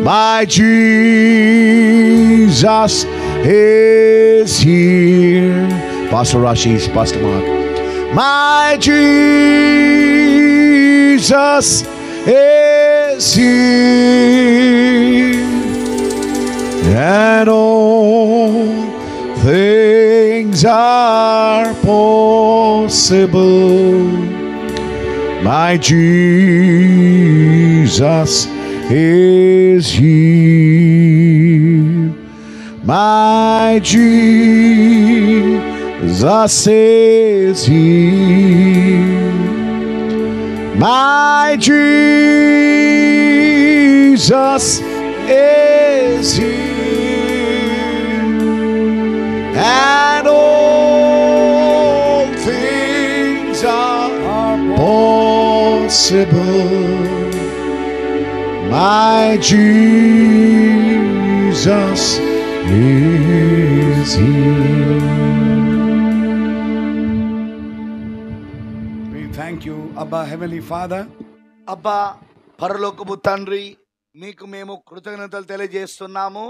My Jesus is here. Pastor Rashid, Pastor Mark. My Jesus is here, and all things are possible. My Jesus is here. My Jesus is here. My Jesus is here, and all things are possible. My Jesus is here. We thank you, Abba, Heavenly Father. అబ్బా పరలోకపు తండ్రి, మీకు మేము కృతజ్ఞతలు తెలియజేస్తున్నాము.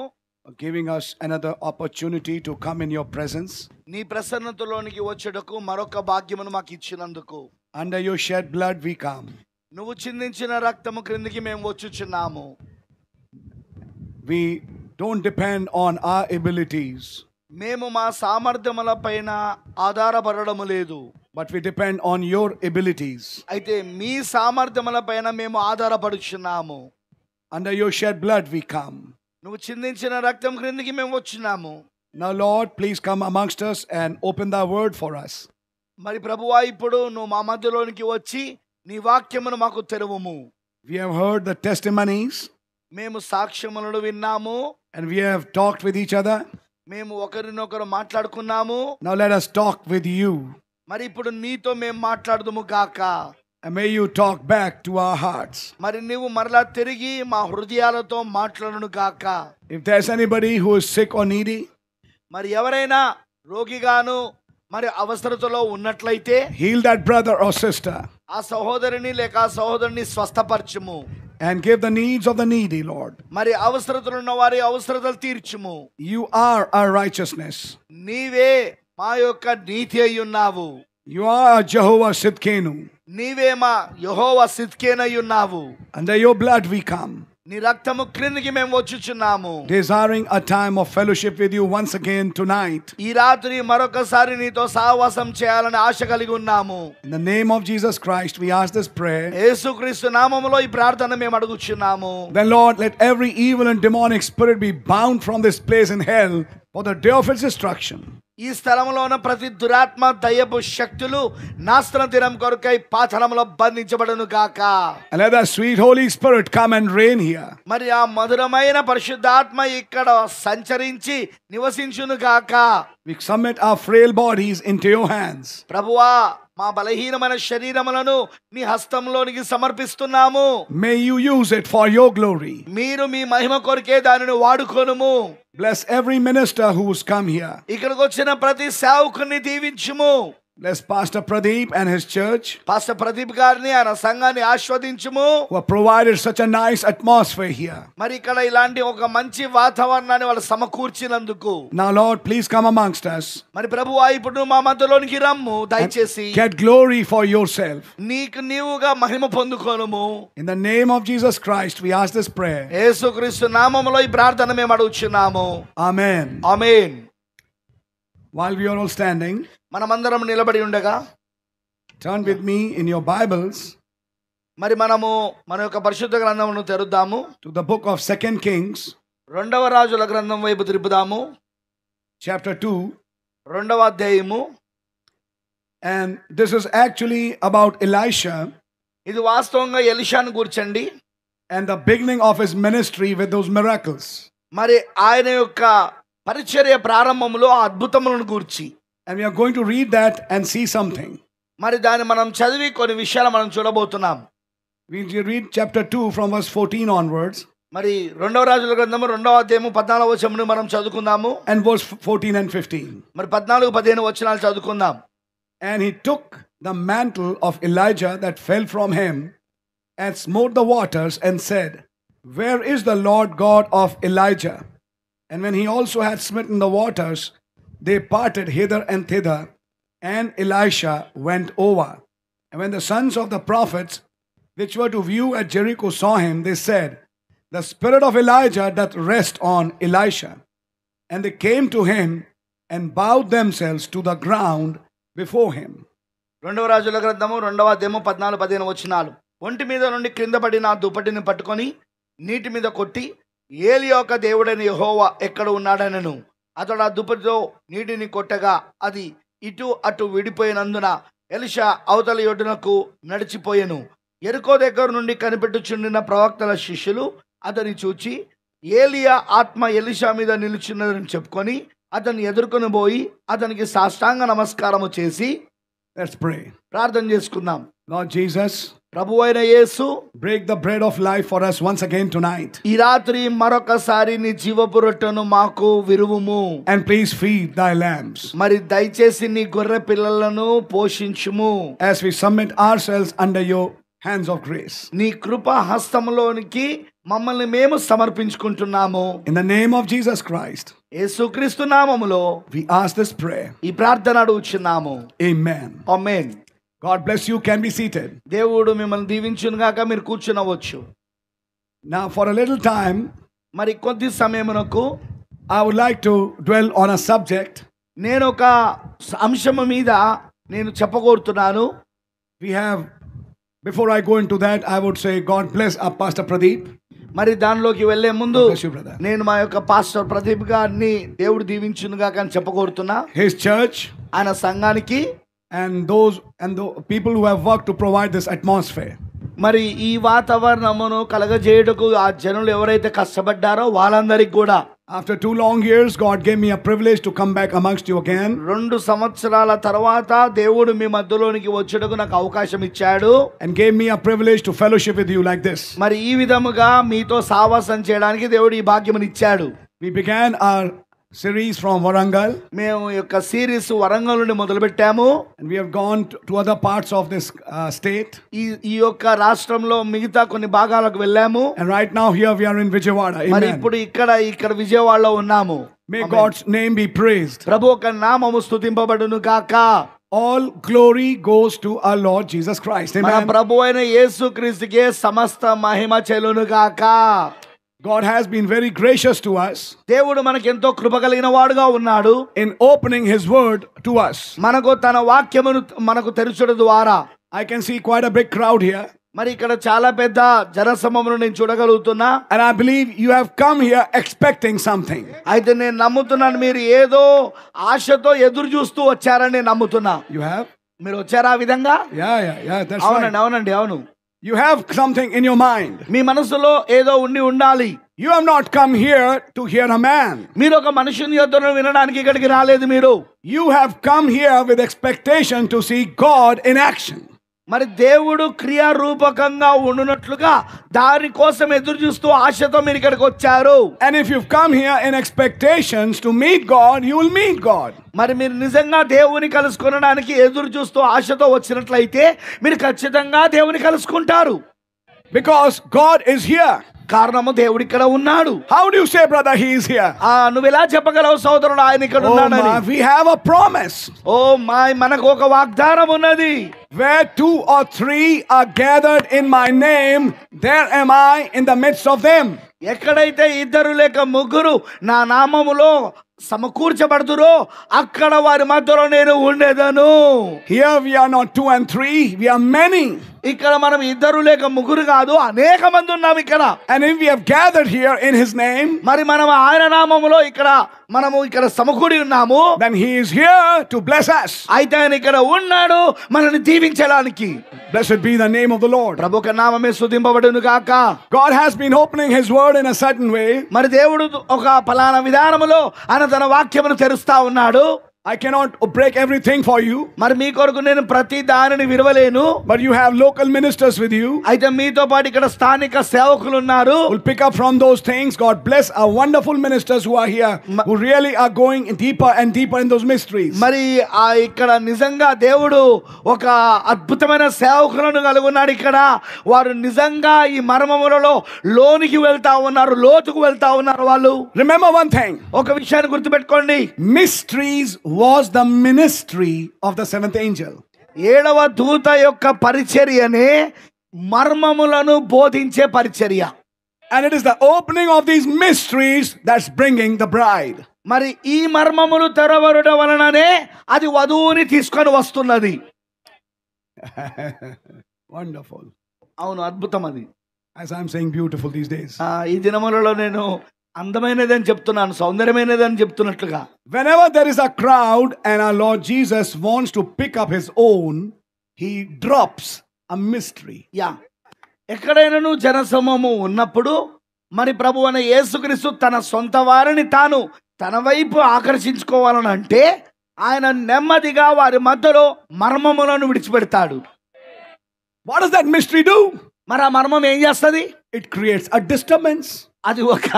For giving us another opportunity to come in your presence. నీ ప్రసన్నతలోనికి వచ్చేటకు మరొక భాగ్యమును మాకు ఇచ్చినందుకు. Under your shed blood we come. నువ్వు చిందించిన రక్తము క్రిందికి మేము వచ్చుచున్నాము. We don't depend on our abilities, మేము మా సామర్థ్యముల పైన ఆధారపడము లేదు, but we depend on your abilities. అయితే మీ సామర్థ్యముల పైన మేము ఆధారపడుచున్నాము. Under your shed blood we come. నువ్వు చిందించిన రక్తం క్రిందికి మేము వచ్చున్నాము. Now Lord, please come amongst us and open thy word for us. మరి ప్రభువా, ఇప్పుడు నువ్వు మా మధ్యలోనికి వచ్చి నీ వాక్యమును మాకు తెరువుము. We have heard the testimonies మేము సాక్ష్యములను విన్నాము, and we have talked with each other. మేము ఒకరినొకరు మాట్లాడుకున్నాము. Now let us talk with you, మరి ఇప్పుడు నీతో మేము మాట్లాడుదుము గాక. and may you talk back to our hearts. మరి నీవు మరలా తిరిగి మా హృదయాలతో మాట్లాడును గాక. If there's anybody who is sick or needy, మరి ఎవరైనా రోగిగాను మరి అవసరతలో ఉన్నట్లయితే heal that brother or sister ఆ సహోదరిని లేక ఆ సహోదరుని స్వస్థపరచుము. and give the needs of the needy, Lord. మరి అవసరతలు ఉన్న వారి అవసరతలు తీర్చుము. You are our righteousness. నీవే మా యొక్క నీతి అయి ఉన్నావు. You are Jehovah Sidkenu. నీవే మా యెహోవా సిద్కేనై ఉన్నావు. Under your blood we come, నీ రక్తము క్రిందికి మేము వచ్చుచున్నాము. desiring a time of fellowship with you once again tonight. ఈ రాత్రి మరొకసారి నీతో సహవాసం చేయాలని ఆశ కలిగి ఉన్నాము. In the name of Jesus Christ we ask this prayer. యేసుక్రీస్తు నామములో ఈ ప్రార్థన మేము అడుగుచున్నాము. Then Lord, let every evil and demonic spirit be bound from this place in hell for the day of its destruction. ఈ స్థలంలో ఉన్న ప్రతి దురాత్మ దయ్యపు శక్తులు నాశన దినం కొరకై పాతాళములో బంధించబడును గాక. And let the sweet Holy Spirit come and reign here. మరి ఆ మధురమైన పరిశుద్ధాత్మ ఇక్కడ సంచరించి నివసించును గాక. We submit our frail bodies into your hands. ప్రభువా, మా బలహీనమైన శరీరములను నీ హస్తంలోనికి సమర్పిస్తున్నాము. May you use it for your glory. మీరు మీ మహిమ కొరకే దానిని వాడుకొనుము. Bless every minister who's come here. ఇక్కడికి వచ్చిన ప్రతి సేవకుని దీవించుము. Bless Pastor Pradeep and his church, pastor Pradeep గారిని ఆయన సంఘాన్ని ఆశీర్వదించుము. who have provided such a nice atmosphere here. మరి ఇక్కడ ఇలాంటి ఒక మంచి వాతావరణాన్ని వాళ్ళు సమకూర్చినందుకు. Now Lord, please come amongst us. మరి ప్రభువా, ఇప్పుడు నువ్వు మా మధ్యలోనికి రమ్ము దయచేసి. Get glory for yourself. నీకు నీవుగా మహిమ పొందుకోనుము. In the name of Jesus Christ we ask this prayer. యేసుక్రీస్తు నామములో ఈ ప్రార్థన మేము అడుగుచున్నాము. Amen. Amen. While we are all standing, మనమందరం నిలబడి ఉండగా turn with me in your Bibles మరి మనము మన యొక్క పరిశుద్ధ గ్రంథమును తెరుద్దాము. to the book of 2 Kings, రెండవ రాజుల గ్రంథం వైపు తిరుపుదాము. chapter 2. రెండవ అధ్యాయము. And this is actually about Elisha ఇది వాస్తవంగా ఎలీషాను గుర్చండి. and the beginning of his ministry with those miracles. మరి ఆయన యొక్క పరిచర్య ప్రారంభములో ఆ అద్భుతములను గూర్చి. And we are going to read that and see something. మరి దాన్ని మనం చదివి కొన్ని విషయాలు మనం చూడబోతున్నాం. We read chapter 2 from verse 14 onwards. మరి రెండవ రాజుల గ్రంథము రెండవ అధ్యాయము 14వ వచనమును మనం చదువుకుందాము. And verse 14 and 15. మరి 14, 15 వచనాలు చదువుకుందాం. And he took the mantle of Elijah that fell from him and smote the waters, and said, Where is the Lord God of Elijah? And when he also had smitten the waters, they parted hither and thither, and Elisha went over. And when the sons of the prophets which were to view at Jericho saw him, they said, The spirit of Elijah doth rest on Elisha. And they came to him and bowed themselves to the ground before him. రెండవ రాజుల గ్రంథము 2వ అధ్యాయము 14-15 వచనాలు. ఒంటి మీద నుండి క్రింద పడిన దుప్పటిని పట్టుకొని నీటి మీద కొట్టి, ఏలి యొక్క దేవుడైన యెహోవా ఎక్కడ ఉన్నాడనను. అతడు ఆ దుప్పటితో నీటిని కొట్టగా అది ఇటు అటు విడిపోయినందున ఎలీషా అవతల ఒడ్డునకు నడిచిపోయెను. యెరికో దగ్గర నుండి కనిపెట్టుచుండిన ప్రవక్తల శిష్యులు అతని చూచి, ఏలియా ఆత్మ ఎలీషా మీద నిలుచున్నదని చెప్పుకొని అతన్ని ఎదుర్కొని పోయి అతనికి సాష్టాంగ నమస్కారము చేసి, Let's pray. ప్రార్థన చేసుకుందాం. Lord Jesus, ప్రభువైన యేసు, break the bread of life for us once again tonight. ఈ రాత్రి మరొకసారి నీ జీవపు రొట్టెను మాకు విరువుము. And please feed thy lambs. మరి దయచేసి నీ గొర్రె పిల్లలను పోషించుము. As we submit ourselves under your hands of grace. నీ కృప హస్తములోనికి మమ్మల్ని మేము సమర్పించుకుంటున్నాము. In the name of Jesus Christ, యేసుక్రీస్తు నామములో we ask this prayer. ఈ ప్రార్థన అడుగుచున్నాము. Amen. Amen. God bless you. Can be seated. దేవుడు మిమ్మల్ని దీవించును గాక. మీరు కూర్చునవచ్చు. Now for a little time, మరి కొద్ది సమయమునకు I would like to dwell on a subject. నేను ఒక అంశము మీద నేను చెప్పగోరుతున్నాను. We have, before I go into that, I would say God bless our Pastor Pradeep. మరి దానిలోకి వెళ్లే ముందు God bless you, brother. నేను మా యొక్క పాస్టర్ ప్రదీప్ గారిని దేవుడు దీవించునుగా కానీ చెప్పగోరుతున్నా. His church ఆయన సంఘానికి and those people who have worked to provide this atmosphere. మరి ఈ వాతావరణమును కలగజేయుటకు ఆ జనులు ఎవరైతే కష్టపడ్డారో వాళ్ళందరికీ కూడా After 2 long years, God gave me a privilege to come back amongst you again. 2 సంవత్సరాల తర్వాత దేవుడు మీ మధ్యలోనికి వచ్చుటకు నాకు అవకాశం ఇచ్చాడు. And gave me a privilege to fellowship with you like this. మరి ఈ విధముగా మీతో సావాసం చేయడానికి దేవుడు ఈ భాగ్యమును ఇచ్చాడు. We began our series from Warangal. మేము యొక్క సిరీస్ వరంగల్ నుండి మొదలు పెట్టాము. And we have gone to other parts of this state. ఈ యొక్క రాష్ట్రంలో మిగతా కొన్ని భాగాలకు వెళ్ళాము. And right now here we are in Vijayawada. మరి Amen. ఇప్పుడు ఇక్కడ విజయవాడలో ఉన్నాము. May God's name be praised. ప్రభు యొక్క నామము స్తుతింపబడును గాక. All glory goes to our Lord Jesus Christ. మన Amen. ప్రభు అయిన యేసుక్రీస్తుకే సమస్త మహిమ చెల్లును గాక. God has been very gracious to us దేవుడు మనకి ఎంతో కృప కలిగిన వాడుగా ఉన్నాడు. in opening his word to us. మనకు తన వాక్యమును మనకు తెరచడం ద్వారా I can see quite a big crowd here. మరి ఇక్కడ చాలా పెద్ద జనసమూహమును నేను చూడగలుగుతున్నా. And I believe you have come here expecting something. అయితే నేను నమ్ముతున్నాను మీరు ఏదో ఆశతో ఎదురు చూస్తూ వచ్చారని నేను నమ్ముతున్నా. You have? మీరు వచ్చారా ఆ విధంగా? Yeah, that's అవునండి, right. అవునండి, అవును. You have something in your mind. మీ మనసులో ఏదో ఉండాలి. You have not come here to hear a man. మీరు ఒక మనుషుని యొద్దను వినడానికి ఇక్కడికి రాలేదు మీరు. You have come here with expectation to see God in action. మరి దేవుడు క్రియారూపకంగా ఉండునట్లుగా దాని కోసం ఎదురు చూస్తూ ఆశతో మీరు ఇక్కడికి వచ్చారు. And if you've come here in expectations to meet God, you will meet God. మరి మీరు నిజంగా దేవుని కలుసుకొనడానికి ఎదురు చూస్తూ ఆశతో వచ్చినట్లయితే మీరు ఖచ్చితంగా దేవుని కలుసుకుంటారు. Because God is here. కారణము దేవుడు ఇక్కడ ఉన్నాడు. How do you say, brother, he is here? నువ్వు ఎలా చెప్పగలవు సోదరుడు ఆయన ఇక్కడ Oh ఉన్నాడని? my, we have a promise. మనకు ఒక వాగ్దానం ఉన్నది. Where 2 or 3 are gathered in my name, there am I in the midst of them. ఎక్కడైతే 2 లేక 3 నా నామములో సమకూర్చబడుతురో అక్కడ వారి మధ్యలో నేను ఉండేదను. Here we are not 2 and 3, we are many. ఇక్కడ మనం 2 లేక 3 కాదు, అనేక మంది ఉన్నాం ఇక్కడ. And if we have gathered here in his name, మరి మనం ఆయన నామములో మనము ఇక్కడ సమకూడి ఉన్నాము. then he is here to bless us. అయితే ఆయన ఇక్కడ ఉన్నాడు మనల్ని దీవించడానికి. Blessed be the name of the Lord. ప్రభు యొక్క నామమే స్తుతింపబడును గాక. God has been opening his word in a certain way. మరి దేవుడు ఒక ఫలానా విధానములో ఆయన తన వాక్యమును తెరుస్తా ఉన్నాడు. I cannot break everything for you, మరి మీ కొరకు నేను ప్రతి దానిని విరవలేను. but you have local ministers with you అయితే మీతో పాటు ఇక్కడ స్థానిక సేవకులు ఉన్నారు. who'll pick up from those things. God bless our wonderful ministers who are here, who really are going deeper and deeper in those mysteries. మరి ఇక్కడ నిజంగా దేవుడు ఒక అద్భుతమైన సేవకులను కలుగున్నాడు. ఇక్కడ వారు నిజంగా ఈ మర్మములలో లోనికి వెళ్తా ఉన్నారు, లోతుకు వెళ్తా ఉన్నారు. వాళ్ళు Remember one thing, ఒక విషయాన్ని గుర్తుపెట్టుకోండి. mysteries was the ministry of the seventh angel. ఏడవ దూత యొక్క పరిచర్యనే మర్మములను బోధించే పరిచర్య. And it is the opening of these mysteries that's bringing the bride. మరి ఈ మర్మములు తెరవడం వలననే అది వధువుని తీసుకొని వస్తున్నది. Wonderful. అవును, అద్భుతం అది. As I'm saying beautiful these days. ఈ దినములలో నేను అందమైనదని చెప్తున్నాను, సౌందర్యమైనదని చెప్తున్నట్లుగా. Whenever there is a crowd and our Lord Jesus wants to pick up his own, he drops a mystery. ఎక్కడైనా జనసమూహము ఉన్నప్పుడు మరి ప్రభు అయిన యేసుక్రీస్తు తన సొంత వారిని తాను తన వైపు ఆకర్షించుకోవాలని అంటే ఆయన నెమ్మదిగా వారి మధ్యలో మర్మములను విడిచిపెడతాడు. What does that mystery do? మరి ఆ మర్మం ఏం చేస్తుంది? It creates a disturbance. అది ఒక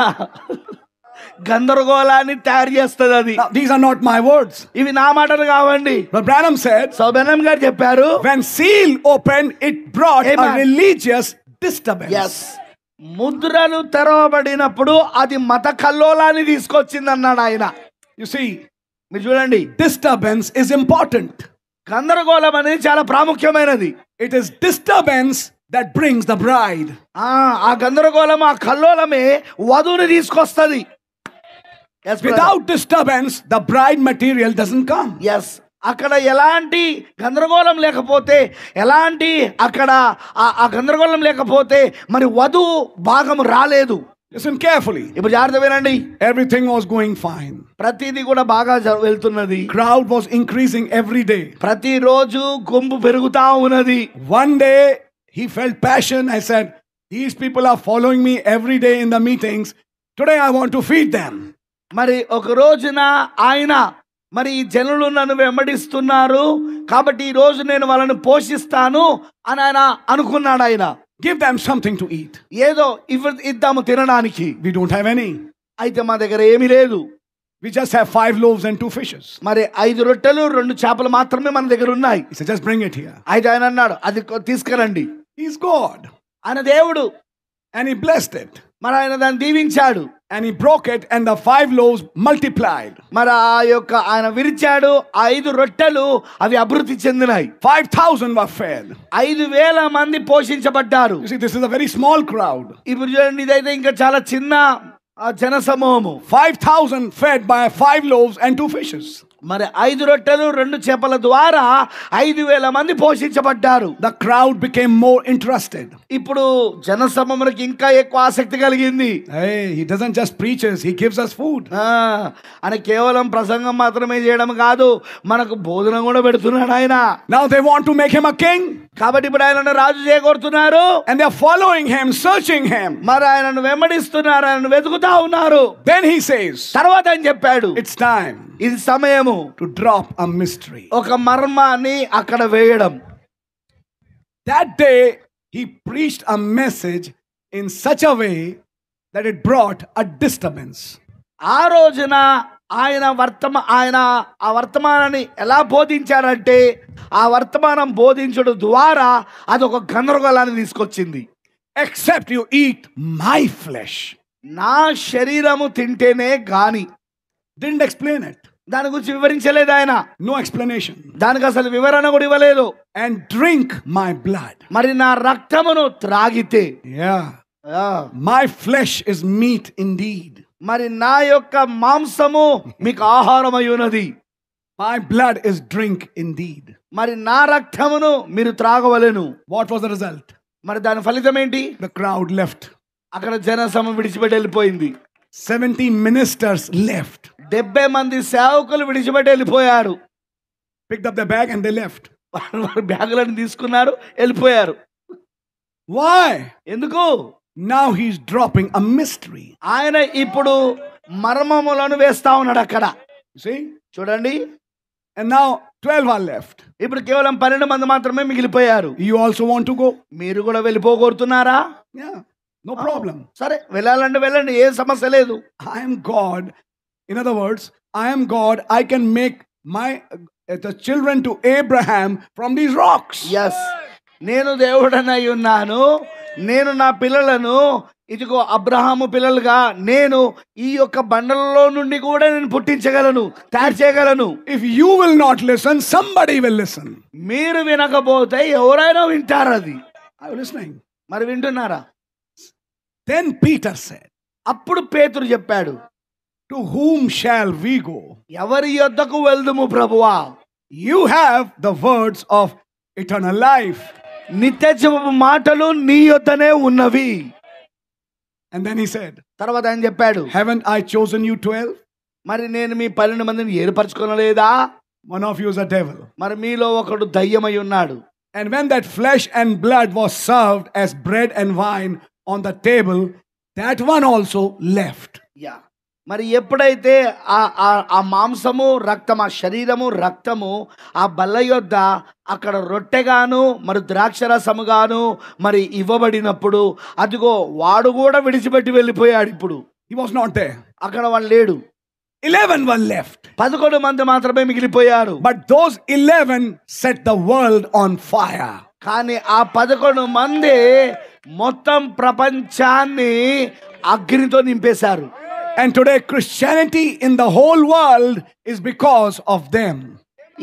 గందరగోళాన్ని తయారు చేస్తుంది. అది Now, these are not my words. ఇవి నా మాటలు కావండి. But Branham said, సో బెనమ్ గారు చెప్పారు, when seal opened, it brought a religious disturbance. yes, ముద్రలు తెరవబడినప్పుడు అది మత కల్లోలాన్ని తీసుకొచ్చింది అన్నాడు ఆయన. You see, మీరు చూడండి, disturbance is important. గందరగోళం అనేది చాలా ప్రాముఖ్యమైనది. It is disturbance that brings the bride. ఆ గందరగోళం, ఆ కల్లోలమే వధువుని తీసుకొస్తుంది. Without disturbance, the bride material doesn't come. yes, అక్కడ ఎలాంటి గందరగోళం లేకపోతే, ఎలాంటి అక్కడ ఆ గందరగోళం లేకపోతే మరి వధువు భాగం రాలేదు. Listen carefully. ఇప్పుడు జాగ్రత్త వినండి. Everything was going fine. ప్రతిదీ కూడా బాగా వెళ్తున్నది. Crowd was increasing every day. ప్రతిరోజు గుంపు పెరుగుతా ఉన్నది. One day he felt passion. I said, these people are following me every day in the meetings. Today I want to feed them. మరి ఒక రోజున ఆయన మరి ఈ జనులు నన్ను వెంబడిస్తున్నారు కాబట్టి ఈ రోజు నేను వాళ్ళని పోషిస్తాను అని ఆయన అనుకున్నాడు. ఆయన give them something to eat. ఏదో ఇద్దాము తినడానికి. We don't have any. అయితే మా దగ్గర ఏమీ లేదు. We just have 5 loaves and 2 fishes. మరి 5 రొట్టెలు 2 చేపలు మాత్రమే మన దగ్గర ఉన్నాయి. He said, just bring it here. అయితే ఆయన అన్నాడు, అది తీసుకురండి. He's God. ఆయన దేవుడు. And he blessed it. మరి ఆయన దాన్ని దీవించాడు. And he broke it and the 5 loaves multiplied. మరి ఆయన విరిచాడు. 5 రొట్టెలు అవి అభివృద్ధి చెందినాయి. 5,000 were fed. 5,000 మంది పోషించబడ్డారు. You see, this is a very small crowd. ఇప్పుడు చూడండి, ఇదైతే ఇంకా చాలా చిన్న జన సమూహము. 5,000 fed by 5 loaves and 2 fishes. మరి 5 రొట్టెలు 2 చేపల ద్వారా 5,000 మంది పోషించబడ్డారు. The crowd became more interested. ఇప్పుడు జన సమూహానికి ఇంకా ఎక్కువ ఆసక్తి కలిగింది. Hey, he doesn't just preach us, he gives us food. ఆయన కేవలం ప్రసంగం మాత్రమే చేయడం కాదు, మనకు భోజనం కూడా పెడుతున్నాడు ఆయన. Now they want to make him a king. కాబట్టి ఇప్పుడు ఆయనను రాజు చేయగొడుతున్నారు. And they are following him, searching him. మరి ఆయనను వెంబడిస్తున్నారు, ఆయనను వెతుకుతా ఉన్నారు. Then he says, తర్వాత ఆయన చెప్పాడు, it's time. ఇది సమయము to drop a mystery. ఒక మర్మాన్ని అక్కడ వేయడం. That day he preached a message in such a way that it brought a disturbance. ఆ రోజున ఆయన ఆ వర్తమానాన్ని ఎలా బోధించారంటే, ఆ వర్తమానం బోధించడం ద్వారా అదొక గందరగోళాన్ని తీసుకొచ్చింది. Except you eat my flesh. నా శరీరము తింటేనే గాని. Didn't explain it. దాని గురించి వివరించలేదు ఆయన. No explanation. దానికి అసలు వివరణ కూడా ఇవ్వలేదు. And drink my blood. మరి నా రక్తమును త్రాగితే, my flesh is meat indeed. మరి నా యొక్క మాంసము మీకు ఆహారమై ఉన్నది. My blood is drink indeed. మరి నా రక్తమును మీరు త్రాగవలెను. What was the result? మరి దాని ఫలితం ఏంటి? The crowd left. అక్కడ జనసమూహం విడిచిపెట్టి వెళ్ళిపోయింది. 70 ministers left. 70 మంది సేవకులు విడిచిపెట్టి వెళ్ళిపోయారు. Picked up the bag and they left. వారు బ్యాగులను తీసుకున్నారు, వెళ్ళిపోయారు. Why? ఎందుకు? Now he's dropping a mystery. ఆయన ఇప్పుడు మర్మములను వేస్తా ఉన్నాడు అక్కడ. See? చూడండి, And now 12 are left. ఇప్పుడు కేవలం 12 మంది మాత్రమే మిగిలిపోయారు. You also want to go? మీరు కూడా వెళ్ళిపోగోరుతున్నారా? Yeah, no problem. సరే, వెళ్ళాలంటే వెళ్ళండి, ఏ సమస్య లేదు. I am God. In other words, I am God. I can make the children to Abraham from these rocks. Yes, నేను దేవుడనై ఉన్నాను. నేను నా పిల్లలను ఇదిగో అబ్రహాము పిల్లలుగా నేను ఈ యొక్క బండలలో నుండి కూడా నేను పుట్టించగలను, తయారు చేయగలను. If you will not listen, somebody will listen. మీరు వినకపోతే ఎవరైనా వింటారు. అది Are you listening? మరి వింటున్నారా? Then Peter said, అప్పుడు పేతురు చెప్పాడు, to whom shall we go? ఎవరి యొద్దకు వెళ్దుము ప్రభువా? You have the words of eternal life. నిత్య జీవపు మాటలు నీ యొద్దనే ఉన్నవి. And then he said, తర్వాత ఆయన చెప్పాడు, haven't I chosen you 12? మరి నేను మీ 12 మందిని ఏర్పరచుకోనలేదా? One of you is a devil. మరి మీలో ఒకడు దయ్యమై ఉన్నాడు. And when that flesh and blood was served as bread and wine on the table, that one also left. Yeah, మరి ఎప్పుడైతే ఆ మాంసము రక్తం, ఆ శరీరము రక్తము ఆ బల్ల యొద్ద అక్కడ రొట్టెగాను మరి ద్రాక్షరసముగాను మరి ఇవ్వబడినప్పుడు అదిగో వాడు కూడా విడిచిపెట్టి వెళ్ళిపోయాడు. ఇప్పుడు He was not there. అక్కడ వాడు లేడు. 11 were left. 11 మంది మాత్రమే మిగిలిపోయారు. But those 11 set the world on fire. కానీ ఆ 11 మంది మొత్తం ప్రపంచాన్ని అగ్నితో నింపేశారు. And today Christianity in the whole world is because of them.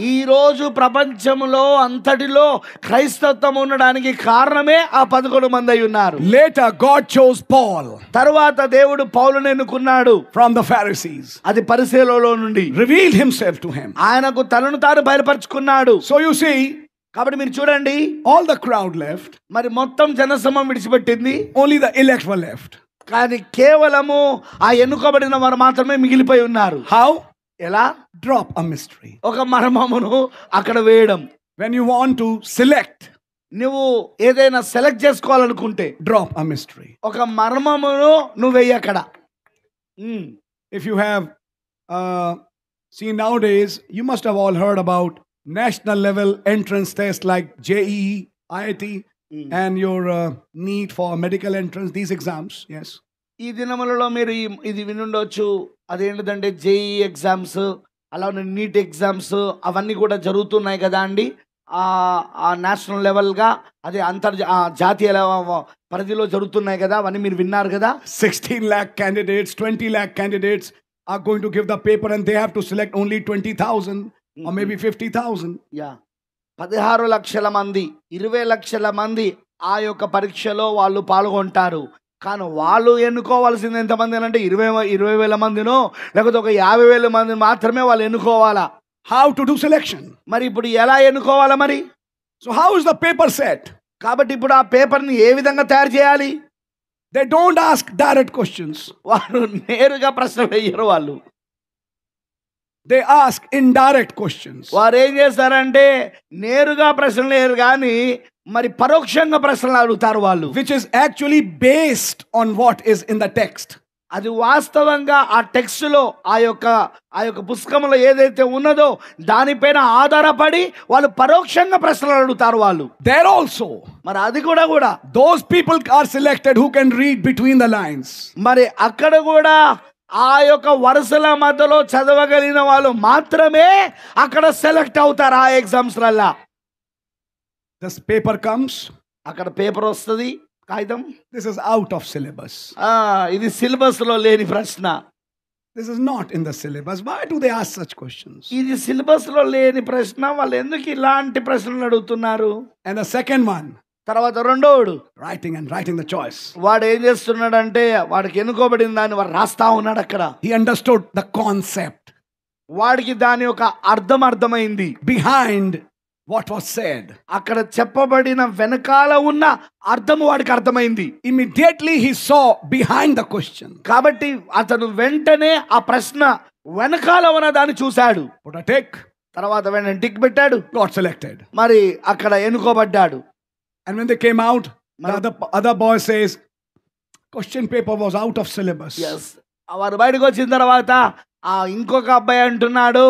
ఈ రోజు ప్రపంచంలో అంతటిలో క్రైస్తవం ఉండడానికి కారణమే ఆ 11 మంది అయి ఉన్నారు. Later God chose Paul. తరువాత దేవుడు పౌలును ఎన్నుకున్నాడు From the Pharisees. అది పరిసయ్యులలో నుండి. Revealed himself to him. ఆయనకు తనను తాను బయలుపరుచుకున్నాడు. So you see, కాబట్టి మీరు చూడండి, all the crowd left. మరి మొత్తం జనసమూహం విడిచిపెట్టింది. Only the elect were left. కానీ కేవలము ఆ ఎన్నుకోబడిన వారు మాత్రమే మిగిలిపోయి ఉన్నారు. How? ఎలా? Drop a mystery. ఒక మర్మమును అక్కడ వేయడం. When you want to select, నువ్వు ఏదైనా సెలెక్ట్ చేసుకోవాలనుకుంటే drop a mystery. ఒక మర్మమును నువ్వు వేయి అక్కడ. If you have seen nowadays, you must have all heard about national level entrance tests like JEE, IIT, and your need for medical entrance, these exams. Yes. ఈ దినములలో మీరు ఇది వినుండొచ్చు. అదేంటంటే జేఈ ఎగ్జామ్స్, అలానే నీట్ ఎగ్జామ్స్ అవన్నీ కూడా జరుగుతున్నాయి కదా అండి. ఆ నేషనల్ లెవెల్గా అదే జాతీయ పరిధిలో జరుగుతున్నాయి కదా, అవన్నీ మీరు విన్నారు కదా. 16 lakh candidates, 20 lakh candidates are going to give the paper and they have to select only 20,000 or maybe 50,000. Yeah, 16 లక్షల మంది, 20 లక్షల మంది ఆ యొక్క పరీక్షలో వాళ్ళు పాల్గొంటారు. కానీ వాళ్ళు ఎన్నుకోవాల్సింది ఎంతమంది అంటే 20,000 మందినో లేకపోతే ఒక 50,000 మంది మాత్రమే వాళ్ళు ఎన్నుకోవాలా. How to do selection? మరి ఇప్పుడు ఎలా ఎన్నుకోవాలా మరి? So how is the paper set? కాబట్టి ఇప్పుడు ఆ పేపర్ని ఏ విధంగా తయారు చేయాలి? They don't ask direct questions. వారు నేరుగా ప్రశ్నలు వేయరు. వాళ్ళు They ask indirect questions. వారు ఏం చేస్తారంటే నేరుగా ప్రశ్నలు వేయరు, కానీ మరి పరోక్షంగా ప్రశ్నలు అడుగుతారు వాళ్ళు. Which is actually based on what is in the text. అది వాస్తవంగా ఆ టెక్స్ట్ లో ఆ యొక్క పుస్తకంలో ఏదైతే ఉన్నదో దానిపైన ఆధారపడి వాళ్ళు పరోక్షంగా ప్రశ్నలు అడుగుతారు వాళ్ళు. There also, మరి అది కూడా those people are selected who can read between the lines. మరి అక్కడ కూడా ఆ యొక్క వరుసల మధ్యలో చదవగలిగిన వాళ్ళు మాత్రమే అక్కడ సెలెక్ట్ అవుతారు ఆ exams Lalla. This paper comes. అక్కడ పేపర్ వస్తుంది, కాగితం. This is out of syllabus. ఇది సిలబస్ లో లేని ప్రశ్న. This is not in the syllabus. Why do they ask such questions? ఇది సిలబస్ లో లేని ప్రశ్న, వాళ్ళు ఎందుకు ఇలాంటి ప్రశ్నలు అడుగుతున్నారు? And the second one, తర్వాత రెండోడు writing the choice. వాడు ఏం చేస్తున్నాడంటే వాడికి ఎన్నుకోబడిన దాన్ని వాడు రాస్తా ఉన్నాడు అక్కడ. He understood the concept. వాడికి దాని యొక్క అర్థమైంది. Behind what was said. అక్కడ చెప్పబడిన వెనకాల ఉన్న అర్థం వాడికి అర్థమైంది. Immediately he saw behind the question. కాబట్టి అతను వెంటనే ఆ ప్రశ్న వెనకాల ఉన్న దాన్ని చూశాడు. Put a tick. తర్వాత వెంటనే టిక్ పెట్టాడు. Got selected. మరి అక్కడ ఎన్నుకోబడ్డాడు. And when they came out, the other boy says, question paper was out of syllabus. Yes. వారు బయటకు వచ్చిన తర్వాత ఇంకొక అబ్బాయి అంటున్నాడు,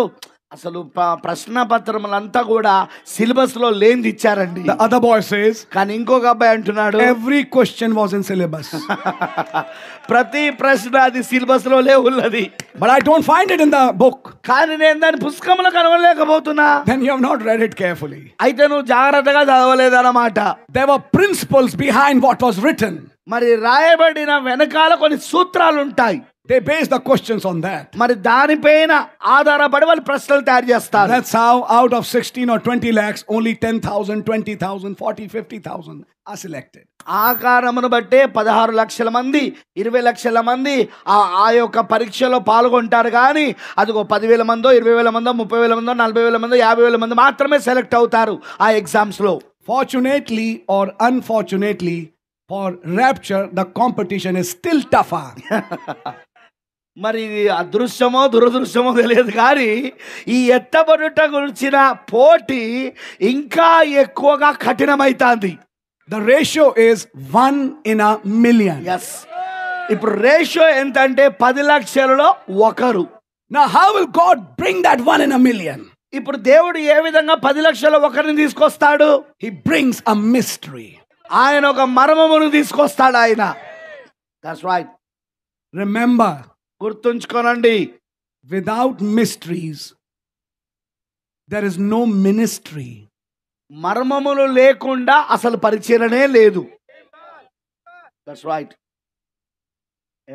అసలు ప్రశ్న పత్రములంతా కూడా సిలబస్ లో లేనిది ఇచ్చారండి. The other boy says, కానీ ఇంకొక అబ్బాయి అంటున్నాడు, every question was in syllabus. ప్రతి ప్రశ్న అది సిలబస్ లో ఉన్నది. But I don't find it in the book. కానీ నేను దాని పుస్తకంలో కనవలేకపోతున్నా. Then you have not read it carefully. అయితే నువ్వు జాగ్రత్తగా చదవలేదన్నమాట. There were principles behind what was written. మరి రాయబడిన వెనకాల కొన్ని సూత్రాలు ఉంటాయి. They base the questions on that. మరి దానిపైన ఆధారపడి వాళ్ళు ప్రశ్నలు తయారు చేస్తారు. That's how out of 16 or 20 lakhs, only 10,000, 20,000, 40, 50,000 are selected. ఆకారమును బట్టే 16 లక్షల మంది, 20 లక్షల మంది ఆ యొక్క పరీక్షలో పాల్గొంటారు. కానీ అదిగో 10,000 మందో, 20,000 మందో, 30,000 మందో, 40,000 మందో, 50,000 మంది మాత్రమే సెలెక్ట్ అవుతారు ఆ ఎగ్జామ్స్ లో. Fortunately or unfortunately, for rapture, the competition is still tougher. మరి అదృశ్యమో దురదృశ్యమో తెలియదు, కానీ ఈ ఎత్తబడుట గురించిన పోటీ ఇంకా ఎక్కువగా కఠినమైతాంది. The ratio is 1 in a million. Yes, ఇప్పుడు రేషియో ఎంత అంటే 10 లక్షలలో ఒకరు. Now how will God bring that 1 in a million? ఇప్పుడు దేవుడు ఏ విధంగా 10 లక్షల ఒకరిని తీసుకొస్తాడు? He brings a mystery. ఆయన ఒక మర్మమును తీసుకొస్తాడు ఆయన. That's right. Remember, గుర్తుంచుకోనండి, without mysteries, there is no ministry. మర్మములు లేకుండా అసలు పరిచయనే లేదు. That's right.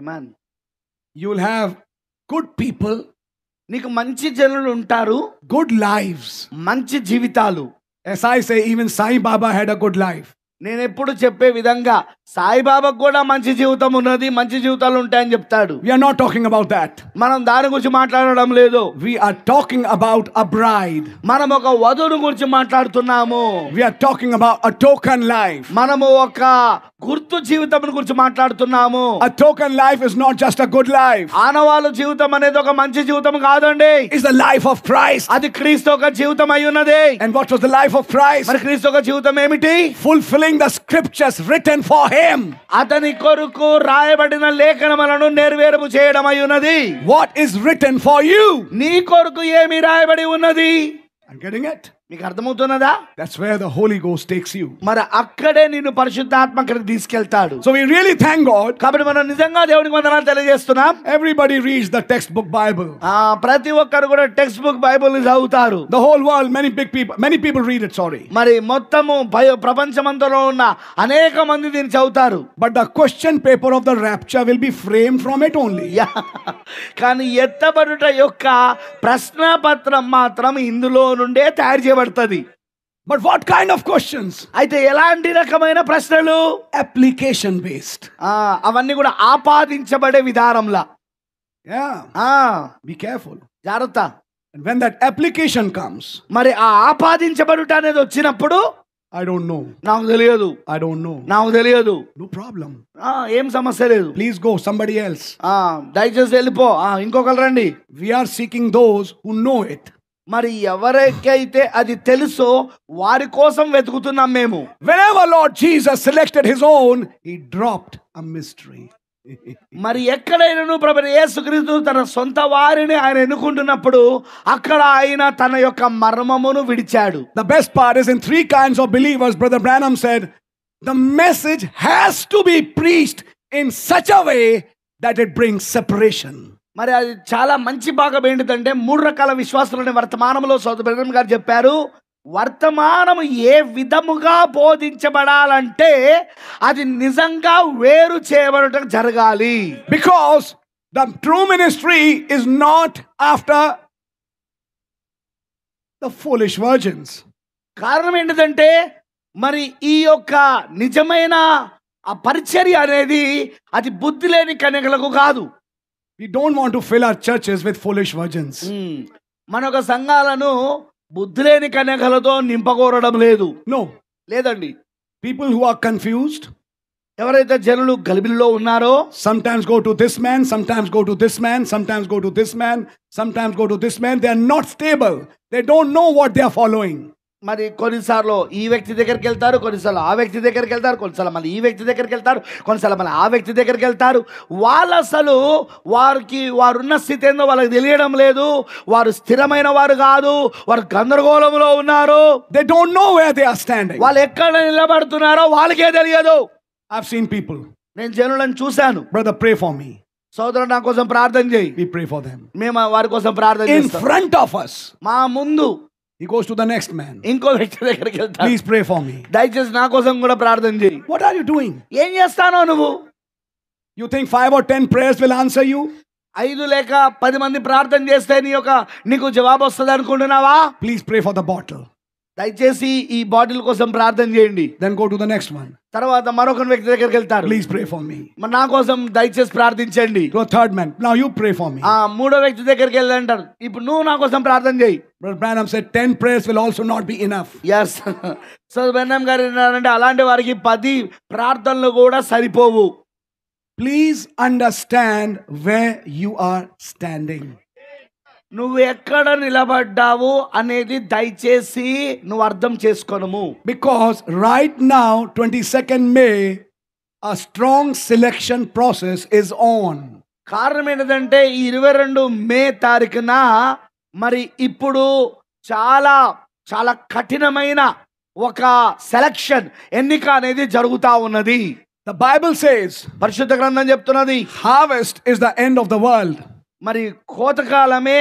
Amen. You will have good people, నీకు మంచి జనులు ఉంటారు, good lives. మంచి జీవితాలు. As I say, even Sai Baba had a good life. నేను ఎప్పుడు చెప్పే విధంగా సాయిబాబాకు కూడా మంచి జీవితం ఉన్నది, మంచి జీవితాలు ఉంటాయని చెప్తాడు. We are not talking about that. మనం దాని గురించి మాట్లాడడం లేదు. We are talking about a bride. మనం ఒక వధువుని గురించి మాట్లాడుతున్నాము. We are talking about a token life. మనము ఒక గుర్తు జీవితం గురించి మాట్లాడుతున్నాము. A token life is not just a good life. ఆనవాళ్ళ జీవితం అనేది ఒక మంచి జీవితం కాదండి. It's the life of Christ. అది క్రీస్తు యొక్క జీవితం అయి ఉన్నది. And what was the life of Christ? మరి క్రీస్తు యొక్క జీవితం ఏమిటి? Fulfilling the scriptures written for him. అతని కొరకు రాయబడిన లేఖనములను నెరవేర్పు చేయడం అయి ఉన్నది. What is written for you? నీ కొరకు ఏమి రాయబడి ఉన్నది? I'm getting it. మీకు అర్థమవుతున్నదా? That's where the Holy Ghost takes you. మరి అక్కడే నిన్ను పరిశుద్ధాత్మ అక్కడికి తీసుకెళ్తాడు. So we really thank God. కాబట్టి మనం నిజంగా దేవునికి వందనాలు తెలియజేస్తున్నాం. Everybody reads the textbook Bible. ప్రతి ఒక్కరు కూడా టెక్స్ట్ బుక్ బైబిల్ చదువుతారు. The whole world, many people read it, sorry. మరి మొత్తము ప్రపంచమంతలో ఉన్న అనేక మంది దీన్ని చదువుతారు. But the question paper of the rapture will be framed from it only. కానీ ఎత్తబడుట యొక్క ప్రశ్న పత్రం మాత్రం ఇందులో నుండే తయారు చేయబడుతుంది. But what kind of questions? అయితే ఎలాంటి రకమైన ప్రశ్నలు? Application based. అవన్నీ కూడా ఆపాదించబడే విధానంలా. Be careful. జాగ్రత్త. And when that application comes, మరి ఆ ఆపాదించబడుట అనేది వచ్చినప్పుడు, I don't know. నాకు తెలియదు. I don't know. నాకు తెలియదు. No problem. ఏం సమస్య లేదు. Please go, somebody else. దయచేసి వెళ్ళిపో, ఇంకొకరు రండి. We are seeking those who know it. మరి ఎవరికైతే అది తెలుసో వారి కోసం వెతుకుతున్నాం మేము. Whenever Lord Jesus selected his own, he dropped a mystery. మరి ఎక్కడైనా ప్రభు యేసుక్రీస్తు తన సొంత వారిని ఆయన ఎన్నుకుంటున్నప్పుడు అక్కడ ఆయన తన యొక్క మర్మమును విడిచాడు. The best part is in 3 kinds of believers, Brother Branham said, the message has to be preached in such a way that it brings separation. మరి అది చాలా మంచి భాగం ఏంటంటే 3 రకాల విశ్వాసులని వర్తమానంలో సోదరు బ్రదర్ గారు చెప్పారు. వర్తమానం ఏ విధముగా బోధించబడాలంటే అది నిజంగా వేరు చేయబడటం జరగాలి. Because the true ministry is not after the foolish virgins. కారణం ఏంటంటే మరి ఈ యొక్క నిజమైన ఆ పరిచర్య అనేది అది బుద్ధి లేని కన్యకలకు కాదు. We don't want to fill our churches with foolish virgins. మన ఒక సంఘాలను బుద్ధి లేని కన్యకలతో నింపకోరడం లేదు. No. లేదండి. People who are confused, ఎవరైతే జనులు గలిబిలిలో ఉన్నారో, sometimes go to this man, sometimes go to this man, sometimes go to this man, sometimes go to this man, they are not stable. They don't know what they are following. మరి కొన్నిసార్లు ఈ వ్యక్తి దగ్గరికి వెళ్తారు, కొన్నిసార్లు ఆ వ్యక్తి దగ్గరికి వెళ్తారు, కొన్నిసార్లు మళ్ళీ ఈ వ్యక్తి దగ్గరికి వెళ్తారు, కొన్నిసార్లు మళ్ళీ ఆ వ్యక్తి దగ్గరికి వెళ్తారు. వాళ్ళు అసలు వారున్న స్థితి ఏందో వాళ్ళకి తెలియడం లేదు. వారు స్థిరమైన వారు కాదు, వారు గందరగోళంలో ఉన్నారు. They don't know where they are standing. వాళ్ళు ఎక్కడ నిలబడుతున్నారో వాళ్ళకే తెలియదు. I've seen people. నేను జనులను చూశాను. Brother, pray for me. సోదరుడు నా కోసం ప్రార్థన చేయి. We pray for them. మేము వారి కోసం ప్రార్థన In చేస్తాం. front of us, మా ముందు he goes to the next man. ఇంకో వ్యక్తి దగ్గరికి వెళ్తాను. Please pray for me. దయచేసి నా కోసం కూడా ప్రార్థన చేయి. What are you doing? ఏం చేస్తానో నువ్వు? You think 5 or 10 prayers will answer you? 5 లేక 10 మంది ప్రార్థన చేస్తే నీకు జవాబు వస్తుంది అనుకుంటున్నావా? Please pray for the bottle. దయచేసి ఈ బాటిల్ కోసం ప్రార్థన చేయండి. Then go to the next one. తర్వాత మరొక వ్యక్తి దగ్గరికి వెళ్తారు. Please pray for me. మరి నా కోసం దయచేసి ప్రార్థించండి. To a third man. Now you pray for me. మూడో వ్యక్తి దగ్గరికి వెళ్ళంటారు. ఇప్పుడు నువ్వు నా కోసం ప్రార్థన చేయి. Brother Branham said 10 prayers will also not be enough. Yes. So Branham garu ఏంటంటే అలాంటి వారికి 10 ప్రార్థనలు కూడా సరిపోవు. Please understand where you are standing. నువ్వు ఎక్కడ నిలబడ్డావు అనేది దయచేసి నువ్వు అర్థం చేసుకోను. Because right now 22nd May a strong selection process is on. కారణం ఏంటంటే ఈ 22 మే తారీఖున మరి ఇప్పుడు చాలా చాలా కఠినమైన ఒక సెలక్షన్ ఎన్నిక అనేది జరుగుతా ఉన్నది. The Bible says పరిశుద్ధ గ్రంథం చెప్తున్నది harvest is the end of the world. మరి కోతకాలమే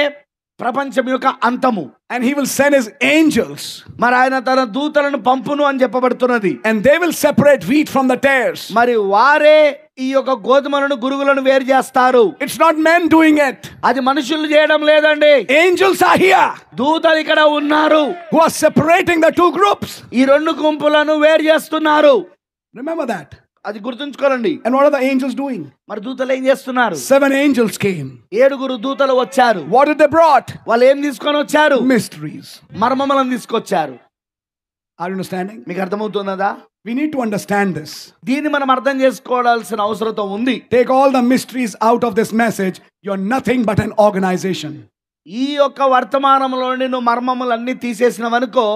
ప్రపంచం యొక్క అంతము. And he will send his angels. మరి ఆయన తన దూతలను పంపును అని చెప్పబడుతున్నది. And they will separate wheat from the tares. మరి వారే ఈ యొక్క గోధుమలను గురుగులను వేరు చేస్తారు. It's not men doing it. అది మనుషులు చేయడం లేదండి. Angels are here. దూతలు ఇక్కడ ఉన్నారు. Who are separating the two groups. ఈ 2 గుంపులను వేరు చేస్తున్నారు. Remember that. అది గుర్తుంచుకోరండి. And what are the angels doing? మరి దూతలు ఏం చేస్తున్నారు? 7 angels came. 7 దూతలు వచ్చారు. What did they brought? వాళ్ళు ఏం తీసుకొని వచ్చారు? Mysteries. మర్మములను తీసుకొచ్చారు. Are you understanding? మీకు అర్థమవుతున్నదా? We need to understand this. దీన్ని మనం అర్థం చేసుకోవాల్సిన అవసరం ఉంది. Take all the mysteries out of this message. You're nothing but an organization. ఈ యొక్క వర్తమానంలోని నువ్వు మర్మములన్నీ తీసేసినవనుకో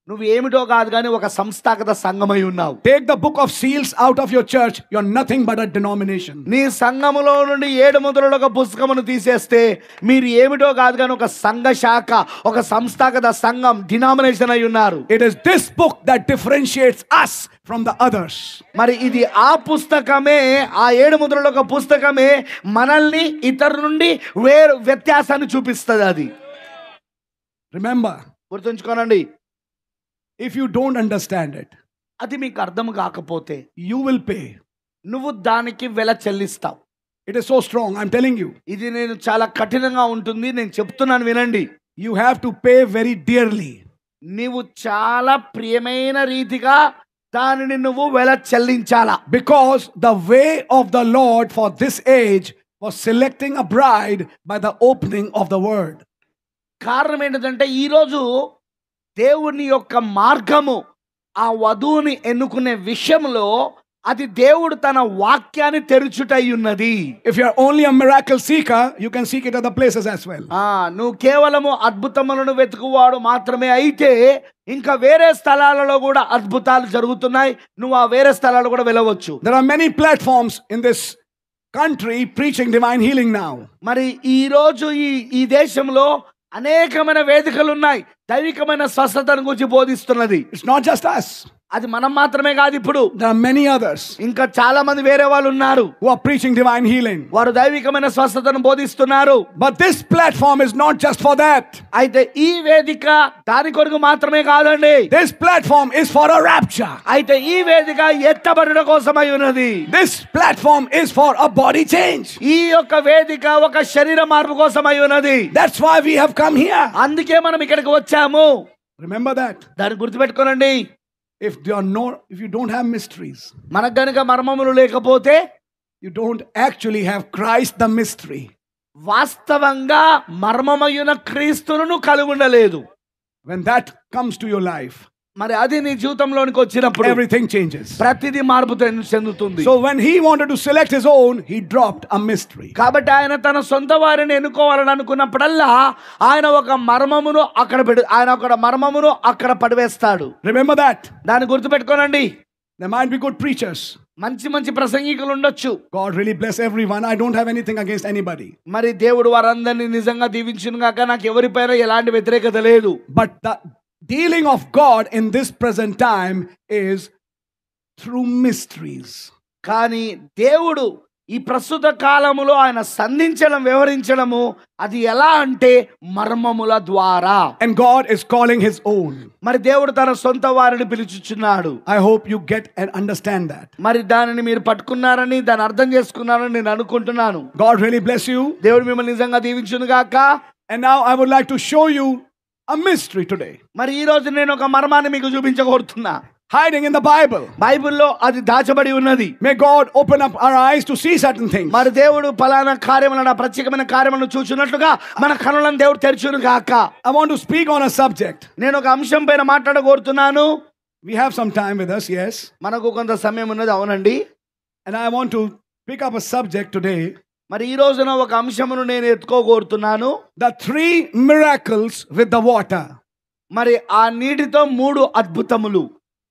నువ్వు ఏమిటో కాదు కానీ ఒక సంస్థాగత సంఘమై ఉన్నావు. Take the book of seals out of your church. You're nothing but a denomination. నీ సంఘములో నుండి 7 ముద్రల ఒక పుస్తకమును తీసేస్తే మీరు ఏమిటో కాదు కానీ ఒక సంఘ శాఖ, ఒక సంస్థాగత సంఘం, డినామినేషన్ అయి ఉన్నారు. It is this book that differentiates us from the others. మరి ఇది ఆ పుస్తకమే, ఆ 7 ముద్రల ఒక పుస్తకమే మనల్ని ఇతరుల నుండి వ్యత్యాసాన్ని చూపిస్తుంది. అది Remember, గుర్తుంచుకోనండి. if you don't understand it, అది మీకు అర్థం కాకపోతే you will pay. నువ్వు దానికి వెల చెల్లిస్తావు. It is so strong, I'm telling you. ఇది నేను చాలా కఠినంగా ఉంటుంది, నేను చెప్తున్నాను వినండి. You have to pay very dearly. నీవు చాలా ప్రియమైన రీతిగా దానిని నువ్వు వెల చెల్లించాలా. Because the way of the Lord for this age was selecting a bride by the opening of the word. కారణం ఏంటంటే ఈరోజు దేవుని యొక్క మార్గము ఆ వధువుని ఎన్నుకునే విషయంలో అది దేవుడు తన వాక్యాన్ని తెరుచుటై ఉన్నది. If you are only a miracle seeker, you can seek it other places as well. నువ్వు కేవలము అద్భుతములను వెతుకువాడు మాత్రమే అయితే ఇంకా వేరే స్థలాలలో కూడా అద్భుతాలు జరుగుతున్నాయి. నువ్వు ఆ వేరే స్థలాలు కూడా వెళ్ళవచ్చు. There are many platforms in this country preaching divine healing now. మరి ఈ రోజు ఈ దేశంలో అనేకమైన వేదికలు ఉన్నాయి, దైవికమైన స్వస్థతను గురించి బోధిస్తున్నది. It's not just us. అది మనం మాత్రమే కాదు. ఇప్పుడు There are many others ఇంకా చాలా మంది వేరే వాళ్ళు ఉన్నారు who are preaching divine healing. వారు దైవికమైన స్వస్థతను బోధిస్తున్నారు. But this platform is not just for that. అయితే ఈ వేదిక దాని కొరకు మాత్రమే కాదండి. This platform is for a rapture. అయితే ఈ వేదిక ఎత్తబడుట కోసమై ఉన్నది. This platform is for a body change. ఈ యొక్క వేదిక ఒక శరీర మార్పు కోసమై ఉన్నది. That's why we have come here. అందుకే మనం ఇక్కడికి వచ్చాము. Remember that. దాన్ని గుర్తుపెట్టుకోనండి. If you don't have mysteries, మనకు గనుక మర్మములు లేకపోతే you don't actually have Christ the mystery. వాస్తవంగా మర్మమయున క్రీస్తును కలిగి ఉండలేదు. When that comes to your life, మరి అది నీ జీవితంలోనికి వచ్చినప్పుడు everything changes. ప్రతిదీ మార్పు చెందుతుంది. So when he wanted to select his own, he dropped a mystery. కాబట్టి ఆయన తన సొంత వారిని ఎన్నుకోవాలని అనుకున్నప్పుడల్లా ఆయన ఒక మర్మమును అక్కడ పడివేస్తాడు. Remember that. దాన్ని గుర్తుపెట్టుకోనండి. There might be good preachers. మంచి ప్రసంగికులు ఉండొచ్చు. God really bless everyone. I don't have anything against anybody. మరి దేవుడు వారందరినీ నిజంగా దీవించును గాక. నాకు ఎవరిపైన ఎలాంటి వ్యతిరేకత లేదు. But the dealing of God in this present time is through mysteries. కానీ దేవుడు ఈ ప్రస్తుత కాలములో ఆయన సంధించడం వ్యవహరించడము అది ఎలా అంటే మర్మముల ద్వారా. And God is calling his own. మరి దేవుడు తన సొంత వారిని పిలుచుచున్నాడు. I hope you get and understand that. మరి దానిని మీరు పట్టుకున్నారని దాన్ని అర్థం చేసుకున్నారని నేను అనుకుంటున్నాను. God really bless you. దేవుడు మిమ్మల్ని నిజంగా దీవించును గాక. And now I would like to show you a mystery today. మరి ఈ రోజు నేను ఒక మర్మాన్ని మీకు చూపించగోరుతున్నా. Hiding in the Bible. బైబిల్లో అది దాచబడి ఉన్నది. May God open up our eyes to see certain things. మరి దేవుడు ఫలానా కార్యములను ప్రత్యేకమైన కార్యములను చూచున్నట్లుగా మన కనులను దేవుడు తెరచును గాక. I want to speak on a subject. నేను ఒక అంశం పైన మాట్లాడగోరుతున్నాను. We have some time with us, yes. మనకు కొంత సమయం ఉన్నది, అవునండి. And I want to pick up a subject today. మరి ఈ రోజున ఒక అంశమును నేను ఎత్తుకోగోరుతున్నాను. The 3 miracles with the water. మరి ఆ నీటితో 3 అద్భుతములు.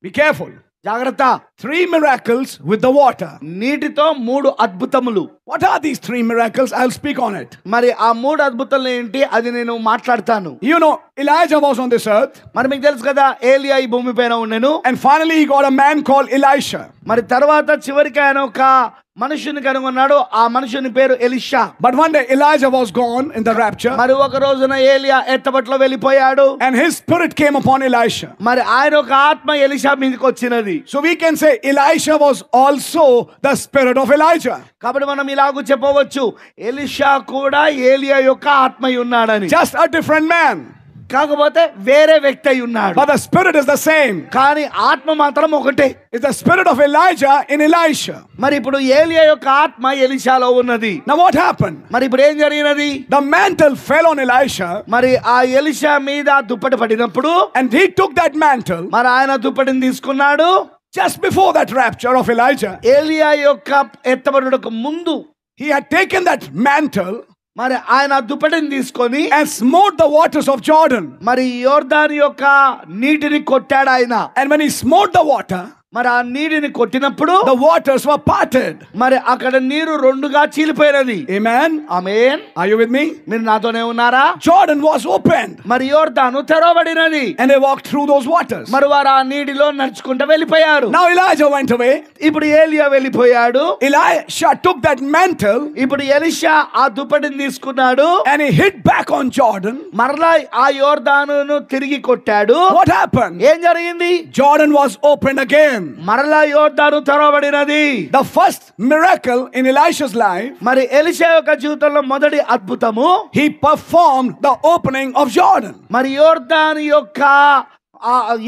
Be careful. జాగ్రత్త. 3 miracles with the water. నీటితో 3 అద్భుతములు. What are these 3 miracles? I'll speak on it. మరి ఆ 3 అద్భుతాలు ఏంటి అది నేను మాట్లాడతాను. You know, Elijah was on this earth. మరి మీకు తెలుసు కదా ఏలియా ఈ భూమి పైన ఉండెను. And finally he got a man called Elisha. మరి తర్వాత చివరికి ఆయన ఒక మనుషుని కనుగొన్నాడు. ఆ మనుషుని పేరు Elisha. But one day Elijah was gone in the rapture. మరి ఒక రోజున ఏలియా ఎత్తబట్లో వెళ్ళిపోయాడు. And his spirit came upon Elisha. మరి ఆయన ఒక ఆత్మ ఎలీషా మీదకి వచ్చినది. So we can say Elisha was also the spirit of Elijah. కాబట్టి మనం ఇలాగూ చెప్పవచ్చు, ఎలీషా కూడా ఏలియా యొక్క ఆత్మ ఉన్నాడని. Just a different man. కాకపోతే వేరే వ్యక్తి అయి ఉన్నాడు. But the spirit is the same. కానీ ఆత్మ మాత్రం ఒకటే. It's the spirit of Elijah in Elisha. మరి ఇప్పుడు ఏలియా యొక్క ఆత్మ ఎలీషాలో ఉన్నది. Now what happened? మరి ఇప్పుడు ఏం జరిగినది? The mantle fell on Elisha. మరి ఆ ఎలీషా మీద దుప్పటి పడినప్పుడు And he took that mantle. మరి ఆయన దుప్పటిని తీసుకున్నాడు. Just before that rapture of Elijah, ఏలియా యొక్క ఎత్తబడుటకు ముందు he had taken that mantle మరి ఆయన దుప్పటిని తీసుకొని and smote the waters of Jordan. మరి యోర్దాను యొక్క నీటిని కొట్టాడు ఆయన. And when he smote the water, మరి ఆ నీటిని కొట్టినప్పుడు the waters were parted. మరి అక్కడ నీరు రెండుగా చీలిపోయినది. Amen. Amen. Are you with me? మీరు నాతోనే ఉన్నారా? Jordan was opened. మరి యోర్దాను తెరవబడినది. And they walked through those waters. మరి వారు ఆ నీటిలో నడుచుకుంటూ వెళ్ళిపోయారు. Now Elijah went away. ఇప్పుడు ఏలియా వెళ్ళిపోయాడు. Elisha took that mantle ఇప్పుడు ఎలీషా ఆ దుప్పటిని తీసుకున్నాడు. and he hit back on Jordan. మరలా ఆ యోర్దానును తిరిగి కొట్టాడు. What happened? ఏం జరిగింది? Jordan was opened again. మరలా యోర్దాను తెరవబడినది. The first miracle in Elisha's life, మరి ఎలీషా యొక్క జీవితంలో మొదటి అద్భుతము, he performed the opening of Jordan. మరి యోర్దాను యొక్క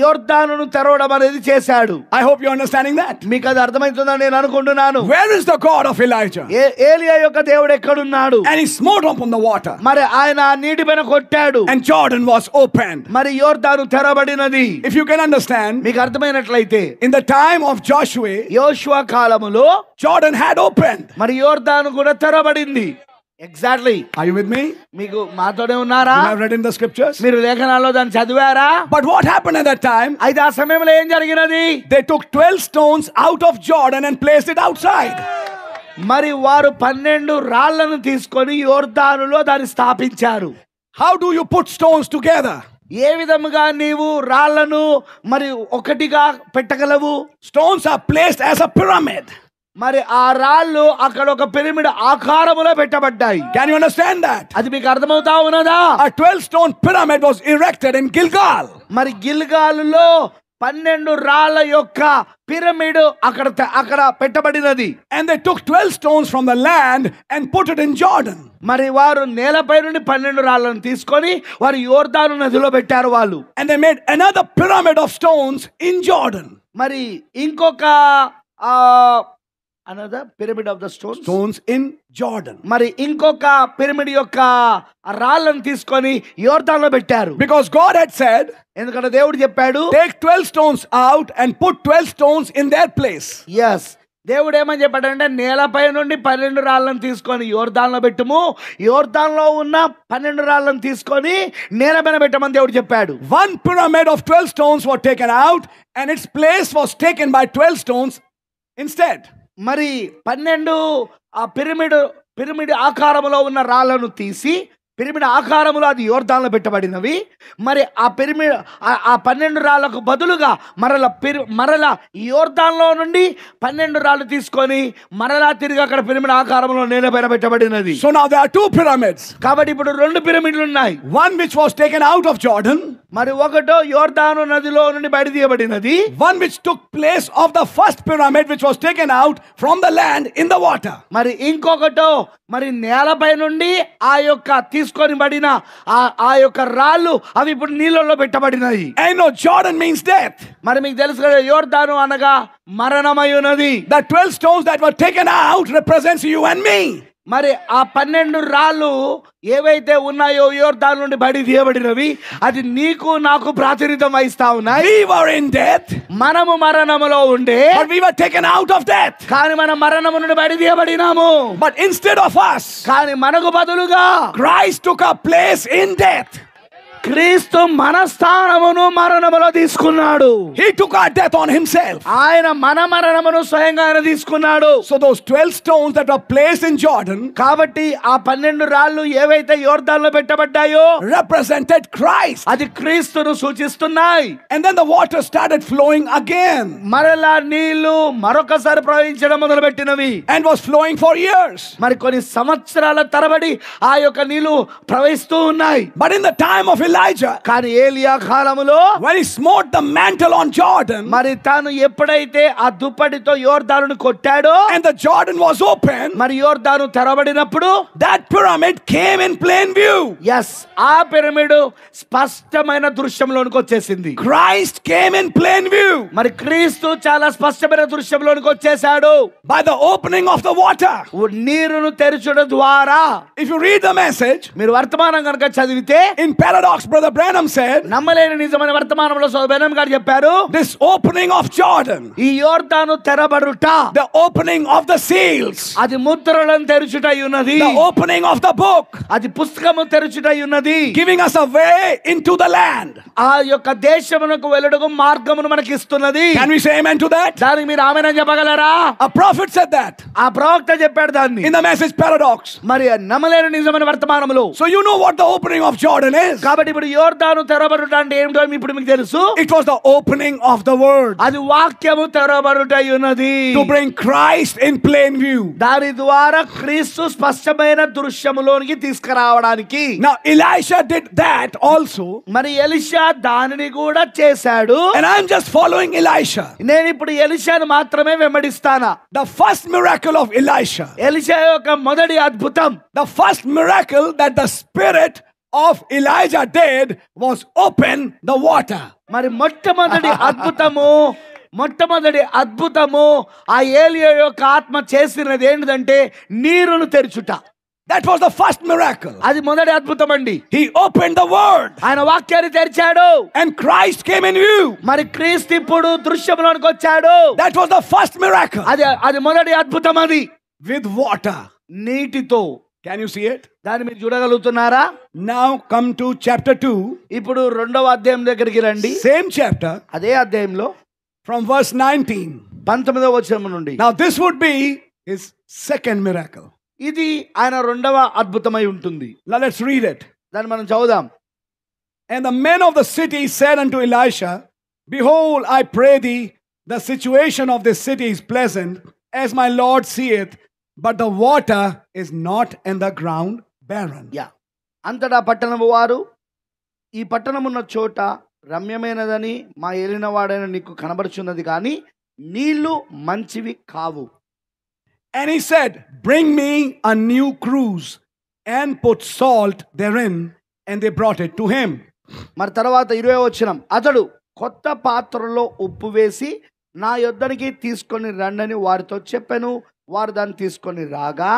యోర్దానును తెరవడం అనేది చేశాడు. I hope you're understanding that. మీకు అది అర్థమవుతుందని నేను అనుకుంటున్నాను. Where is the God of Elijah? ఏలియా యొక్క దేవుడు ఎక్కడున్నాడు? And he smote upon the water. మరి ఆయన నీటి పైన కొట్టాడు. And Jordan was opened. మరి యోర్దాను తెరవబడినది. If you can understand, మీకు అర్థమైనట్లయితే in the time of Joshua, యోషువ కాలములో Jordan had opened. మరి యోర్దాను కూడా తెరవబడింది. Exactly. Are you with me? మీకు మాతోనే ఉన్నారా? You have read in the scriptures. మీరు లేఖనాల్లో దాన్ని చదివారా? But what happened at that time? అయితే ఆ సమయంలో ఏం జరిగినది? They took 12 stones out of Jordan and placed it outside. మరి వారు 12 రాళ్లను తీసుకొని యోర్దానులో దాన్ని స్థాపించారు. How do you put stones together? ఏ విధముగా నీవు రాళ్లను మరి ఒకటిగా పెట్టగలవు? Stones are placed as a pyramid. మరి ఆ రాళ్ళు అక్కడ ఒక pyramid ఆకారములో పెట్టబడ్డాయి. Can you understand that? అది మీకు అర్థమవుతా ఉన్నదా? A 12-stone pyramid was erected in Gilgal. మరి గిల్గాలులో 12 రాళ్ల యొక్క పిరమిడ్ అక్కడ పెట్టబడినది. And they took 12 stones from the land and put it in Jordan. మరి వారు నేలపై నుండి 12 రాళ్లను తీసుకొని వారు యోర్దాను నదిలో పెట్టారు వాళ్ళు. And they made another pyramid of stones in Jordan. మరి ఇంకొక another pyramid of the stones. stones in Jordan. మరి ఇంకొక పిరమిడ్ యొక్క రాళ్ళను తీసుకొని యోర్దాన్లో పెట్టారు. Because God had said, ఎందుకంటే దేవుడు చెప్పాడు, take 12 stones out and put 12 stones in their place. Yes, దేవుడు ఏమని చెప్పాడంటే నేలపై నుండి 12 రాళ్ళను తీసుకొని యోర్దాన్లో పెట్టుము, యోర్దాన్లో ఉన్న 12 రాళ్ళను తీసుకొని నేల పైన పెట్టమని దేవుడు చెప్పాడు. One pyramid of 12 stones was taken out and its place was taken by 12 stones instead. మరి 12 ఆ పిరమిడ్ ఆకారములో ఉన్న రాళ్ళను తీసి పిరమిడ్ ఆకారములో అది యోర్దాన్లో పెట్టబడినవి. మరి ఆ 12 రాళ్లకు బదులుగా మరలా యోర్దాన్లో నుండి 12 రాళ్ళు తీసుకొని మరలా తిరిగి అక్కడ పిరమిడ్ ఆకారంలో నేలపైన పెట్టబడినది. So now there are 2 pyramids. కాబట్టి ఇప్పుడు 2 పిరమిడ్లు ఉన్నాయి. One which was taken out of Jordan. మరి ఒకటో యోర్దాను నదిలో నుండి బయట తీయబడినది. One which took place of the first pyramid which was taken out from the land in the water. మరి ఇంకొకటో మరి నేలపై నుండి ఆ యొక్క తీసుకొని పడిన ఆ యొక్క రాళ్ళు అవి ఇప్పుడు నీళ్ళలో పెట్టబడినాయి. And no, Jordan means death. మరి మీకు తెలుసు కదా, యోర్దాను అనగా మరణమై ఉన్నది. The 12 stones that were taken out represents you and me. మరి ఆ 12 రాళ్ళు ఏవైతే ఉన్నాయో యోర్దాను నుండి బయట తీయబడినవి అది నీకు నాకు ప్రాతినిధ్యం వహిస్తా ఉన్నాయి. We were in death. మనము మరణములో ఉండే, But we were taken out of death. కానీ మనం మరణము నుండి బయట తీయబడినాము. But instead of us, కానీ మనకు బదులుగా Christ took our place in death. క్రీస్తు మన స్థానమును మరణములో తీసుకున్నాడు. He took our death on himself. ఆయన మన మరణమును స్వయంగా ఆయన తీసుకున్నాడు. So those 12 stones that were placed in Jordan కాబట్టి ఆ 12 రాళ్ళు ఏవైతే యోర్దాన్లో పెట్టబడ్డాయో represented Christ. అది క్రీస్తును సూచిస్తున్నాయి. And then the water started flowing again మరలా నీళ్లు మరొకసారి ప్రవహించడం మొదలుపెట్టినవి. and was flowing for years. మరి కొన్ని సంవత్సరాల తరబడి ఆ యొక్క నీళ్లు ప్రవహిస్తూ ఉన్నాయి. But in the time of Elijah, కానీ ఏలియా కాలములో when he smote the mantle on Jordan మరి తాను ఎప్పుడైతే ఆ దుప్పటితో యోర్దానును కొట్టాడో and the Jordan was open, మరి యోర్దాను తెరబడినప్పుడు that pyramid came in plain view. Yes, ఆ పిరమిడ్ స్పష్టమైన దృశ్యంలోనికి వచ్చేసింది. Christ came in plain view మరి క్రీస్తు చాలా స్పష్టమైన దృశ్యంలోనికి వచ్చేసాడు by the opening of the water. నీరును తెరచడం ద్వారా. If you read the message మీరు వర్తమానం కనుక చదివితే in Paradox, Brother Branham said, నమ్మలేని నిజమైన వర్తమానంలో సోదరుడు బ్రహ్నం గారు చెప్పారు, this opening of Jordan, ఈ యోర్దాను తెరబడుట, the opening of the seals, అది ముద్రలను తెరచుటై ఉన్నది, the opening of the book, అది పుస్తకము తెరచుటై ఉన్నది, giving us a way into the land. ఆ యొక్క దేశమునకు వెళ్ళుటకు మార్గమును మనకి ఇస్తున్నది. Can we say amen to that? దానికి మీరు ఆమేన్ చెప్పగలరా? A prophet said that ఆ ప్రవక్త చెప్పాడు దాన్ని in the message Paradox. మరి నమ్మలేని నిజమైన వర్తమానంలో. So you know what the opening of Jordan is. కాబట్టి ఇప్పుడు యోర్దాను తెరబడుట అంటే ఏమిటో ఇప్పుడు మీకు తెలుసు. It was the opening of the word అది వాక్యము తెరబడుటై ఉన్నది, to bring Christ in plain view. దాని ద్వారా క్రీస్తు స్పష్టమైన దృశ్యములోనికి తీసుకురావడానికి. Now Elisha did that also, మరి ఎలీషా దానిని కూడా చేశాడు. and I'm just following Elisha. నేను ఇప్పుడు ఎలీషాను మాత్రమే వెంబడిస్తానా. The first miracle of Elisha, Elisha యొక్క మొదటి అద్భుతం, the first miracle that the spirit of Elijah did was open the water. మరి మొట్టమొదటి అద్భుతము ఆ ఏలియా యొక్క ఆత్మ చేసినది ఏంటంటే నీరును తెరచుట. That was the first miracle. అది మొదటి అద్భుతం అండి. He opened the word ఆయన వాక్యాన్ని తెరిచాడు, and Christ came in view. మరి క్రీస్తు ఇప్పుడు దృశ్యంలోనికి వచ్చాడు. That was the first miracle. అది మొదటి అద్భుతం. అది With water. నీటితో. Can you see it? దాన్ని మీరు చూడగలుగుతున్నారా? Now come to chapter 2. ఇప్పుడు 2వ అధ్యాయం దగ్గరికి రండి. Same chapter అదే అధ్యాయంలో from verse 19. 19వ వచనం నుండి. Now this would be his second miracle. ఇది ఆయన 2వ అద్భుతమై ఉంటుంది. Now let's read it. దాన్ని మనం చదువుదాం. And the men of the city said unto Elisha, behold, I pray thee, the situation of this city is pleasant, as my Lord seeth, but the water is not in the ground barren. అంతటా పట్టణము వారు, ఈ పట్టణమున్న చోట రమ్యమైనదని మా ఏలినవాడైన నీకు కనబడుచున్నది కానీ నీళ్లు మంచివి కావు. And he said, bring me a new cruse and put salt therein, and they brought it to him. మరి తర్వాత 20వ వచనం, అతడు కొత్త పాత్రలో ఉప్పు వేసి నా యొద్దనికి తీసుకొని రండని వారితో చెప్పెను. వారు దాన్ని తీసుకొని రాగా,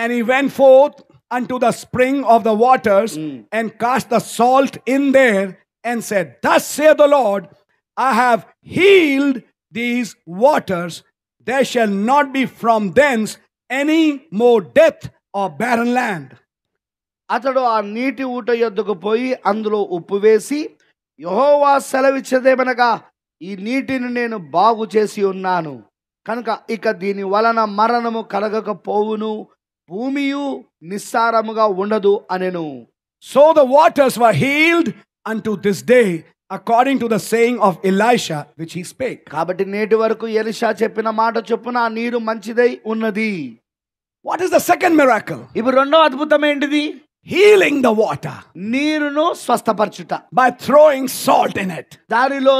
And he went forth unto the spring of the waters and cast the salt in there and said, Thus saith the Lord, I have healed these waters. There shall not be from thence any more death or barren land. అతడు ఆ నీటి ఊట యొద్దకు పోయి అందులో ఉప్పు వేసి, యెహోవా సెలవిచ్చేదేమనగా, ఈ నీటిని నేను బాగు చేసి ఉన్నాను కనుక ఇక దీని వలన మరణము కలగకపోవును, భూమియు నిస్సారముగా ఉండదు అనెను. So the waters were healed unto this day, according to the saying of Elisha, which he spake. కాబట్టి నేటి వరకు ఎలీషా చెప్పిన మాట చొప్పున ఆ నీరు మంచిదై ఉన్నది. What is the second miracle? ఇప్పుడు రెండో అద్భుతం ఏంటిది? Healing the water నీరును స్వస్థపరచుట, by throwing salt in it. దానిలో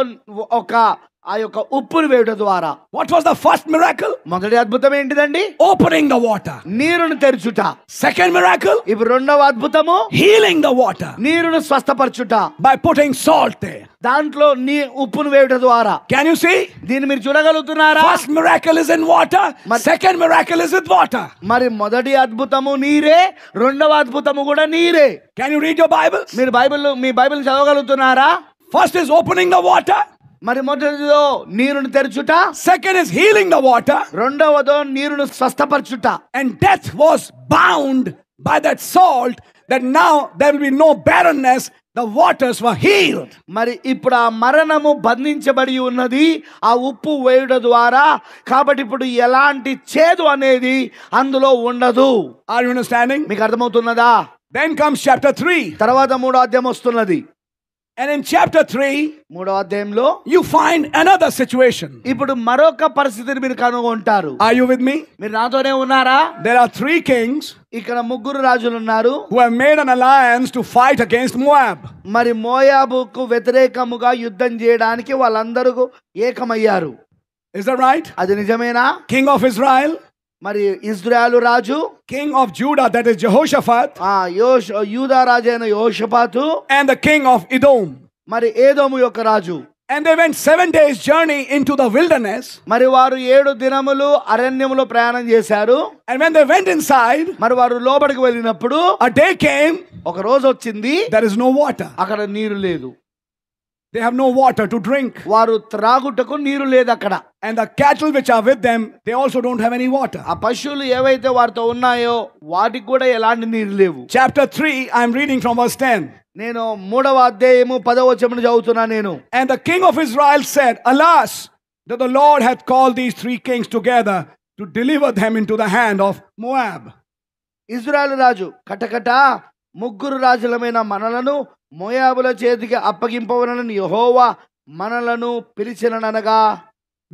ఆ యొక్క ఉప్పును వేయడం ద్వారా. What was the first miracle? మొదటి అద్భుతం ఏంటిదండి? Opening the water. నీరును తెరుచుట. Second miracle? ఇప్పుడు రెండవ అద్భుతము Healing the water నీరును స్వస్థపరచుట, by putting salt there. దాంట్లో ఉప్పును వేయడం ద్వారా. Can you see? దీన్ని మీరు చూడగలుగుతున్నారా? First miracle is in water, second miracle is with water. మరి మొదటి అద్భుతము నీరే, రెండవ అద్భుతము కూడా నీరే. Can you read your Bibles? మీరు మీ Bible చదవగలుగుతున్నారా? First is opening the water, మరి మొదటిదో నీరును తెరుచుట, second is healing the water, రెండవదో నీరును స్వస్థపరచుట. and death was bound by that salt, that now there will be no barrenness, the waters were healed. మరి ఇప్పుడు ఆ మరణము బంధించబడి ఉన్నది ఆ ఉప్పు వేయడం ద్వారా. కాబట్టి ఇప్పుడు ఎలాంటి చేదు అనేది అందులో ఉండదు. Are you understanding? మీకు అర్థమవుతున్నదా? Then comes chapter 3. తర్వాత మూడో అధ్యాయం వస్తున్నది. And in chapter 3, మూడో అధ్యాయంలో you find another situation. ఇప్పుడు మరొక పరిస్థితిని మీరు కనుగొంటారు. Are you with me? మీరు నాతోనే ఉన్నారా? There are 3 kings ఇక్కడ ముగ్గురు రాజులు ఉన్నారు. who have made an alliance to fight against Moab. మరి మోయాబుకు వ్యతిరేకముగా యుద్ధం చేయడానికి వాళ్ళందరూ ఏకమయ్యారు. Is that right? అది నిజమేనా? King of Israel, మరి ఇజ్రాయేలు రాజు, king of Judah, that is Jehoshaphat, యూదా రాజు అయిన యెహోషాపాతు, and the king of Edom. మరి ఏదోము యొక్క రాజు. And they went 7 days journey into the wilderness. మరి వారు 7 దినములు అరణ్యములో ప్రయాణం చేశారు. And when they went inside, మరి వారు లోపలికి వెళ్ళినప్పుడు a day came, ఒక రోజు వచ్చింది, there is no water. అక్కడ నీరు లేదు. They have no water to drink. వారు త్రాగుటకు నీరు లేదు అక్కడ. And the cattle which are with them, they also don't have any water. ఆ పశువులు ఏవైతే వారితో ఉన్నాయో వాటికి కూడా ఎలాంటి నీరు లేవు. Chapter 3, I am reading from verse 10. నేను మూడవ అధ్యాయము 10వ వచనం చదువుతున్నా నేను. And the king of Israel said, Alas, that the Lord hath called these 3 kings together to deliver them into the hand of Moab. Israel రాజు కటకట ముగ్గురు రాజులమైన మనలను మోయాబుల చేతికి అప్పగింపవలనని యెహోవా మనలను పిలిచిననగా.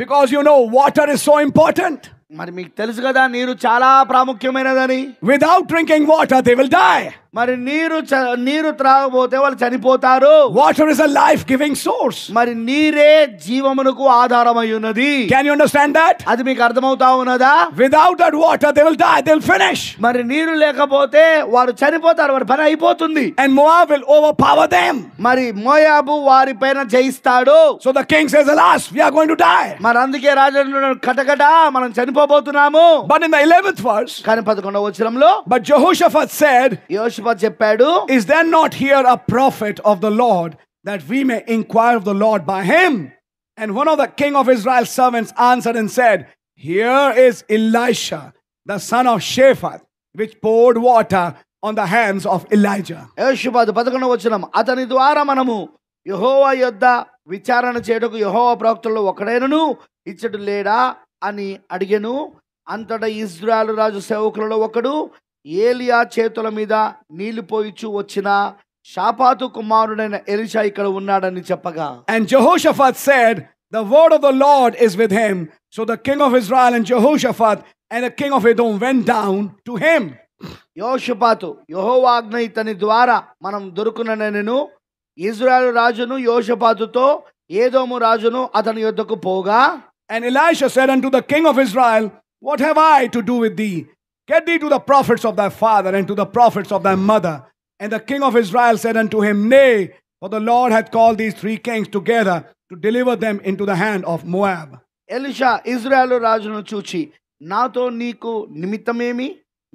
Because you know water is so important. మరి మీకు తెలుసు కదా నీరు చాలా ప్రాముఖ్యమైనదని. Without drinking water, they will die. మరి నీరు త్రాగపోతే వాళ్ళు చనిపోతారు. Water is a life-giving source. మరి నీరే జీవమునకు ఆధారమై ఉన్నది. Can you understand that? అది మీకు అర్థమవుతా ఉన్నదా? Without that water, they will die. They'll finish. మరి నీరు లేకపోతే వారు చనిపోతారు, వారి పని అయిపోతుంది. And Moab will overpower them. మరి మోయాబు వారి పైన జయిస్తాడు. So the king says, Alas, we are going to die. మరి అందుకే రాజు కటకట మనం చనిపోబోతున్నాము. But in the 11th verse, కానీ 11వ వచనంలో, but Jehoshaphat said, యెహోషాపాతు చెప్పాడు, Is there not here a prophet of the Lord, that we may inquire of the Lord by him? And one of the king of Israel's servants answered and said, Here is Elisha, the son of Shaphat, which poured water on the hands of Elijah. యెహోషాపాతు 11వ వచనం, అతని ద్వారా మనము యెహోవా యొద్ద విచారణ చేయుటకు యెహోవా ప్రవక్తల్లో ఒకడైనను ఇచ్చడు లేడా అని అడిగెను. అంతటా ఇజ్రాయేలు రాజు సేవకులలో ఒకడు ఏలియా చేతుల మీద నీళ్లు పోయిచు వచ్చిన షాపాతు కుమారుడైన ఎలీషా ఇక్కడ ఉన్నాడని చెప్పగా. And Jehoshaphat said, The word of the Lord is with him. So the king of Israel and Jehoshaphat and the king of Edom went down to him. యెహోషాపాతు యెహోవా ఆజ్ఞ ఇతని ద్వారా మనం దొరుకుననెను. ఇజ్రాయేలు రాజును యెహోషాపాతుతో ఏదోము రాజును అతని యొద్దకు పోగా. And Elisha said unto the king of Israel, What have I to do with thee? Get thee to the prophets of thy father and to the prophets of thy mother. And the king of Israel said unto him, Nay, for the Lord hath called these 3 kings together to deliver them into the hand of Moab. Elisha Israel రాజును చూచి, నాతో నీకు నిమిత్తమేమి,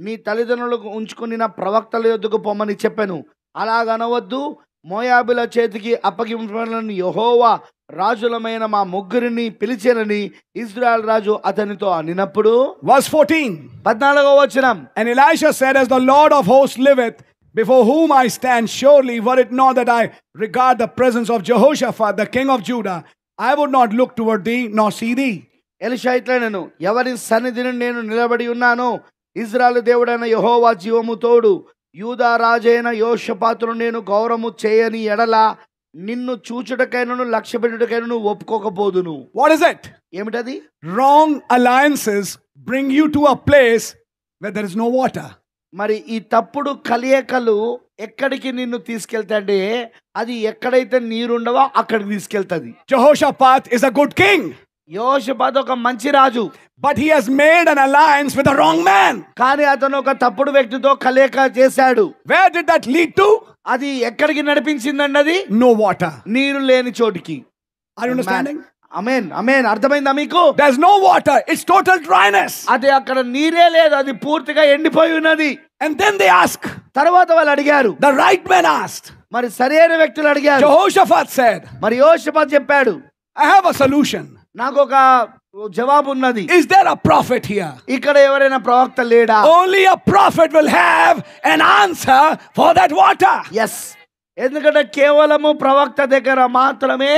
నీ తల్లిదండ్రులకు ఉంచుకుని నా ప్రవక్తల యొద్దకు పొమ్మని చెప్పాను. అలాగనవద్దు, మోయాబుల చేతికి అప్పగింపబడిన యెహోవా రాజులమైన మా ముగ్గురిని పిలిచేనని ఇజ్రాయెల్ రాజు అతనితో అనినప్పుడు. Verse 14. 14వ వచనం. And Elisha said, As the Lord of hosts liveth, before whom I stand, surely were it not that I regard the presence of Jehoshaphat, the king of Judah, I would not look toward thee, nor see thee. Elisha ఇట్లనెను, ఎవరి సన్నిధిని నేను నిలబడి ఉన్నానో, Israel దేవుడైన యెహోవా జీవము తోడు, యూదా రాజైన యోషపాతును నేను గౌరవము చేయని ఎడల నిన్ను చూచుటకైనను లక్ష్య పెట్టుటకైనను ఒప్పుకోకపోదును. What is it? ఏమిటది? Wrong alliances bring you to a place where there is no water. మరి ఈ తప్పుడు కలయికలు ఎక్కడికి నిన్ను తీసుకెళ్తాంటే అది ఎక్కడైతే నీరుండవో అక్కడికి తీసుకెళ్తుంది. Jehoshaphat is a good king, యోషపాతు ఒక మంచి రాజు, but he has made an alliance with the wrong man. కానీ అతను ఒక తప్పుడు వ్యక్తితో కలయిక చేశాడు. Where did that lead to? అది ఎక్కడికి నడిపించిందండి? అది No water. నీరు లేని చోటికి. Are you understanding? అమేన్, అమేన్. అర్థమైందా మీకు? There's no water. It's total dryness. అది అక్కడ నీరే లేదు, అది పూర్తిగా ఎండిపోయి ఉన్నది. And then they ask, తర్వాత వాళ్ళు అడిగారు, the right man asked. మరి సరైన వ్యక్తులు అడిగారు. Jehoshaphat said, మరి యోషపాతు చెప్పాడు, I have a solution. నాకు ఒక జవాబు ఉన్నది. Is there a prophet here? ఇక్కడ ఎవరైనా ప్రవక్త లేడా? Only a prophet will have an answer for that water. Yes, ఎందుకంటే కేవలము ప్రవక్త దగ్గర మాత్రమే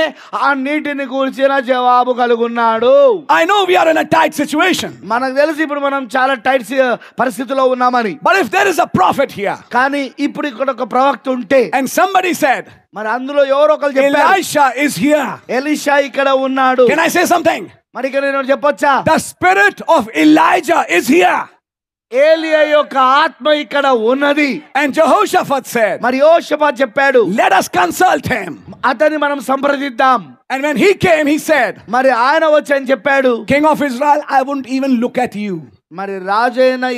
ఆ నీటిని కూర్చిన జవాబు కలుగున్నాడు. I know we are in a tight situation. మనకు తెలిసి ఇప్పుడు మనం చాలా టైట్ పరిస్థితిలో ఉన్నామని. But if there is a prophet here, కానీ ఇప్పుడు ఇక్కడ ఒక ప్రవక్త ఉంటే, and somebody said, మరి అందులో ఎవరో ఒకరు చెప్పారు, Elisha is here. ఎలీషా ఇక్కడ ఉన్నాడు. Can I say something? మరి ఇక్కడ నేను చెప్పొచ్చా? The spirit of Elijah is here. ఏలియా యొక్క ఆత్మ ఇక్కడ ఉన్నది. And Jehoshaphat said, మరి యోషపాతు చెప్పాడు, let us consult him. అతన్ని మనం సంప్రదిద్దాం. And when he came, he said, మరి ఆయన వచ్చి అని చెప్పాడు, King of Israel, I won't even look at you. మరి రాజైన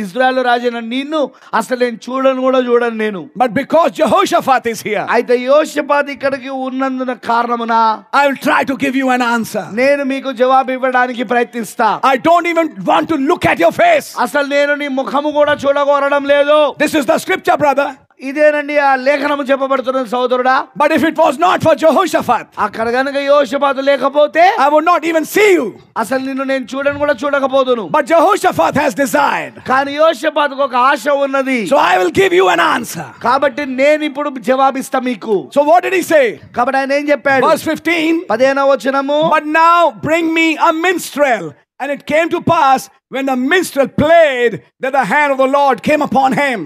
ఇజ్రాయెల్ రాజైన నిన్ను అసలు నేను చూడను నేను. But because Jehoshaphat is here, అయితే యోషపాతు ఇక్కడికి ఉన్నందున కారణమున I will try to give you an answer. నేను మీకు జవాబు ఇవ్వడానికి ప్రయత్నిస్తా. I don't even want to look at your face. అసలు నేను నీ ముఖము కూడా చూడగోరడం లేదు. This is the scripture, brother. ఇదేనండి ఆ లేఖనము చెప్పబడుతున్నది సోదరుడా. But if it was not for Jehoshaphat, అక్కడ గనుక యోషపాతు లేకపోతే I would not even see you. అసలు నిన్ను నేను కూడా చూడకపోదును. But Jehoshaphat has desired. కానీ యోషపాతుకు ఒక ఆశ ఉన్నది. So I will give you an answer. కాబట్టి నేను ఇప్పుడు జవాబిస్తా మీకు. So what did he say? కాబట్టి ఆయన ఏం చెప్పాడు? Verse 15. 15వ వచనము. But now bring me a minstrel. And it came to pass when the minstrel played that the hand of the Lord came upon him.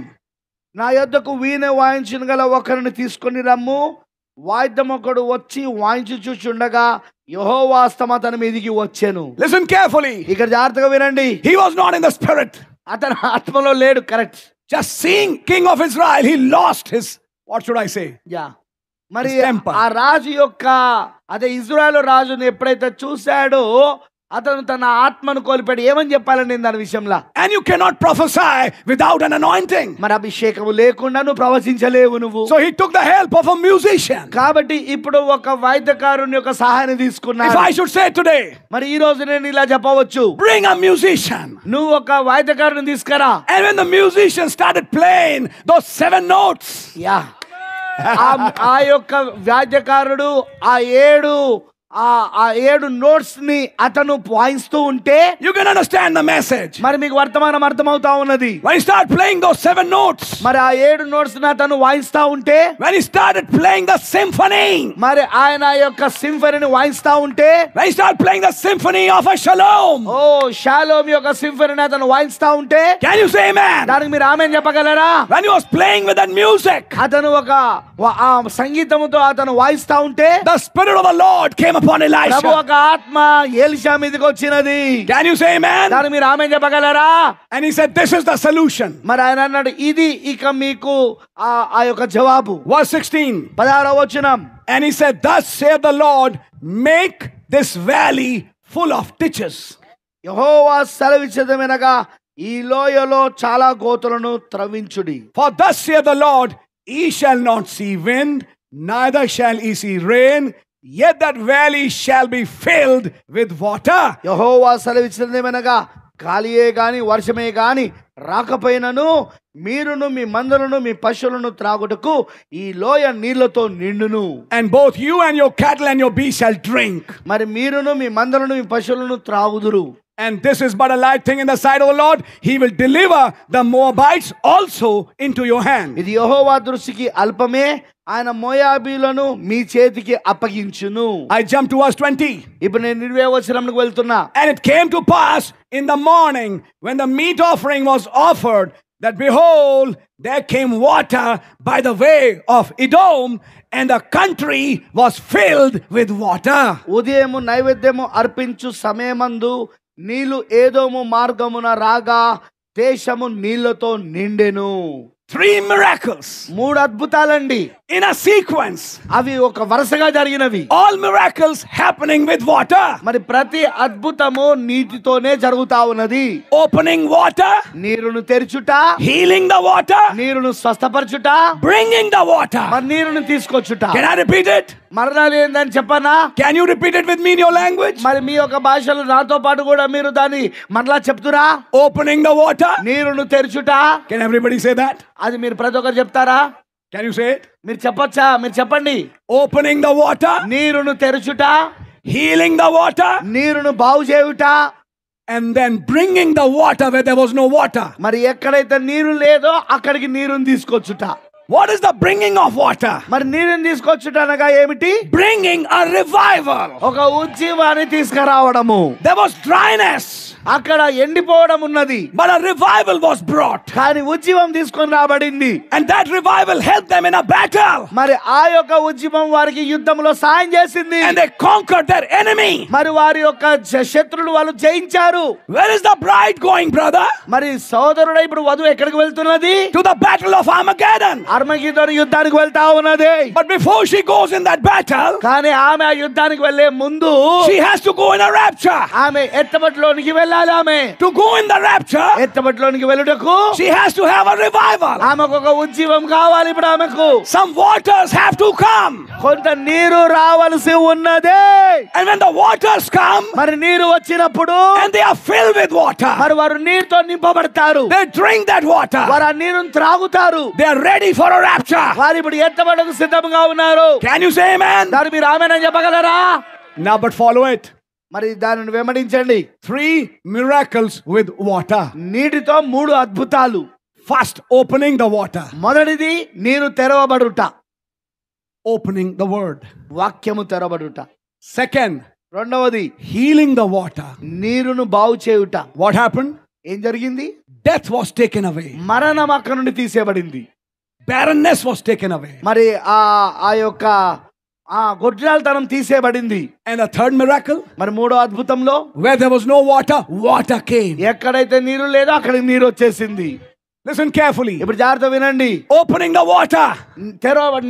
నా యొద్దకు వీణ వాయించిన గల ఒకరిని తీసుకొని రమ్ము. వాయిద్యం ఒకడు వచ్చి వాయించుచుండగా యెహోవా హస్తము అతని మీదికి వచ్చెను. Listen carefully. ఇక్కడ జాగ్రత్తగా వినండి. He was not in the spirit. అతను ఆత్మలో లేడు. Correct. Just seeing King of Israel, he lost his, what should I say? Yeah. మరి ఆ రాజు యొక్క అదే ఇజ్రాయెల్ రాజుని ఎప్పుడైతే చూశాడో అతను తన ఆత్మను కోల్పోయాడు. ఏమని చెప్పాలండి దాని విషయంలో? And you cannot prophesy without an anointing. మరి అభిషేకము లేకుండా నువ్వు ప్రవచించలేవు నువ్వు. So he took the help of a musician. కాబట్టి ఇప్పుడు ఒక వాయిద్యకారుని యొక్క సహాయాన్ని తీసుకున్నాడు. If I should say today, మరి ఈ రోజు నేను ఇలా చెప్పవచ్చు, bring a musician. నువ్వు ఒక వాయిద్యకారుని తీసుకురా. And when the musician started playing those 7 notes, yeah, ఆ యొక్క వాయిద్యకారుడు ఆ 7 నోట్స్ ని అతను వాయిస్తూ ఉంటే you can understand the message. మరి మీకు వర్తమానం అర్థమవుతా ఉన్నది. When he started playing those 7 notes, మరి ఆ 7 నోట్స్ ని అతను వాయిస్తా ఉంటే, when he started playing the symphony, మరి ఆయన యొక్క సింఫనీని వాయిస్తా ఉంటే, when he started playing the symphony of a shalom, shalom యొక్క సింఫనీని అతను వాయిస్తా ఉంటే, can you say amen? దానికి మీరు ఆమేన్ చెప్పగలరా? When he was playing with that music, అతను ఆ సంగీతముతో అతను వాయిస్తా ఉంటే, the spirit of the Lord came upon Elisha. ప్రభు ఒక ఆత్మ ఎలీషా మీదకి వచ్చినది. Can you say amen? దానికి మీరు ఆమేన్ చెప్పగలరా? And he said, this is the solution. మరి ఆయన అన్నాడు, ఇది ఇక మీకు ఆ యొక్క జవాబు. Verse 16. 16వ వచనం. And he said, thus saith the Lord, make this valley full of ditches. యెహోవా సెలవిచ్చేదేమనగా ఈ లోయలో చాలా గోతులను త్రవ్వించుడి. For thus saith the Lord, ye shall not see wind, neither shall ye see rain, yet that valley shall be filled with water. యెహోవా సెలవిచ్చేదేమనగా గాలియే గాని వర్షమే గాని రాకపోయినను మీరును మీ మందలను మీ పశువులను త్రాగుటకు ఈ లోయ నీళ్లతో నిండును. And both you and your cattle and your beasts shall drink. మరి మీరును మీ మందలను మీ పశువులను త్రాగుదురు. And this is but a light thing in the sight of the Lord. He will deliver the Moabites also into your hand. ఇది యెహోవా దృష్టికి అల్పమే, ఆయన మోయాబీలను మీ చేతికి అప్పగించును. I jump to verse 20. ఇప్పుడు నేను 20వ వచనంకి వెళ్తున్నా. And it came to pass in the morning when the meat offering was offered, that behold, there came water by the way of Edom, and the country was filled with water. ఉదయము నైవేద్యము అర్పించు సమయమందు నీళ్లు ఏదోము మార్గమున రాగా దేశము నీళ్లతో నిండెను. 3 miracles 3 అద్భుతాలండి. in a sequence. అవి ఒక వరుసగా జరిగినవి. All miracles happening with water. మరి ప్రతి అద్భుతము నీటితోనే జరుగుతా ఉన్నది. Opening water, నీరును తెరుచుట, healing the water, నీరును స్వస్థపరచుట, bringing the water. మరి నీరును తీసుకొచ్చుట. Can I repeat it? మరణాలు ఏందని చెప్పనా? Can you repeat it with me in your language? మరి మీ యొక్క భాషలో నాతో పాటు కూడా మీరు దాన్ని మరలా చెప్తురా? Opening the water, నీరును తెరుచుట. can everybody say that? అది మీరు ప్రతి ఒక్కరు చెప్తారా? Can you say it? మీరు చెప్పొచ్చా? మీరు చెప్పండి. Opening the water, నీరును తెరుచుట, healing the water, నీరును బాగు చేయుట, and then bringing the water where there was no water. మరి ఎక్కడైతే నీరు లేదో అక్కడికి నీరుని తీసుకొచ్చుట. What is the bringing of water? మరి నీరుని తీసుకొచ్చుట అనగా ఏమిటి? Bringing a revival. ఒక ఉజ్జీవాన్ని తీసుకురావడము. There was dryness, అక్కడ ఎండిపోవడం ఉన్నది, but a revival was brought. కానీ ఉజ్జీవం తీసుకొని రాబడింది. And that revival helped them in a battle. మరి ఆ యొక్క ఉజ్జీవం వారికి యుద్ధంలో సాయం చేసింది. And they conquered their enemy. మరి వారి యొక్క శత్రులు వాళ్ళు జయించారు. Where is the bride going, brother? మరి సోదరుడు ఇప్పుడు వధువు ఎక్కడికి వెళ్తున్నది? To the battle of Armageddon. అర్మగెద్దోను యుద్ధానికి వెళ్తా ఉన్నది. But before she goes in that battle, కానీ ఆమె ఆ యుద్ధానికి వెళ్లే ముందు she has to go in a rapture. ఆమె ఎత్తబట్లోనికి వెళ్ళాలి. ఆమె To go in the rapture, ఎత్తబట్లోనికి వెళ్ళుటకు she has to have a revival. ఆమెకు ఒక ఉజ్జీవం కావాలి. ఇప్పుడు ఆమెకు Some waters have to come. కొంత నీరు రావాల్సి ఉన్నది. And when the waters come, మరి నీరు వచ్చినప్పుడు and they are filled with water, మరి వారు నీరుతో నింపబడతారు. they drink that water. వారు ఆ నీరును త్రాగుతారు. They are ready for a rapture. వారు ఇప్పుడు ఎత్తబడకు సిద్ధంగా ఉన్నారు. Can you say amen? దాన్ని మీరు ఆమేనని చెప్పగలరా? Now, but follow it. మరి దానిని వెంబడించండి. 3 miracles with water. నీటితో 3 అద్భుతాలు. First, opening the water. మొదటిది నీరు తెరవబడుట, Opening the word. వాక్యము తెరవబడుట. Second, రెండవది healing the water. నీరును బాగు చేయుట. What happened? ఏం జరిగింది? Death was taken away. మరణం అక్కడి నుండి తీసేయబడింది. Barrenness was taken away. మరి ఆ యొక్క గొడ్రాలతనం తీసేయబడింది. And the third miracle, మరి మూడో అద్భుతంలో where there was no water, water came. ఎక్కడైతే నీరు లేదో అక్కడికి నీరు వచ్చేసింది. Listen carefully. ఇప్పుడు జాగ్రత్త వినండి. Opening the water,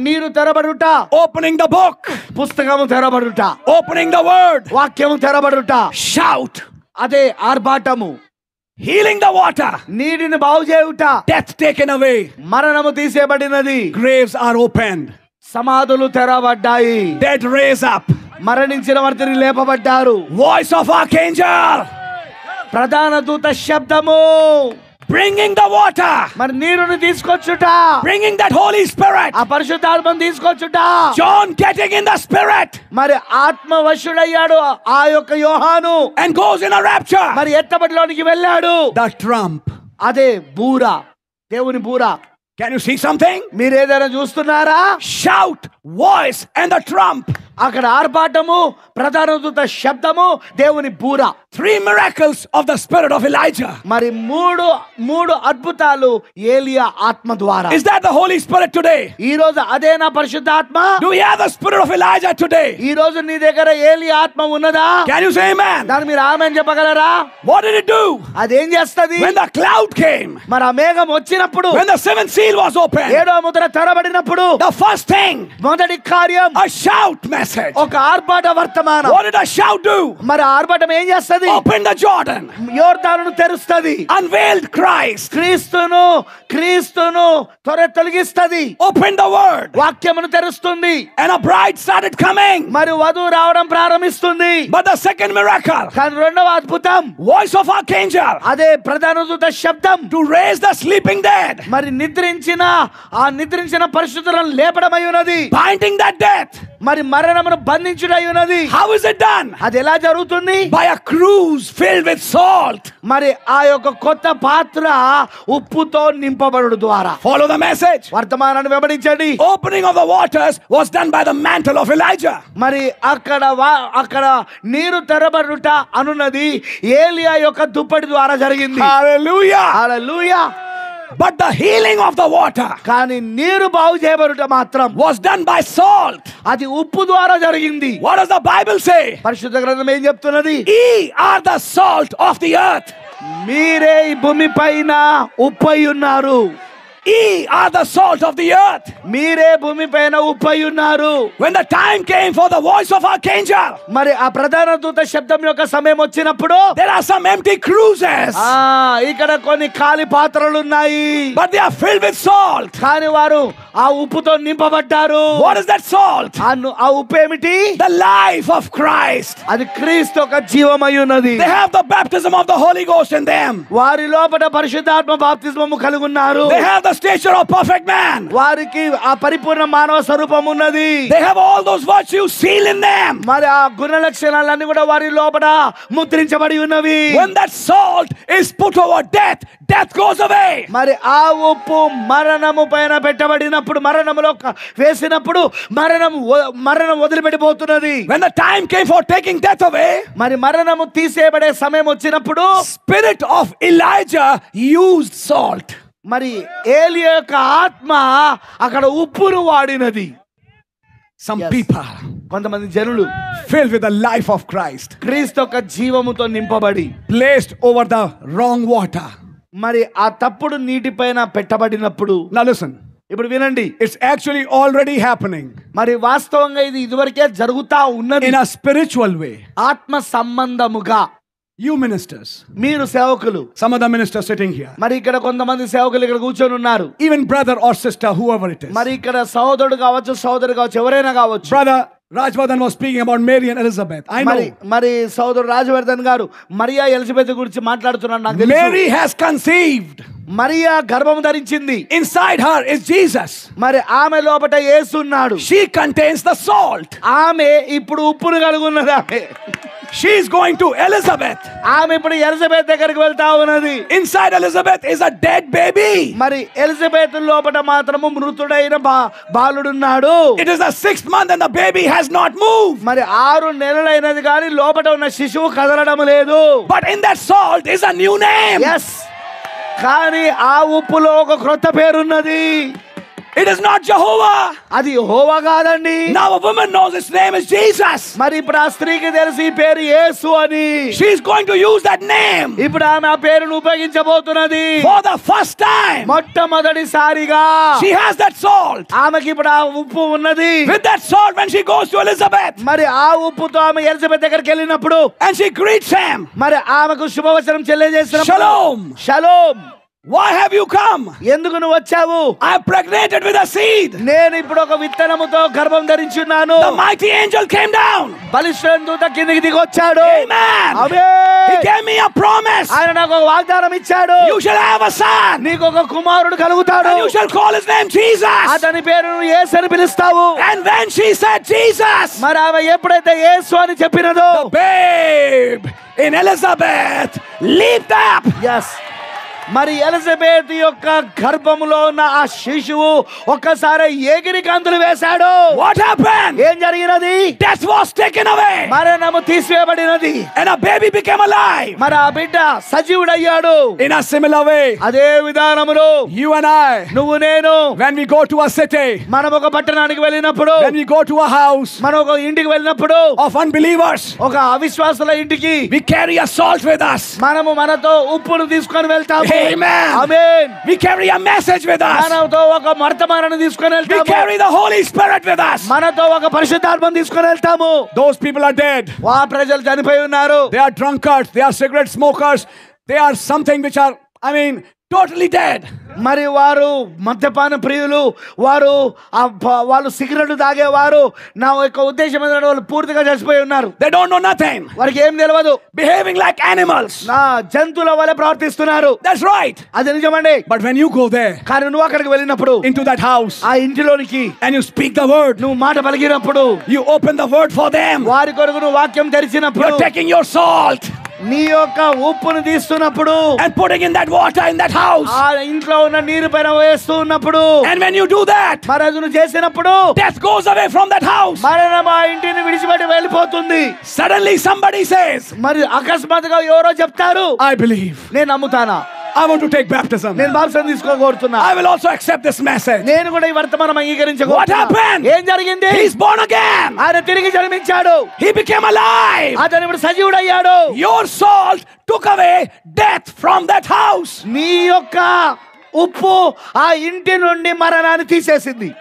నీరు తెరబడుట, opening the book, పుస్తకము తెరబడుట, opening the word, వాక్యము తెరబడుట, shout, అదే ఆర్భాటము, healing the water, నీటిని బాగు చేయుట, death taken away, మరణము తీసేయబడినది, graves are opened, సమాధులు తెరబడ్డాయి, dead raise up, మరణించిన వారిని లేపబడ్డారు, voice of archangel, ప్రధాన దూత శబ్దము, bringing the water, మరి నీరుని తీసుకొచ్చుట, bringing that Holy Spirit, ఆ పరిశుద్ధాత్మను తీసుకొచ్చుట. John getting in the Spirit మరి ఆత్మవశుడయ్యాడు ఆ యొక్క యోహాను. and goes in a rapture. మరి ఎత్తబడిలోనికి వెళ్ళాడు. The trump. అదే బూర, దేవుని బూర. Can you see something? మీరు ఏదైనా చూస్తున్నారా? Shout, voice, and the trump. అక్కడ ఆర్భాటము, ప్రధాన దూత శబ్దము, దేవుని బూర. 3 miracles of the spirit of Elijah. మరి మూడు అద్భుతాలు ఏలియా ఆత్మ ద్వారా. Is that the Holy Spirit today? ఈ రోజు అదేనా పరిశుద్ధాత్మ? Do we have the spirit of Elijah today? ఈ రోజు నీ దగ్గర ఏలియా ఆత్మ ఉన్నదా? Can you say amen? దాన్ని మీరు ఆమేన్ చెప్పగలరా? What did it do? అదేం చేస్తది? When the cloud came, మరి ఆ మేఘం వచ్చినప్పుడు, when the 7th seal was opened, 7వ ముద్ర తెరబడినప్పుడు, the first thing, మొదటి కార్యం a shout, man. message. ఒక ఆర్భాట వర్తమానం. What did a shout do? మరి ఆర్భాటం ఏం చేస్తది? Open the Jordan. యోర్దానును తెరుస్తది. Unveiled Christ. క్రీస్తును తొలగిస్తది. Open the word. వాక్యమును తెరుస్తుంది. And a bride started coming. మరి వధువు రావడం ప్రారంభిస్తుంది. But the second miracle, కానీ రెండవ అద్భుతం, voice of archangel అదే ప్రధాన దూత శబ్దం, to raise the sleeping dead, మరి నిద్రించిన పరిశుద్ధులను లేపడమై ఉన్నది. binding that death. మరి మరణమును బంధించుడై ఉన్నది. How is it done? అది ఎలా జరుగుతుంది? By a cruse filled with salt. మరి ఆ యొక్క కొత్త పాత్ర ఉప్పుతో నింపబడుడు ద్వారా. Follow the message. వర్తమానాన్ని వెంబడించండి. Opening of the waters was done by the mantle of Elijah. మరి అక్కడ నీరు తెరబడుట అనున్నది ఏలియా యొక్క దుప్పటి ద్వారా జరిగింది. Hallelujah. Hallelujah. But the healing of the water కానీ నీరు బాగు చేయబడుట మాత్రం was done by salt. అది ఉప్పు ద్వారా జరిగింది. What does the Bible say? పరిశుద్ధ గ్రంథం ఏం చెప్తున్నది? Ye are the salt of the earth. మీరే ఈ భూమి పైన ఉప్పై ఉన్నారు. Ye are the salt of the earth. మీరే భూమి పైన ఉప్పై ఉన్నారు. When the time came for the voice of archangel, మరి ఆ ప్రధాన దూత శబ్దం యొక్క సమయం వచ్చినప్పుడు there are some empty cruses, ఇక్కడ కొన్ని ఖాళీ పాత్రలు ఉన్నాయి. but they are filled with salt. కానీ వారు ఆ ఉప్పుతో నింపబడ్డారు. What is that salt? ఆ ఉప్పు ఏమిటి? The life of Christ. అది క్రీస్తు యొక్క జీవమై ఉన్నది. They have the baptism of the Holy Ghost in them. వారి లోపల పరిశుద్ధాత్మ బాప్తిస్మము కలిగి ఉన్నారు. They have the stature of perfect man. వారికి ఆ పరిపూర్ణ మానవ స్వరూపం ఉన్నది. They have all those virtues sealed in them. మరి ఆ గుణ లక్షణాలన్నీ కూడా వారి లోపల ముద్రించబడి ఉన్నవి. When that salt is put over death, death goes away. మరి ఆ ఉప్పు మరణము పైన పెట్టబడినప్పుడు, మరణములో వేసినప్పుడు మరణం వదిలిపెట్టిపోతున్నది. When the time came for taking death away, మరి మరణము తీసేయబడే సమయం వచ్చినప్పుడు spirit of Elijah used salt. మరి ఏలియా యొక్క ఆత్మ అక్కడ ఉప్పును వాడినది. Some people కొంతమంది జనులు filled with the life of Christ, క్రీస్తు యొక్క జీవముతో నింపబడి placed over the wrong water. మరి ఆ తప్పుడు నీటి పైన పెట్టబడినప్పుడు, Now listen, ఇప్పుడు వినండి, it's actually already happening మరి వాస్తవంగా ఇది ఇదివరకే జరుగుతా ఉన్నది. in a spiritual way. ఆత్మ సంబంధముగా. You ministers, మీరు సేవకులు, some of the ministers sitting here, మరి ఇక్కడ కొంతమంది సేవకులు ఇక్కడ కూర్చొని ఉన్నారు. even brother or sister, whoever it is. మరి ఇక్కడ సహోదరుడు కావచ్చు, సహోదరు కావచ్చు, ఎవరైనా కావచ్చు. Brother Rajvardhan was speaking about Mary and Elizabeth. I know. మరి సహోదరుడు రాజవర్ధన్ గారు మరియా ఎలిజబెత్ గురించి మాట్లాడుతున్నాడు. నాకు తెలుసు. Mary has conceived. మరియా గర్భం ధరించింది. Inside her is Jesus. మరి ఆమె లోపట యేసు ఉన్నాడు. She contains the salt. ఆమె ఇప్పుడు ఉప్పును కలిగి ఉన్నది. ఆమె She is going to Elizabeth. ఆమె ఇప్పుడు ఎలిజబెత్ దగ్గరికి వెళ్తా ఉన్నది. Inside Elizabeth is a dead baby. మరి ఎలిజబెత్ లోపట మాత్రము మృతుడైన బాలుడున్నాడు. It is the 6th month and the baby has not moved. మరి 6 నెలలైనది కానీ లోపట ఉన్న శిశువు కదలడం లేదు. But in that salt is a new name. yes కానీ ఆ ఉప్పులో ఒక క్రొత్త పేరున్నది. It is not Jehovah. అది యెహోవా కాదండి. Now a woman knows its name is Jesus. మరి ఇప్పుడు ఆ స్త్రీకి తెలిసి పేరు యేసు అని. She is going to use that name. ఇప్పుడు ఆమె ఆ పేరును ఉపయోగించబోతున్నది. For the first time. మొట్టమొదటిసారిగా She has that salt. ఆమెకి ఇప్పుడు ఆ ఉప్పు ఉన్నది. With that salt when she goes to Elizabeth. మరి ఆ ఉప్పుతో ఆమె ఎలిజబెత్ దగ్గరికి వెళ్ళినప్పుడు And she greets him. మరి ఆమెకు శుభవచనం తెలియజేసినప్పుడు, Shalom. Shalom. Why have you come? ఎందుకు నువ్వు వచ్చావు? I am pregnated with a seed. నేను ఇప్పుడు ఒక విత్తనముతో గర్భం ధరించున్నాను. The mighty angel came down. బలిష్ఠుడైన దూత కిందికి దిగి వచ్చాడు. Amen. Amen. He gave me a promise. ఆయన నాకు ఒక వాగ్దానం ఇచ్చాడు. You shall have a son. నీకు ఒక కుమారుడు కలుగుతాడు. And you shall call his name Jesus. అతని పేరును యేసు అని పిలుస్తావు. And when she said Jesus, మరి ఆమె ఎప్పుడైతే యేసు అని చెప్పినదో, the babe in Elizabeth leaped up. yes మరి ఎలిజబెత్ యొక్క గర్భములో ఉన్న ఆ శిశువు ఒక్కసారి ఎగిరి గంతులు వేశాడు. What happened? ఏం జరిగినది? Death was taken away. మరణము తీసివేయబడినది. And a baby became alive. మరి ఆ బిడ్డ సజీవుడయ్యాడు. In a similar way, అదే విధానములో you and I, నువ్వు నేను, when we go to a city, మనం ఒక పట్టణానికి వెళ్ళినప్పుడు, when we go to a house మనం ఒక ఇంటికి వెళ్ళినప్పుడు, of unbelievers, ఒక అవిశ్వాసుల ఇంటికి we carry a salt with us. మనము మనతో ఉప్పును తీసుకొని వెళ్తాము. Amen. Amen. We carry a message with us. మనతో ఒక వర్తమానాన్ని తీసుకొని We వెళ్తాము. carry the Holy Spirit with us. మనతో ఒక పరిశుద్ధాత్మని తీసుకొని వెళ్తాము. Those people are dead. ఆ ప్రజలు చనిపోయి ఉన్నారు. They are drunkards. They are cigarette smokers. They are something which are, totally dead. మరి వారు మద్యపాన ప్రియులు, వాళ్ళు సిగరెట్ తాగేవారు. నా యొక్క ఉద్దేశం ఏంటంటే వాళ్ళు పూర్తిగా చచ్చిపోయి ఉన్నారు. They don't know nothing. వారికి ఏం తెలియదు. Behaving like animals. నా జంతువుల వలె ప్రవర్తిస్తున్నారు. That's right. అది నిజమండి. But when you go there, కానీ నువ్వు అక్కడికి వెళ్ళినప్పుడు, into that house, ఆ ఇంటిలోనికి and you speak the word, నువ్వు మాట పలికినప్పుడు, you open the word for them, వారి కొరకు నువ్వు వాక్యం తెరిచినప్పుడు, you're taking your salt నీ యొక్క ఉప్పును తీస్తున్నప్పుడు, and putting in that water in that house, ఆ ఇంట్లో ఉన్న నీరు పైన వేస్తూ ఉన్నప్పుడు, and when you do that, మరి అది నువ్వు చేసినప్పుడు death goes away from that house. మరణం ఆ ఇంటిని విడిచిపెట్టి వెళ్ళిపోతుంది. Suddenly somebody says, మరి అకస్మాత్తుగా ఎవరో చెప్తారు, I believe. నేను నమ్ముతానా, I want to take baptism. నేను బాప్తిసం తీసుకోగోరుతున్నా, I will also accept this message. నేను కూడా ఈ వర్తమానం అంగీకరించగోరుతున్నా. What happened? ఏం జరిగింది? He's born again. ఆయన తిరిగి జన్మించాడు. He became alive. అతను ఇప్పుడు సజీవుడయ్యాడు. Your salt took away death from that house. నీ యొక్క ఉప్పు ఆ ఇంటి నుండి మరణాన్ని తీసేసింది.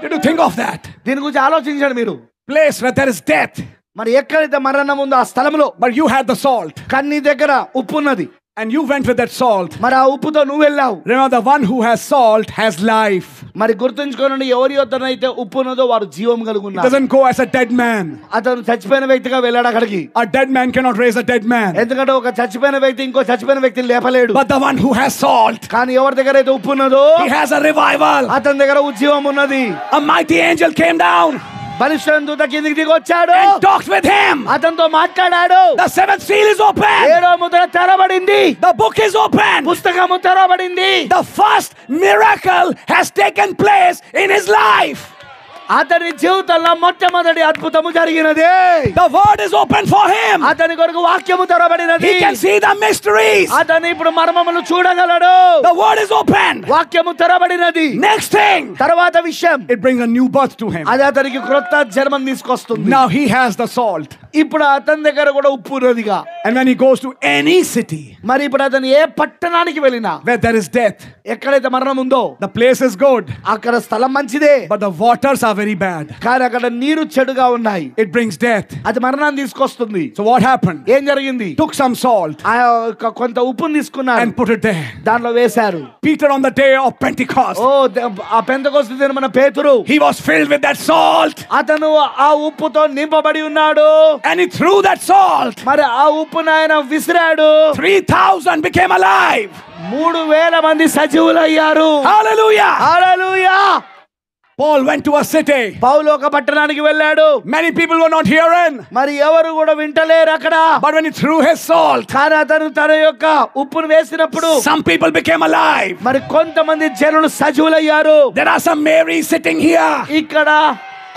Did you think of that? దీని గురించి ఆలోచించండి మీరు. Place where there is death, మరి ఎక్కడైతే మరణం ఉందో ఆ స్థలంలో, but you had the salt, కానీ నీ దగ్గర ఉప్పు ఉన్నది. and you went with that salt. మరి ఆ ఉప్పుతో నువ్వు వెళ్ళావు. Remember, the one who has salt has life. మరి గుర్తుంచుకోనండి, ఎవరి యొద్దనైతే ఉప్పు ఉన్నదో వారు జీవం కలిగి He ఉన్నారు. doesn't go as a dead man. అతను చచ్చిపోయిన వ్యక్తిగా వెళ్ళాడు అక్కడికి. A dead man cannot raise a dead man. ఎందుకంటే ఒక చచ్చిపోయిన వ్యక్తి ఇంకో చచ్చిపోయిన వ్యక్తిని లేపలేడు. But the one who has salt, కానీ ఎవరి దగ్గర అయితే ఉప్పు ఉన్నదో he has a revival. అతని దగ్గర ఉజ్జీవం ఉన్నది. A mighty angel came down పరిశుద్ధ దూత కిందికి దిగి వచ్చాడు. and talked with him. అతనితో మాట్లాడాడు. The seventh seal is open. ఏడో Mudra తెరబడింది. The book is open. పుస్తకము తెరబడింది. The first miracle has taken place in his life. అతని జీవితంలో మొట్టమొదటి అద్భుతము జరిగినది. The word is open for him. అతని కొరకు వాక్యము తెరబడినది. He can see the mysteries. అతను ఇప్పుడు మర్మములు చూడగలడు. The word is open. వాక్యము తెరబడినది. Next thing, తర్వాత విషయం, it brings a new birth to him. అది అతనికి క్రొత్త జన్మం తీసుకొస్తుంది. Now he has the salt. ఇప్పుడు అతని దగ్గర కూడా ఉప్పు ఉన్నదిగా. And when he goes to any city మరి ఇప్పుడు అతను ఏ పట్టణానికి వెళ్ళినా, where there is death, ఎక్కడైతే మరణం ఉందో, the place is good, అక్కడ స్థలం మంచిదే. but the waters are very bad. కానీ అక్కడ నీరు చెడుగా ఉన్నాయి. It brings death. అది మరణాన్ని తీసుకొస్తుంది. So what happened? ఏం జరిగింది? Took some salt ఆ యొక్క కొంత ఉప్పుని తీసుకున్నారు, and put it there. దాంట్లో వేశారు. Peter, on the day of Pentecost, ఆ పెంతెకోస్తు దినమున పేతురు, he was filled with that salt, అతను ఆ ఉప్పుతో నింపబడి ఉన్నాడు. and he threw that salt. మరి ఆ ఉప్పును ఆయన విసిరాడు. 3,000 became alive. 3,000 మంది సజీవులయ్యారు. Hallelujah. Hallelujah. Paul went to a city. పౌలు ఒక పట్టణానికి వెళ్ళాడు. Many people were not hearing. మరి ఎవరు కూడా వింటలేరు అక్కడ. But when he threw his salt, కానీ అతను తన యొక్క ఉప్పును వేసినప్పుడు some people became alive. మరి కొంతమంది జనులు సజీవులయ్యారు. There are some Marys sitting here. ఇక్కడ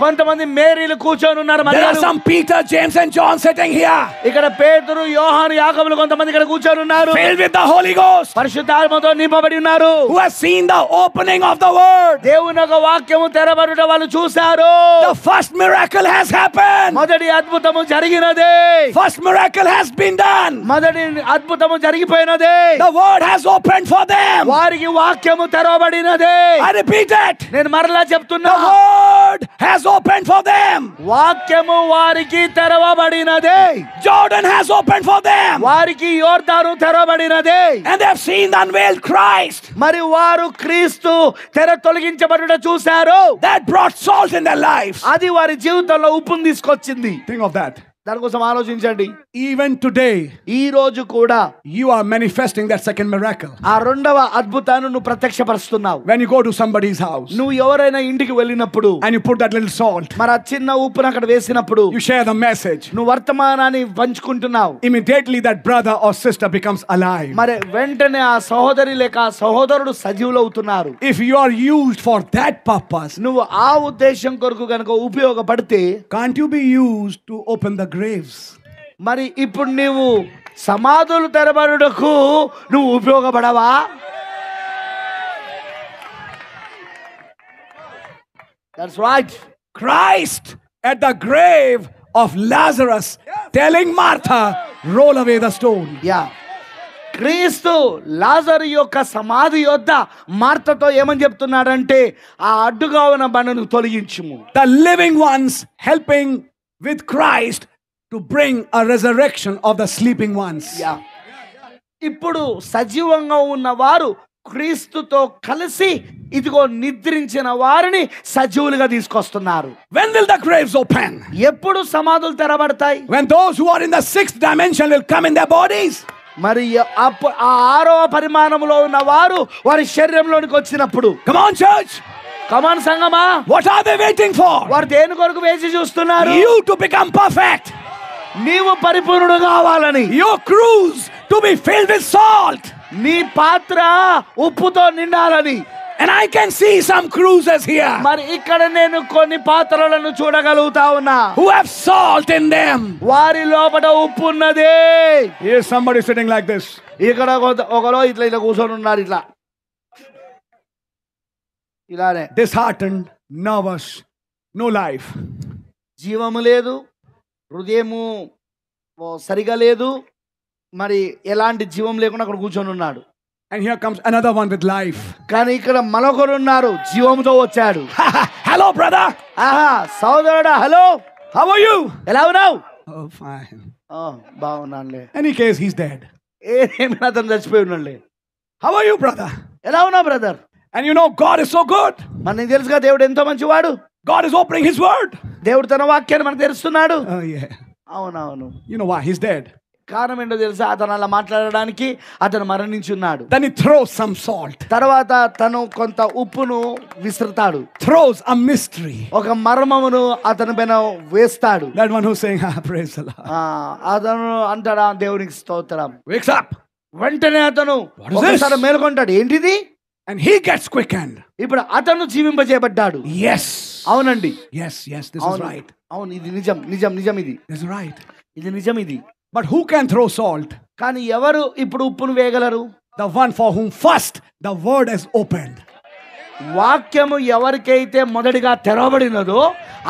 కొంతమంది మేరీలు కూర్చొని ఉన్నారు. There are some Peter, James and John sitting here, ఇక్కడ పేతురు, యోహాను, యాకోబులు కొంతమంది ఇక్కడ కూర్చొని ఉన్నారు. filled with the Holy Ghost, పరిశుద్ధాత్మతో నింపబడి ఉన్నారు. who has seen the opening of the word. దేవుని యొక్క వాక్యము తెరబడుట వాళ్ళు చూశారు. The first miracle has happened. మొదటి అద్భుతము జరిగినది. First miracle has been done. మొదటి అద్భుతము జరిగిపోయినది. The word has opened for them. వారికి వాక్యము తెరవబడినది. I repeat it. నేను మరలా చెప్తున్నా, The word has opened for them. వాక్యము వారికి తెరవబడినది. Jordan has opened for them. వారికి యోర్దాను తెరవబడినది. And they have seen the unveiled Christ. మరి వారు క్రీస్తు తెర తొలగించబడుట చూశారు. That brought salt in their lives. అది వారి జీవితంలో ఉప్పును తీసుకొచ్చింది. Think of that. దానికోసం ఆలోచించండి. Even today, ఈ రోజు కూడా you are manifesting that second miracle. ఆ రెండవ అద్భుతాన్ని నువ్వు ప్రత్యక్షపరుస్తున్నావు. When you go to somebody's house నువ్వు ఎవరైనా ఇంటికి వెళ్ళినప్పుడు, and you put that little salt, మరి ఆ చిన్న ఉప్పును అక్కడ వేసినప్పుడు, you share the message. నువ్వు వర్తమానాన్ని పంచుకుంటున్నావు. Immediately that brother or sister becomes alive. మరి వెంటనే ఆ సహోదరి లేక ఆ సహోదరుడు సజీవులు అవుతున్నారు. If you are used for that purpose, నువ్వు ఆ ఉద్దేశం కొరకు కనుక ఉపయోగపడితే, can't you be used to open the graves? మరి ఇప్పుడు నీవు సమాధులు తెరబడుటకు నువ్వు ఉపయోగపడవా? That's right. Christ at the grave of Lazarus telling Martha, roll away the stone. Yeah. క్రీస్తు లాజరు యొక్క సమాధి యొద్ద మార్తతో ఏమని చెప్తున్నాడంటే ఆ అడ్డుగా ఉన్న బండను తొలగించుము. The living ones helping with Christ to bring a resurrection of the sleeping ones. ఇప్పుడు సజీవంగా ఉన్న వారు క్రీస్తుతో కలిసి ఇదిగో నిద్రించిన వారిని సజీవులుగా తీసుకొస్తున్నారు. When will the graves open? ఎప్పుడు సమాధులు తెరబడతాయి? When those who are in the sixth dimension will come in their bodies. మరి ఆ ఆరవ పరిమాణంలో ఉన్న వారు వారి శరీరంలోనికి వచ్చినప్పుడు. Come on, church. Come on, సంగమా. What are they waiting for? వారు దేని కొరకు వేచి చూస్తున్నారు? You to become perfect. నీవు పరిపూర్ణుడు కావాలని. Your cruse to be filled with salt. నీ పాత్ర ఉప్పుతో నిండాలని. And I can see some cruises here. మరి ఇక్కడ నేను కొన్ని పాత్రలను చూడగలుగుతా ఉన్నా. Who have salt in them. వారి లోపల ఉప్పు ఉన్నది. Here is somebody sitting like this. ఇక్కడ ఒకరో ఇట్లా కూర్చొని ఉన్నారు ఇట్లా. ఇలానే. Disheartened, nervous, no life. జీవము లేదు, హృదయము సరిగా లేదు, మరి ఎలాంటి జీవం లేకుండా అక్కడ కూర్చొని ఉన్నాడు. And here comes another one with life. కానీ ఇక్కడ మరొకరు ఉన్నారు, జీవంతో వచ్చాడు. Hello, brother. ఆహా, సోదరుడా, హలో. How are you? ఎలా ఉన్నావు? Oh, fine. బాగున్నానులే. Any case, he's dead. ఏమేమి అతను చచ్చిపోయి ఉన్నాడులే. How are you, brother? ఎలా ఉన్నావు brother? And you know, God is so good. మనకి తెలుసుగా దేవుడు ఎంతో మంచివాడు. God is opening his word. దేవుడు తన వాక్యాన్ని మనకు తెరుస్తున్నాడు. Oh, yeah. అవునవును. You know why? He's dead. కారణం ఏంటో తెలుసా? అతను అలా మాట్లాడడానికి అతను మరణించున్నాడు. Then he throws some salt. తర్వాత తను కొంత ఉప్పును విసురుతాడు. Throws a mystery. ఒక మర్మమును అతని పైన వేస్తాడు. That one who's saying, praise the Lord. అతను అంటాడా, దేవునికి స్తోత్రం. Wakes up. వెంటనే అతను ఒకసారి మేలుకొంటాడు. ఏంటిది? And he gets quickened. ఇప్పుడు అతను జీవింపజేయబడ్డాడు. Yes. అవునండి. Yes, this is right. అవును, ఇది నిజం నిజం నిజం ఇది. This is right. ఇది నిజం ఇది. But who can throw salt? కానీ ఎవరు ఇప్పుడు ఉప్పును వేయగలరు? The one for whom first the word is opened. వాక్యము ఎవరికైతే మొదటిగా తెరవబడినదో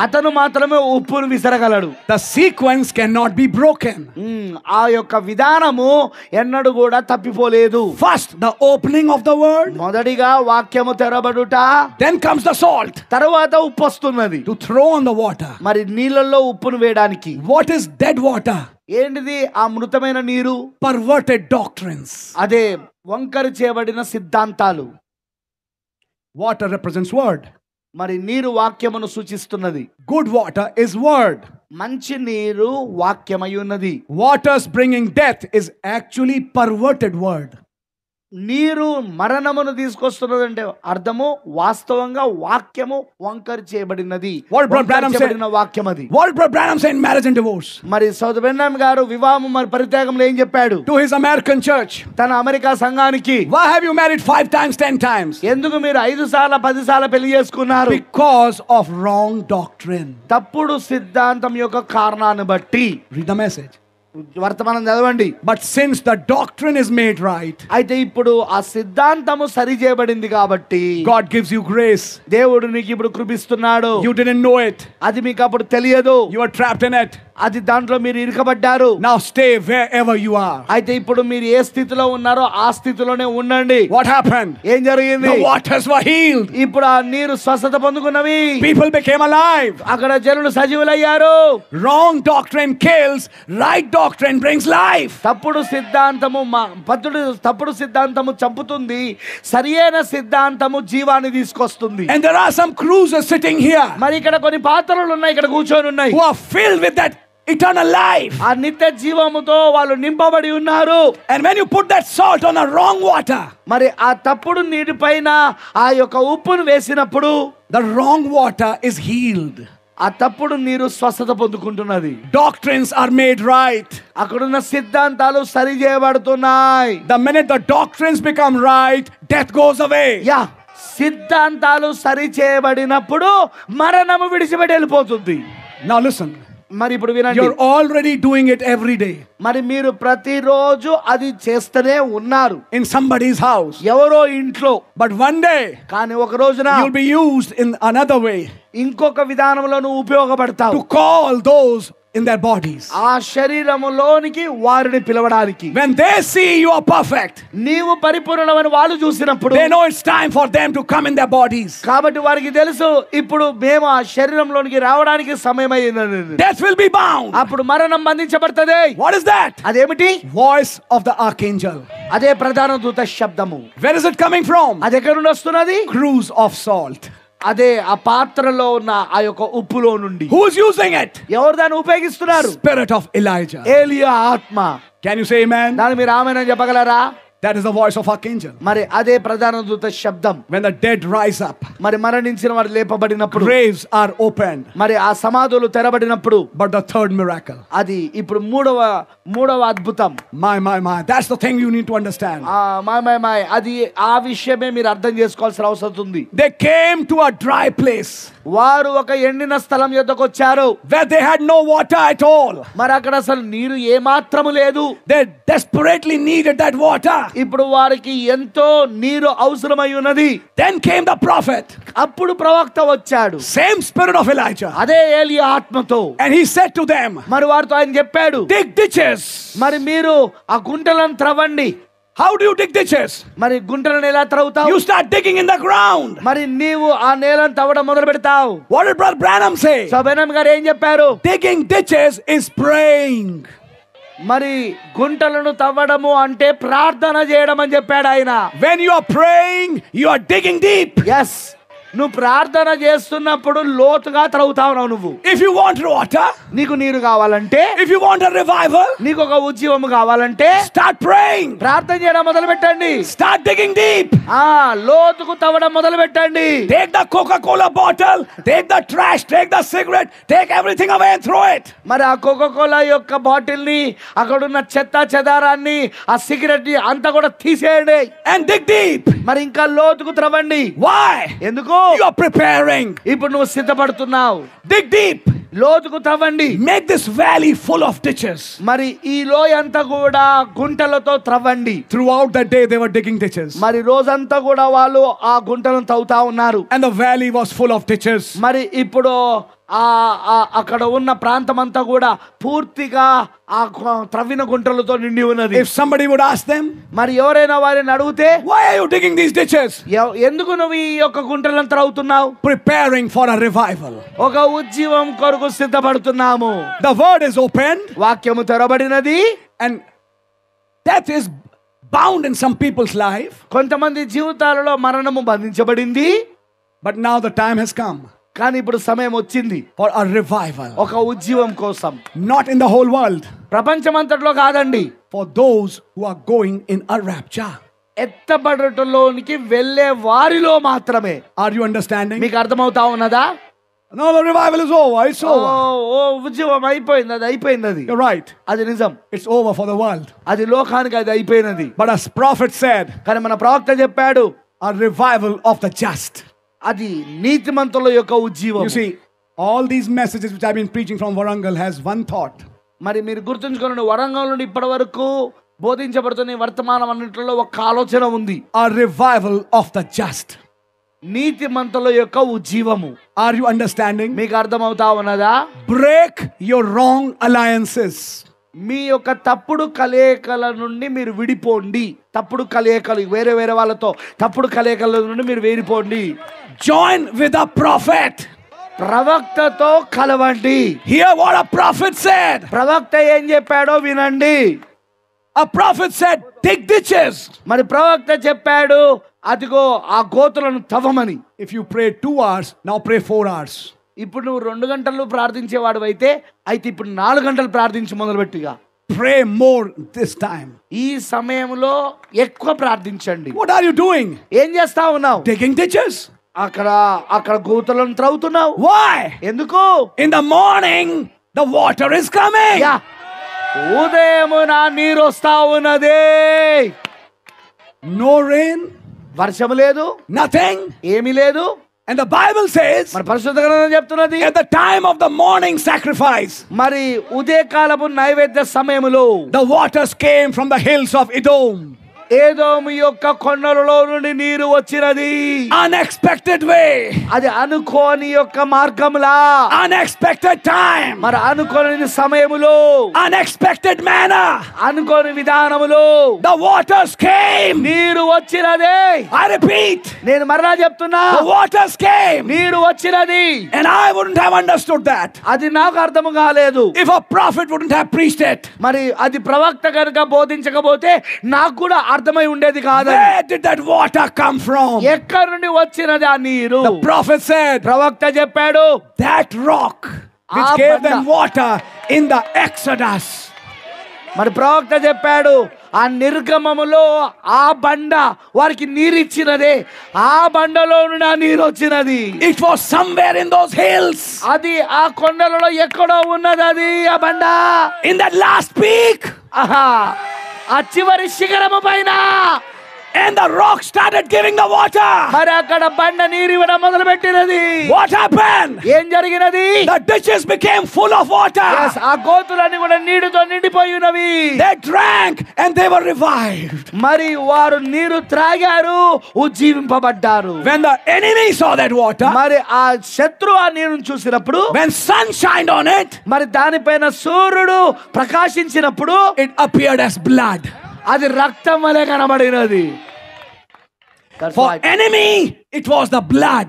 అతను మాత్రమే ఉప్పును విసరగలడు. The sequence cannot be broken. ఆ యొక్క విధానము ఎన్నడూ కూడా తప్పిపోలేదు. First the opening of the word. మొదటిగా వాక్యము తెరబడుట. Then comes the salt. తర్వాత ఉప్పు వస్తున్నది. To throw on the water. మరి నీళ్ళల్లో ఉప్పును వేయడానికి. What is dead water? ఏంటిది ఆ మృతమైన నీరు? Perverted doctrines. అదే వంకర చేయబడిన సిద్ధాంతాలు. Water represents word. మరి నీరు వాక్యమును సూచిస్తున్నది. Good water is word. మంచి నీరు వాక్యమై ఉన్నది. Waters bringing death is actually perverted word. నీరు మరణమును తీసుకొస్తున్నదంటే అర్థము వాస్తవంగా వాక్యము వంకర చేయబడినది. వాక్యం అది. What Brother Branham said in Marriage and Divorce. మరి సోదరు బ్రహ్నాం గారు వివాహం మరి పరిత్యాగంలో ఏం చెప్పాడు? To his American church. తన అమెరికా సంఘానికి. Why have you married 5 times, 10 times? ఎందుకు మీరు 5 సార్లు 10 సార్లు పెళ్లి చేసుకున్నారు? Because of wrong doctrine. తప్పుడు సిద్ధాంతం యొక్క కారణాన్ని బట్టి. Read the message. వర్తమానం చదవండి. But since the doctrine is made right, అయితే ఇప్పుడు ఆ సిద్ధాంతము సరి చేయబడింది కాబట్టి God gives you grace. దేవుడు నీకు ఇప్పుడు కృపిస్తున్నాడు. You didn't know it. అది మీకు అప్పుడు తెలియదు. You are trapped in it. అది దాంట్లో మీరు ఇరుకబడ్డారు. Now stay wherever you are. అయితే ఇప్పుడు మీరు ఏ స్థితిలో ఉన్నారో ఆ స్థితిలోనే ఉండండి. What happened? ఏం జరిగింది? The waters were healed. ఇప్పుడు ఆ నీరు స్వస్థత పొందుకున్నవి. People became alive. అక్కడ జనులు సజీవులయ్యారు. Wrong doctrine kills, right doctrine brings life. తప్పుడు సిద్ధాంతము తప్పుడు సిద్ధాంతము చంపుతుంది, సరియైన సిద్ధాంతము జీవాన్ని తీసుకొస్తుంది. And there are some cruisers sitting here. మరి ఇక్కడ కొన్ని పాత్రలు ఉన్నాయి, ఇక్కడ కూర్చొని ఉన్నాయి. Who are filled with that eternal life. ఆ నిత్య జీవముతో వాళ్ళు నింపబడి ఉన్నారు. And when you put that salt on the wrong water, మరి ఆ తప్పుడు నీటి పైన ఆ యొక్క ఉప్పును వేసినప్పుడు the wrong water is healed. ఆ తప్పుడు నీరు స్వస్థత పొందుకుంటున్నది. Doctrines are made right. అక్కడున్న సిద్ధాంతాలు సరి చేయబడుతున్నాయి. The minute the doctrines become right, death goes away. సిద్ధాంతాలు సరి చేయబడినప్పుడు మరణము విడిచిపెట్టి వెళ్ళిపోతుంది. Now listen. మరి ఇప్పుడు వినండి. You're already doing it every day. మరి మీరు ప్రతిరోజు అది చేస్తూనే ఉన్నారు. In somebody's house. ఎవరో ఇంట్లో. But one day, కానీ ఒక రోజున you'll be used in another way. ఇంకొక విధానంలో నువ్వు ఉపయోగపడతావు. To call those in their bodies. ఆ శరీరములోనికి వారిని పిలవడానికి. When they see you are perfect, నీవు పరిపూర్ణమని వాళ్ళు చూసినప్పుడు they know it's time for them to come in their bodies. కాబట్టి వారికి తెలుసు ఇప్పుడు మేము ఆ శరీరంలోనికి రావడానికి సమయమైందని. Death will be bound. అప్పుడు మరణం బంధించబడుతుంది. What is that? అదేమిటి? Voice of the archangel. అదే ప్రధాన దూత శబ్దము. Where is it coming from? అది ఎక్కడ నుండి వస్తున్నది? Cruise of salt. అదే ఆ పాత్రలో ఉన్న ఆ యొక్క ఉప్పులో నుండి. Who is using it? ఎవరు దాన్ని ఉపయోగిస్తున్నారు? Spirit of Elijah. ఏలియా ఆత్మ. Can you say amen? దాన్ని మీరు ఆమేన్ అని చెప్పగలరా? That is the voice of archangel. మరి అదే ప్రధాన దూత శబ్దం. When the dead rise up, మరి మరణించిన వారు లేపబడినప్పుడు, graves are opened. మరి ఆ సమాధులు తెరబడినప్పుడు. But the third miracle, అది ఇప్పుడు మూడవ అద్భుతం. my that's the thing you need to understand. My అది ఆ విషయమే మీరు అర్థం చేసుకోవాల్సిన అవసరం ఉంది. They came to a dry place. వారు ఒక ఎండిన స్థలం యొద్దకు వచ్చారు. Where they had no water at all. మరి అక్కడ అసలు నీరు ఏ మాత్రము లేదు. They desperately needed that water. ఇప్పుడు వారికి ఎంతో నీరు అవసరమై ఉన్నది. Then came the prophet. అప్పుడు ప్రవక్త వచ్చాడు. Same spirit of Elijah. అదే ఏలియా ఆత్మతో. And he said to them, మరి వారితో ఆయన చెప్పాడు, dig ditches. మరి మీరు ఆ గుంటలను త్రవ్వండి. How do you dig ditches? మరి గుంటలను ఎలా త్రవ్వుతావు? You start digging in the ground. మరి నీవు ఆ నేలను తవ్వడం మొదలు పెడతావు. What did Brother Branham say? So Branham garu ఏం చెప్పారు? Digging ditches is praying. మరి గుంటలను తవ్వడము అంటే ప్రార్థన చేయడం అని చెప్పాడు ఆయన. When you are praying, you are digging deep. yes నువ్వు ప్రార్థన చేస్తున్నప్పుడు లోతుగా త్రవ్వుతావు నువ్వు. If you want water, నీకు నీరు కావాలంటే, if you want a revival, నీకు ఒక ఉజ్జీవం కావాలంటే start praying. ప్రార్థన చేయడం మొదలు పెట్టండి. Start digging deep. లోతుకు తవ్వడం మొదలు పెట్టండి. Take the Coca-Cola bottle, take the trash, take the cigarette, take everything away and throw it. మరి ఆ కోకాకోలా యొక్క బాటిల్ ని, అక్కడున్న చెత్త చెదారాన్ని, ఆ సిగరెట్ ని అంతా కూడా తీసేయండి. And dig deep. మరి ఇంకా లోతుకు త్రవ్వండి. Why? ఎందుకు? You are preparing. ఇప్పుడు నువ్వు సిద్ధపడుతున్నావు. Dig deep. లోతుకు త్రవ్వండి. Make this valley full of ditches. మరి ఈ లోయ అంతా కూడా గుంటలతో త్రవ్వండి. Throughout the day they were digging ditches. మరి రోజంతా కూడా వాళ్ళు ఆ గుంటలను తవ్వుతా ఉన్నారు. And the valley was full of ditches. మరి ఇప్పుడు అక్కడ ఉన్న ప్రాంతం అంతా కూడా పూర్తిగా ఆ త్రవ్విన గుంటలతో నిండి ఉన్నది. If somebody would ask them, మరి ఎవరైనా వారిని అడిగితే, why are you digging these ditches? ఎందుకు నువ్వు ఈ యొక్క గుంటలను త్రవ్వుతున్నావు? Preparing for a revival. ఒక ఉజ్జీవం కొరకు సిద్ధపడుతున్నాము. The word is opened. వాక్యము తెరబడినది. And death is bound in some people's life. కొంతమంది జీవితాలలో మరణము బంధించబడింది. But now the time has come. కానీ ఇప్పుడు సమయం వచ్చింది for a revival. ఒక ఉజ్జీవం కోసం. Not in the whole world. ప్రపంచమంతట్లో కాదండి. For those who are going in a rapture. ఎత్తబడటంలోనికి వెళ్ళే వారిలో మాత్రమే. Are you understanding? మీకు అర్థమవుతా ఉన్నదా? No, the revival is over. It's over. ఉజ్జీవం అయిపోయింది. అది అయిపోయింది. అది. You're right. అది నిజం. It's over for the world. అది లోకానికి అది అయిపోయినది. But as prophet said, కానీ మన ప్రవక్త చెప్పాడు, a revival of the just. అది నీతిమంతుల యొక్క ఉజ్జీవం. You see, all these messages which I've been preaching from Warangal has one thought. మరి మీరు గుర్తుంచుకోండి, వరంగల్ నుండి ఇప్పటి వరకు బోధించబడుతున్న వర్తమానం అన్నింటిలో ఒక ఆలోచన ఉంది. A revival of the just. నీతిమంతుల యొక్క ఉజ్జీవము. Are you understanding? మీకు అర్థమవుతా ఉన్నదా? Break your wrong alliances. మీ యొక్క తప్పుడు కలయికల నుండి మీరు విడిపోండి. తప్పుడు కలయికలు వేరే వేరే వాళ్ళతో తప్పుడు కలయికల నుండి మీరు విడిపోండి. Join with a prophet. ప్రవక్తతో కలవండి. Hear what a prophet said. ప్రవక్త ఏం చెప్పాడో వినండి. A prophet said, dig ditches. మరి ప్రవక్త చెప్పాడు, అదిగో ఆ గోతులను తవ్వమని. If you pray 2 hours, now pray 4 hours. ఇప్పుడు నువ్వు 2 గంటలు ప్రార్థించేవాడు అయితే ఇప్పుడు 4 గంటలు ప్రార్థించి మొదలుపెట్టిగా. Pray more this time. ఈ సమయంలో ఎక్కువ ప్రార్థించండి. What are you doing? ఏం చేస్తా ఉన్నావు? Digging ditches. అక్కడ గోతులను త్రవ్వుతున్నావు. Why? ఎందుకు? In the morning the water is coming. ఉదయమున నీరు వస్తా ఉన్నది. No rain. వర్షం లేదు. Nothing. ఏమీ లేదు. And the Bible says, మరి పరిశుద్ధ గ్రంథం చెప్తున్నది, at the time of the morning sacrifice, మరి ఉదయకాలపు నైవేద్య సమయములో the waters came from the hills of Edom. ఏదోము యొక్క కొండలలో నుండి నీరు వచ్చినది. Unexpected way. అది అనుకోని యొక్క మార్గములా, Unexpected time. మరి అనుకోని సమయములో, Unexpected manner. అనుకోని విధానములో The waters came. నీరు వచ్చినదే. I repeat. నేను మరలా చెప్తున్నా, The waters came. నీరు వచ్చినది. And I wouldn't have understood that అది నాకు అర్థం కాలేదు. if a prophet wouldn't have preached it. మరి అది ప్రవక్త కనుక బోధించకపోతే నాకు కూడా అర్థమై ఉండేది కాదు. Where did that water come from? ఎక్కడి నుండి వచ్చినది ఆ నీరు? The prophet said, ప్రవక్త చెప్పాడు, that rock which gave them water in the Exodus. మరి ప్రవక్త చెప్పాడు, ఆ నిర్గమములో ఆ బండ వారికి నీరిచ్చినదే, ఆ బండలో నుండి ఆ నీరు వచ్చినది. It was somewhere in those hills. అది ఆ కొండలలో ఎక్కడో ఉన్నది అది ఆ బండ. In that last peak. ఆహా, ఆ చివరి శిఖరము పైన. And the rock started giving the water. మరి అక్కడ బండ నీరు ఇవ్వడం మొదలు పెట్టినది. What happened? ఏం జరిగినది? The ditches became full of water. Yes, ఆ గోతులన్నీ కూడా నీటితో నిండిపోయి ఉన్నవి. They drank and they were revived. మరి వారు నీరు త్రాగారు, ఉజ్జీవింపబడ్డారు. When the enemy saw that water, మరి ఆ శత్రు ఆ నీరును చూసినప్పుడు, when sun shined on it, మరి దానిపైన సూర్యుడు ప్రకాశించినప్పుడు it appeared as blood. అది రక్తం వలె కనబడినది. For enemy, it was the blood.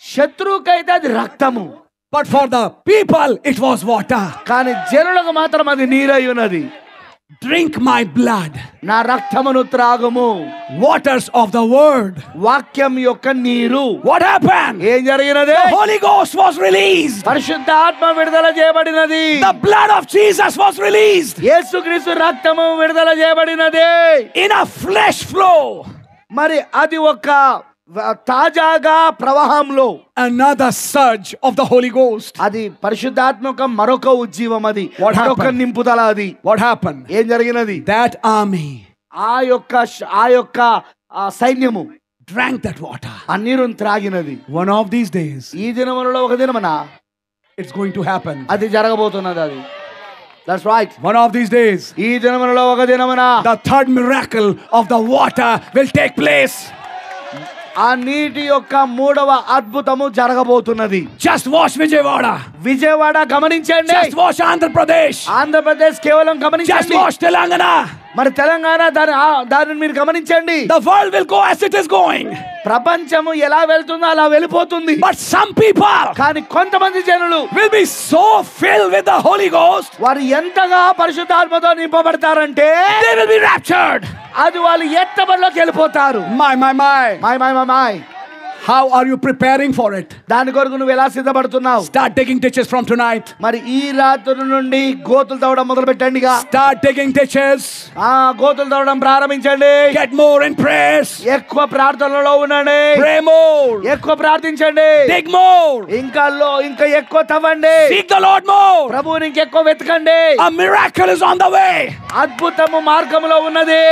శత్రువుకైతే అది రక్తము, But for the people, it was water. కానీ జనులకు మాత్రం అది నీరై ఉన్నది. Drink my blood. నా రక్తమును త్రాగుము. Waters of the word. వాక్యం యొక్క నీరు. What happened? ఏం జరిగినది? The Holy Ghost was released. పరిశుద్ధ ఆత్మ విడుదల చేయబడినది. The blood of Jesus was released. యేసుక్రీస్తు రక్తము విడుదల చేయబడినది. In a flesh flow. మరి అది ఒక తాజాగా ప్రవాహంలో, another surge of the Holy Ghost. అది పరిశుద్ధాత్మ యొక్క మరొక ఉజ్జీవం, అది What మరొక happened? నింపుదల. అది What happened? ఏం జరిగినది? That army ఆ యొక్క సైన్యము drank that water. ఆ నీరును త్రాగినది. One of these days, ఈ దినములలో ఒక దినమున it's going to happen. అది జరగబోతున్నది. అది That's right. One of these days, ఈ దినములలో ఒక దినమున the third miracle of the water will take place. ఆ నీటి యొక్క మూడవ అద్భుతము జరగబోతున్నది. Just watch Vijayawada. విజయవాడ గమనించండి. Just watch Andhra Pradesh. Andhra Pradesh కేవలం Just గమనించండి. watch Telangana. మరి తెలంగాణ దానిని మీరు గమనించండి. The world will go as it is going. ప్రపంచము ఎలా వెళ్తుందో అలా వెళ్ళిపోతుంది. But some people కానీ కొంతమంది జనులు will be so filled with the Holy Ghost, వారు ఎంతగా పరిశుద్ధాత్మతో నింపబడతారంటే they will be raptured. అది వాళ్ళు ఎత్తబడిలోకి వెళ్ళిపోతారు. My. మాయ్. How are you preparing for it? దాని కొరకు నువ్వు ఎలా సిద్ధపడుతున్నావు? Start digging ditches from tonight. మరి ఈ రాత్రి నుండి గోతులు తవ్వడం మొదలు పెట్టండిగా. Start digging ditches. గోతులు తవ్వడం ప్రారంభించండి. Get more in prayers. ఎక్కువ ప్రార్థనలో ఉండండి. Pray more. ఎక్కువ ప్రార్థించండి. Dig more. ఇంకా ఎక్కువ తవ్వండి. Seek the Lord more. ప్రభువుని ఇంకెక్కువ వెతకండి. A miracle is on the way. అద్భుతము మార్గంలో ఉన్నది.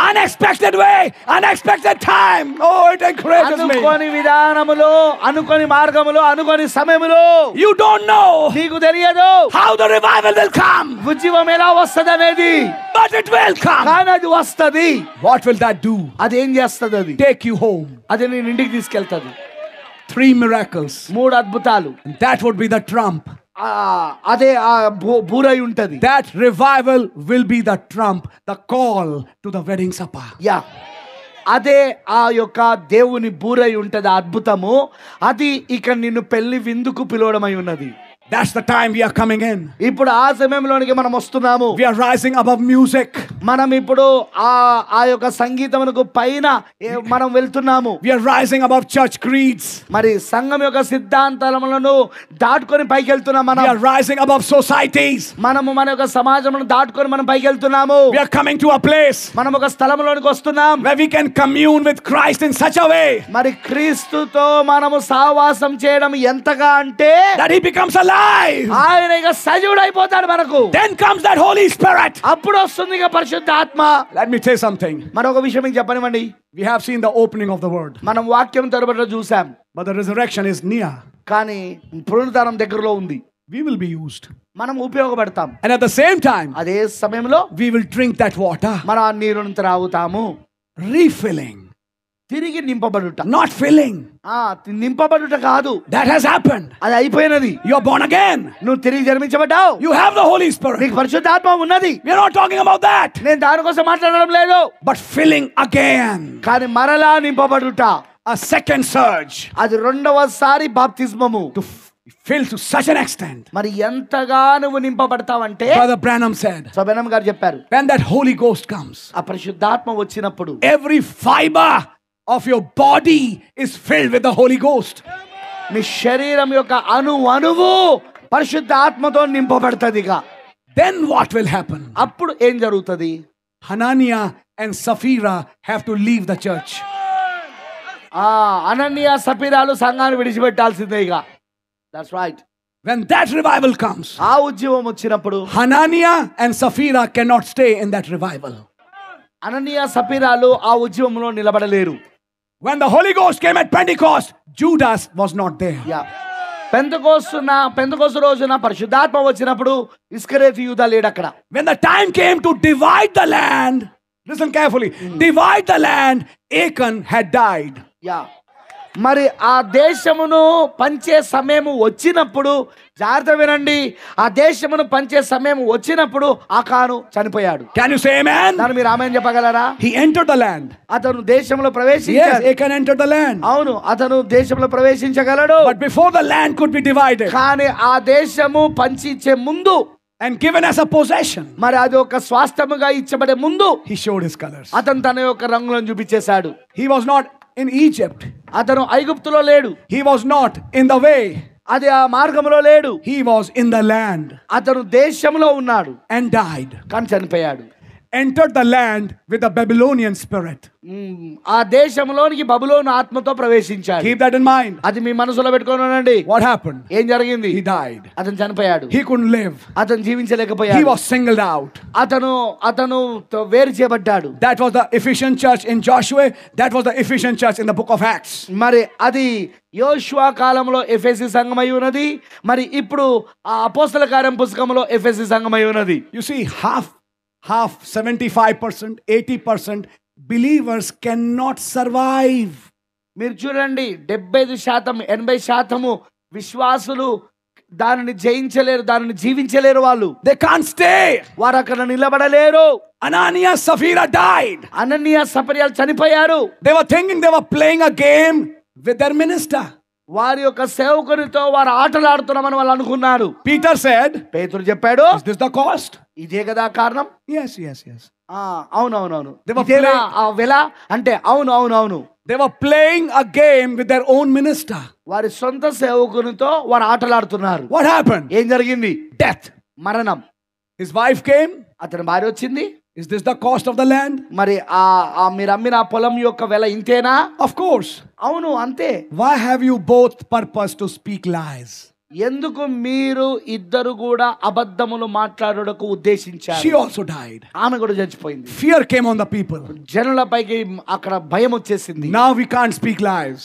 Unexpected way, unexpected time. Oh, it encourages me. అనుకోని విధానములో, అనుకోని మార్గములో, అనుకోని సమయములో You don't know నీకు తెలియదు how the revival will come, ఉజ్జీవం ఎలా వస్తది అనేది. but it will come. కానీ అది వస్తది. What will that do? అది ఏం చేస్తది? అది Take you home. అది నేను ఇంటికి తీసుకెళ్తది. 3 miracles. 3 అద్భుతాలు. And that would be the trump. అదే బూరై ఉంటది. That revival will be the trump, the call to the wedding supper. Yeah, అదే ఆ యొక్క దేవుని బూరై ఉంటది. అద్భుతము అది ఇక నిన్ను పెళ్లి విందుకు పిలవడమై ఉన్నది. That's the time we are coming in. ఇప్పుడు ఆ సమయంలోనికి మనం వస్తున్నాము. We are rising above music. మనం ఇప్పుడు ఆ యొక్క సంగీతమునకు పైన మనం వెళ్తున్నాము. We are rising above church creeds. మరి సంఘం యొక్క సిద్ధాంతాలను దాటుకొని పైకి వెళ్తున్నాం. మనం We are rising above societies. మనము మన యొక్క సమాజమును దాటుకొని మనం పైకి వెళ్తున్నాము. We are coming to a place మనం ఒక స్థలంలోనికి వస్తున్నాం where we can commune with Christ in such a way మరి క్రీస్తుతో మనము సహవాసం చేయడం ఎంతగా అంటే that he becomes alive. ఆయన ఇక సజీవుడైపోతాడు మనకు. Then comes that Holy Spirit. అప్పుడు వస్తుంది ఇక పరిశుద్ధ ఆత్మ. Let me say something. మరొక విషయం మీకు చెప్పనివ్వండి. We have seen the opening of the word, మనం వాక్యం తరబడిలో చూసాం. but the resurrection is near. కానీ పునరుద్ధానం దగ్గరలో ఉంది. We will be used. మనం ఉపయోగపడతాం. And at the same time, అదే సమయంలో we will drink that water. మనం ఆ నీరును త్రాగుతాము. refilling, తిరిగి నింపబడుట, not filling. నింపబడుట కాదు. That has happened. అది అయిపోయినది. You are born again. నువ్వు తిరిగి జన్మించబడ్డావు. You have the Holy Spirit. నీకు పరిశుద్ధాత్మ ఉన్నది. We are not talking about that. నేను దాని కోసం మాట్లాడడం లేదు. But filling again. కానీ మరలా నింపబడుట, A second surge. అది రెండవసారి బాప్తిస్మము. To fill to such an extent. మరి ఎంతగా నువ్వు నింపబడతావంటే, Brother Branham said, సబెనం గారు చెప్పారు, when that Holy Ghost comes, ఆ పరిశుద్ధాత్మ వచ్చినప్పుడు every fiber of your body is filled with the Holy Ghost. నీ శరీరం యొక్క అణువు పరిశుద్ధాత్మతో నింపబడతదిగా. Then what will happen? అప్పుడు ఏం జరుగుతుంది? Hananiah and Sapphira have to leave the church. అననీయ సపీరాలు సంఘాన్ని విడిచిపెట్టాల్సిందే ఇక. That's right. When that revival comes, ఆ ఉద్యమం వచ్చినప్పుడు Hananiah and Sapphira cannot stay in that revival. అననీయ సపీరాలు ఆ ఉద్యమంలో నిలబడలేరు. When the Holy Ghost came at Pentecost, Judas was not there. Pentecost రోజున పరిశుద్ధాత్మ వచ్చినప్పుడు ఇస్కరియోతు యూదా లేడు అక్కడ. When the time came to divide the land, listen carefully, divide the land, Achan had died. మరి ఆ దేశమును పంచే సమయం వచ్చినప్పుడు, జాగ్రత్త వినండి, ఆ దేశమును పంచే సమయం వచ్చినప్పుడు ఆకాను చనిపోయాడు. Can you say amen? దాన్ని మీరు ఆమేన్ చెప్పగలరా? He entered the land. అతను దేశంలో Yes, ప్రవేశించాడు. Achan entered the land. అవును, అతను దేశంలో ప్రవేశించగలడు. But before the land could be divided కానీ ఆ దేశము పంచిచ్చే ముందు, and given as a possession, మరి అది ఒక స్వాస్థ్యముగా ఇచ్చబడే ముందు, he showed his colors. అతను తన యొక్క రంగులను చూపించేశాడు. He was not in Egypt. అతను ఐగుప్తులో లేడు. He was not in the way. అది ఆ మార్గంలో లేడు. He was in the land అతను దేశంలో ఉన్నాడు and died. కానీ చనిపోయాడు. Entered the land with the Babylonian spirit. ఆ దేశంలోనికి బబులోను ఆత్మతో ప్రవేశించాడు. Keep that in mind. అది మీ మనసులో పెట్టుకోనండి. What happened? ఏం జరిగింది? He died. అతను చనిపోయాడు. He couldn't live. అతను He జీవించలేకపోయాడు. was singled out. అతను వేరు చేయబడ్డాడు. That was the Ephesian church in Joshua. That was the Ephesian church in the book of Acts. మరి అది యోషువ కాలంలో ఎఫెసీ సంఘమై ఉన్నది. మరి ఇప్పుడు ఆ అపోస్తల కార్యం పుస్తకంలో ఎఫెసీ సంఘమై ఉన్నది. You see, half 75%, 80% believers cannot survive. మీరు చూడండి, 75%, 80% విశ్వాసులు దానిని జయించలేరు, దానిని జీవించలేరు. వాళ్ళు They can't stay. వారు అక్కడ నిలబడలేరు. Ananias, Sapphira died. అననీయ సపర్యాలు చనిపోయారు. They were thinking they were playing a game with their minister. వారి యొక్క సేవకునితో వారు ఆటలాడుతున్నామని వాళ్ళు అనుకున్నారు. Peter said, పేతురు చెప్పాడు, is this the cost? ఇదే కదా కారణం. Yes. అవునవునవును. They were ఇదేనా ఆ వెల అంటే? అవును. They were playing a game with their own minister. వారి సొంత సేవకునితో వారు ఆటలాడుతున్నారు. What happened? ఏం జరిగింది? Death. మరణం. His wife came. అతని భార్య వచ్చింది. Is this the cost of the land? మరి మీరు అమ్మిన పొలం యొక్క వెల ఇంతేనా? Of course. అవును, అంతే. Why have you both purpose to speak lies? ఎందుకు మీరు ఇద్దరు కూడా అబద్ధములు మాట్లాడుటకు ఉద్దేశించారు? She also died. ఆమె కూడా చచ్చిపోయింది. Fear came on the people. జనులపైకి అక్కడ భయం వచ్చేసింది. Now we can't speak lies.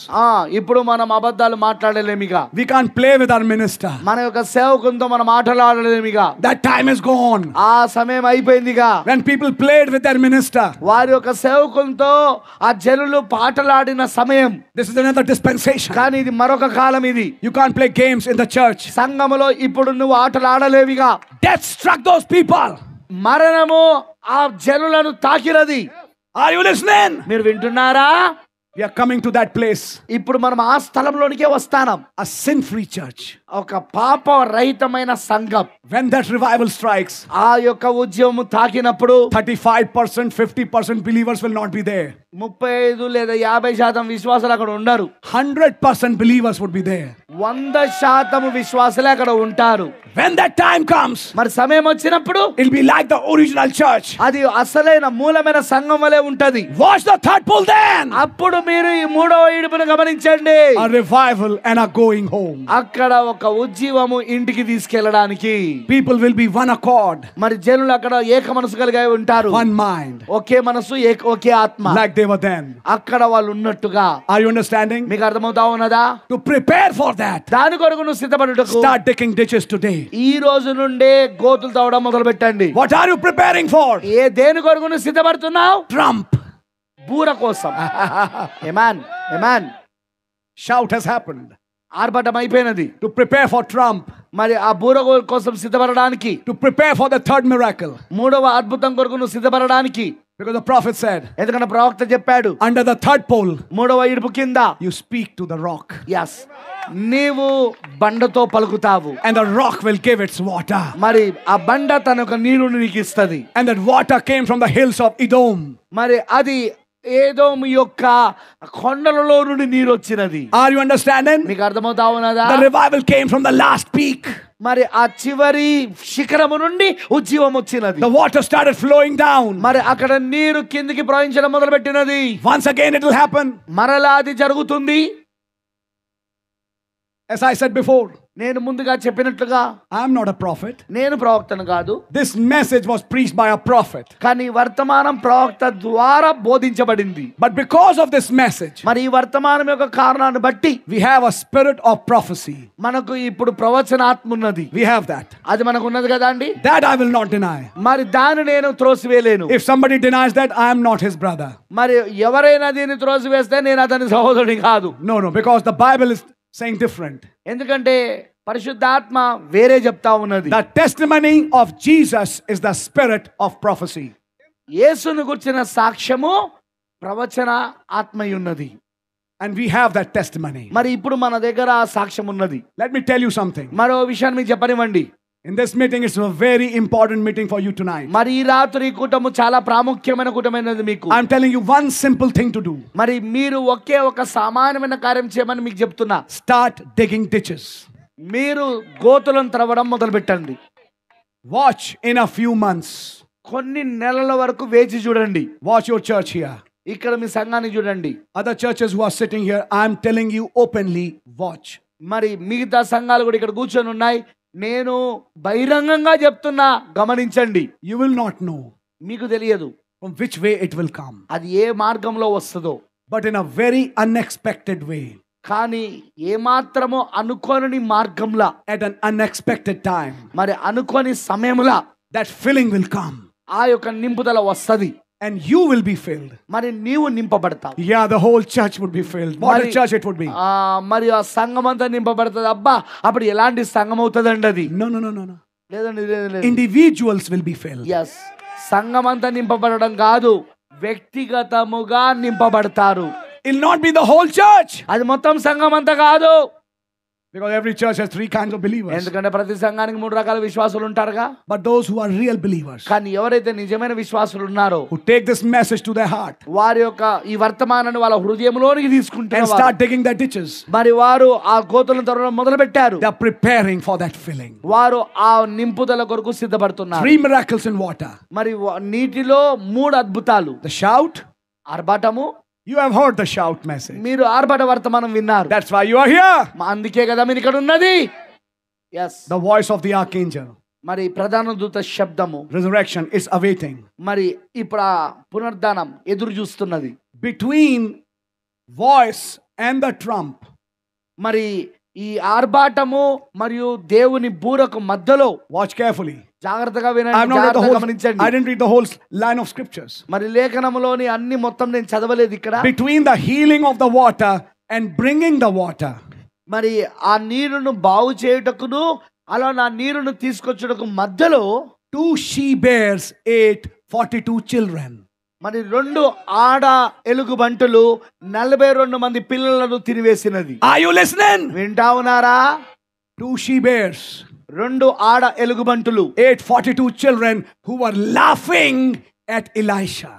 ఇప్పుడు మనం అబద్ధాలు మాట్లాడలేమిగా. We can't play with our minister. మన యొక్క సేవకునితో మనం మాట్లాడలేమిగా. That time is gone. ఆ సమయం అయిపోయిందిగా. When people played with their minister. వారి యొక్క సేవకునితో ఆ జనులు పాటలాడిన సమయం. This is another dispensation. కానీ ఇది మరొక కాలం. ఇది You can't play games in the church. సంఘములో ఇప్పుడు నువ్వు ఆటలాడలేవిగా. Death struck those people. మరణము ఆ జనులను తాకినది. Are you listening? మీరు వింటున్నారా? We are coming to that place. ఇప్పుడు మనం ఆ స్థలంలోనికే వస్తాం. A sin-free church. ఒక పాప రహితమైన సంఘం. When that revival strikes, ఆ యొక్క ఉద్యమం తాకినప్పుడు 35%, 50% believers will not be there. 35 లేదా 50% విశ్వాసులు అక్కడ ఉండరు. 100% believers would be there. 100% విశ్వాసులే అక్కడ ఉంటారు. When that time comes, మరి సమయం వచ్చినప్పుడు it'll be like the original church. అది అసలైన మూలమైన సంఘం వలె ఉంటది. Watch the third pull then. అప్పుడు మీరు ఈ మూడవ ఇడుపును గమనించండి. A revival and a going home. అక్కడ ఒక ఉజ్జీవము ఇంటికి తీసుకెళ్ళడానికి. People will be one accord. మరి జనులు అక్కడ ఏక మనసు కలిగి ఉంటారు. One mind. ఒకే మనసు, ఒకే ఆత్మ. Like they were then. అక్కడ వాళ్ళు ఉన్నట్టుగా. Are you understanding? మీకు అర్థమవుతా ఉన్నదా? To prepare for that, దాని కొరకు నువ్వు సిద్ధపడుటకు start digging ditches today. ఈ రోజు నుండే గోతులు తవ్వడం మొదలు పెట్టండి. What are you preparing for? దేని కొరకు నువ్వు సిద్ధపడుతున్నావు? Trump. బూర కోసం. ఆమేన్ ఆమేన్. Shout has happened. ఆర్భటం అయిపోయినది. To prepare for trump. మరి ఆ బూర కోసం సిద్ధపడడానికి, To prepare for the third miracle. మూడవ అద్భుతం కొరకు నువ్వు సిద్ధపడడానికి. Because the prophet said, ఎందుకంటే ప్రవక్త చెప్పాడు, under the third pole, మూడవ ఇడుపు కింద you speak to the rock. yes, నీవు బండతో పలుకుతావు, And the rock will give its water. మరి ఆ బండ తన యొక్క నీరుని నీకు ఇస్తది. And that water came from the hills of Edom. మరి అది ఏదోము యొక్క కొండలలో నుండి నీరు వచ్చినది. Are you understanding? మీకు అర్థమవుతా ఉన్నదా? The revival came from the last peak. మరి ఆ చివరి శిఖరము నుండి ఉజ్జీవం వచ్చినది. The water started flowing down. మరి అక్కడ నీరు కిందికి ప్రవహించడం మొదలుపెట్టినది. Once again it will happen. మరలా అది జరుగుతుంది. As I said before, నేను ముందుగా చెప్పినట్లుగా I am not a prophet. నేను ప్రవక్తను కాదు, This message was preached by a prophet. కానీ వర్తమానం ప్రవక్త ద్వారా బోధించబడింది. But because of this message, మరి ఈ వర్తమానం యొక్క కారణాన్ని బట్టి we have a spirit of prophecy. మనకు ఇప్పుడు ప్రవచనాత్మ ఉన్నది. We have that. అది మనకు ఉన్నది కదా అండి. That I will not deny. మరి దాన్ని నేను త్రోసివేయలేను. If somebody denies that, I am not his brother. మరి ఎవరైనా దీన్ని త్రోసివేస్తే నేను అతని సహోదరుని కాదు. No, because the Bible is saying different. ఎందుకంటే పరిశుద్ధాత్మ వేరే చెప్తా ఉన్నది. The testimony of Jesus is the spirit of prophecy. యేసును గుర్చిన సాక్ష్యము ప్రవచన ఆత్మయున్నది. And we have that testimony. మరి ఇప్పుడు మన దగ్గర ఆ సాక్ష్యం ఉన్నది. Let me tell you something. మరో విషయాన్ని మీకు చెప్పనివ్వండి. In this meeting, it's a very important meeting for you tonight. మరి ఈ రాత్రి కూటము చాలా ప్రాముఖ్యమైన కూటమైనది మీకు. I'm telling you one simple thing to do. మరి మీరు ఒకే ఒక సామాన్యమైన కార్యం చేయమని మీకు చెప్తున్నా. Start digging ditches. మీరు గోతులను త్రవ్వడం మొదలు పెట్టండి. Watch in a few months. కొన్ని నెలల వరకు వేచి చూడండి. Watch your church here. ఇక్కడ మీ సంఘాన్ని చూడండి. Other churches who are sitting here, I'm telling you openly, watch. మరి మిగతా సంఘాలు కూడా ఇక్కడ కూర్చొని ఉన్నాయి. నేను బహిరంగంగా చెప్తున్నా, గమనించండి. You will not know మీకు తెలియదు from which way it will come. అది ఏ మార్గంలో వస్తుందో. But in a very unexpected way. కానీ ఏ మాత్రమో అనుకోని మార్గంలా, At an unexpected time. మరి అనుకోని సమయంలో That filling will come. ఆ యొక్క నింపుదల వస్తది. And you will be filled. మరి నీవు నింపబడతావు. Yeah, the whole church would be filled. What a church it would be. మరి ఆ సంఘం అంతా నింపబడుతుంది. అబ్బా, అప్పుడు ఎలాంటి సంఘం అవుతుందండి అది? No. లేదండి, లేదు. Individuals will be filled. Yes, సంఘం అంతా నింపబడడం కాదు, వ్యక్తిగతముగా నింపబడతారు. It'll not be the whole church. అది మొత్తం సంఘం అంతా కాదు. Because every church has 3 kinds of believers. ఎందుకంటే ప్రతి సంఘానికి 3 రకాల విశ్వాసులు ఉంటారుగా. But those who are real believers, కానీ ఎవరైతే నిజమైన విశ్వాసులు ఉన్నారో, who take this message to their heart, వారి యొక్క ఈ వర్తమానాన్ని వాళ్ళ హృదయంలోనికి and తీసుకుంటారు. start digging their ditches, మరి వారు ఆ గోతులను తవ్వడం మొదలు పెట్టారు. they are preparing for that filling. వారు ఆ నింపుదల కొరకు సిద్ధపడుతున్నారు. 3 miracles in water. మరి నీటిలో 3 అద్భుతాలు. The shout. ఆర్భాటము. You have heard the shout message. మీరు ఆర్భాట వర్తమానం విన్నారు. That's why you are here. అందుకే కదా మీరు ఇక్కడ ఉన్నది. Yes, The voice of the archangel. మరి ప్రధాన దూత శబ్దము, Resurrection is awaiting. మరి ఇప్పుడు ఆ పునరుద్ధానం ఎదురు చూస్తున్నది. Between voice and the trump, మరి ఈ ఆర్భాటము మరియు దేవుని బూరకు మధ్యలో, watch carefully. జాగ్రత్తగా I వినండి, జాగ్రత్తగా గమనించండి. didn't read the whole line of scriptures. మరి లేఖనములోని అన్ని మొత్తం నేను చదవలేదు ఇక్కడ. Between the healing of the water and bringing the water, మరి ఆ నీరును బాగు చేయుటకును అలా నా నీరును తీసుకొచ్చుటకు మధ్యలో 2 she bears ate 42 children. మరి 2 ఆడ ఎలుగుబంటులు 42 మంది పిల్లలను తినివేసినది. Are you listening? వింటా ఉన్నారా? 2 she bears 2 ఆడ ఎలుగుబంటులు ate 42 children who were laughing at Elisha.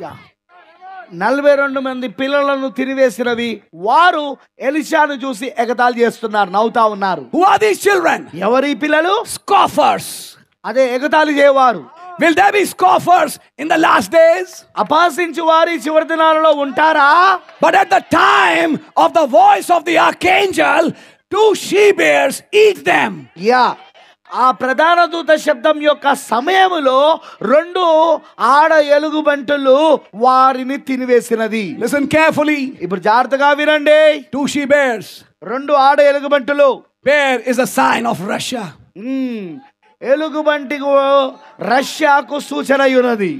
42 మంది పిల్లలను తినివేసినవి. వారు ఎలీషాను చూసి ఎగతాళి చేస్తున్నారు, నవ్వుతా ఉన్నారు. Who are these children? ఎవరి పిల్లలు? Scoffers. అదే ఎగతాళి చేయవారు. Will there be scoffers in the last days? అపహసించు వారి చివరి దినాలలో ఉంటారా? But at the time of the voice of the archangel, 2 she bears eat them. Yeah, ఆ ప్రధాన దూత శబ్దం యొక్క సమయములో 2 ఆడ ఎలుగుబంటులు వారిని తినివేసినది. Listen carefully. ఇప్పుడు జాగ్రత్తగా వినండి. 2 she bears. 2 ఆడ ఎలుగుబంటులు. Bear is a sign of Russia. ఎలుగుబంటి రష్యాకు సూచన ఉన్నది,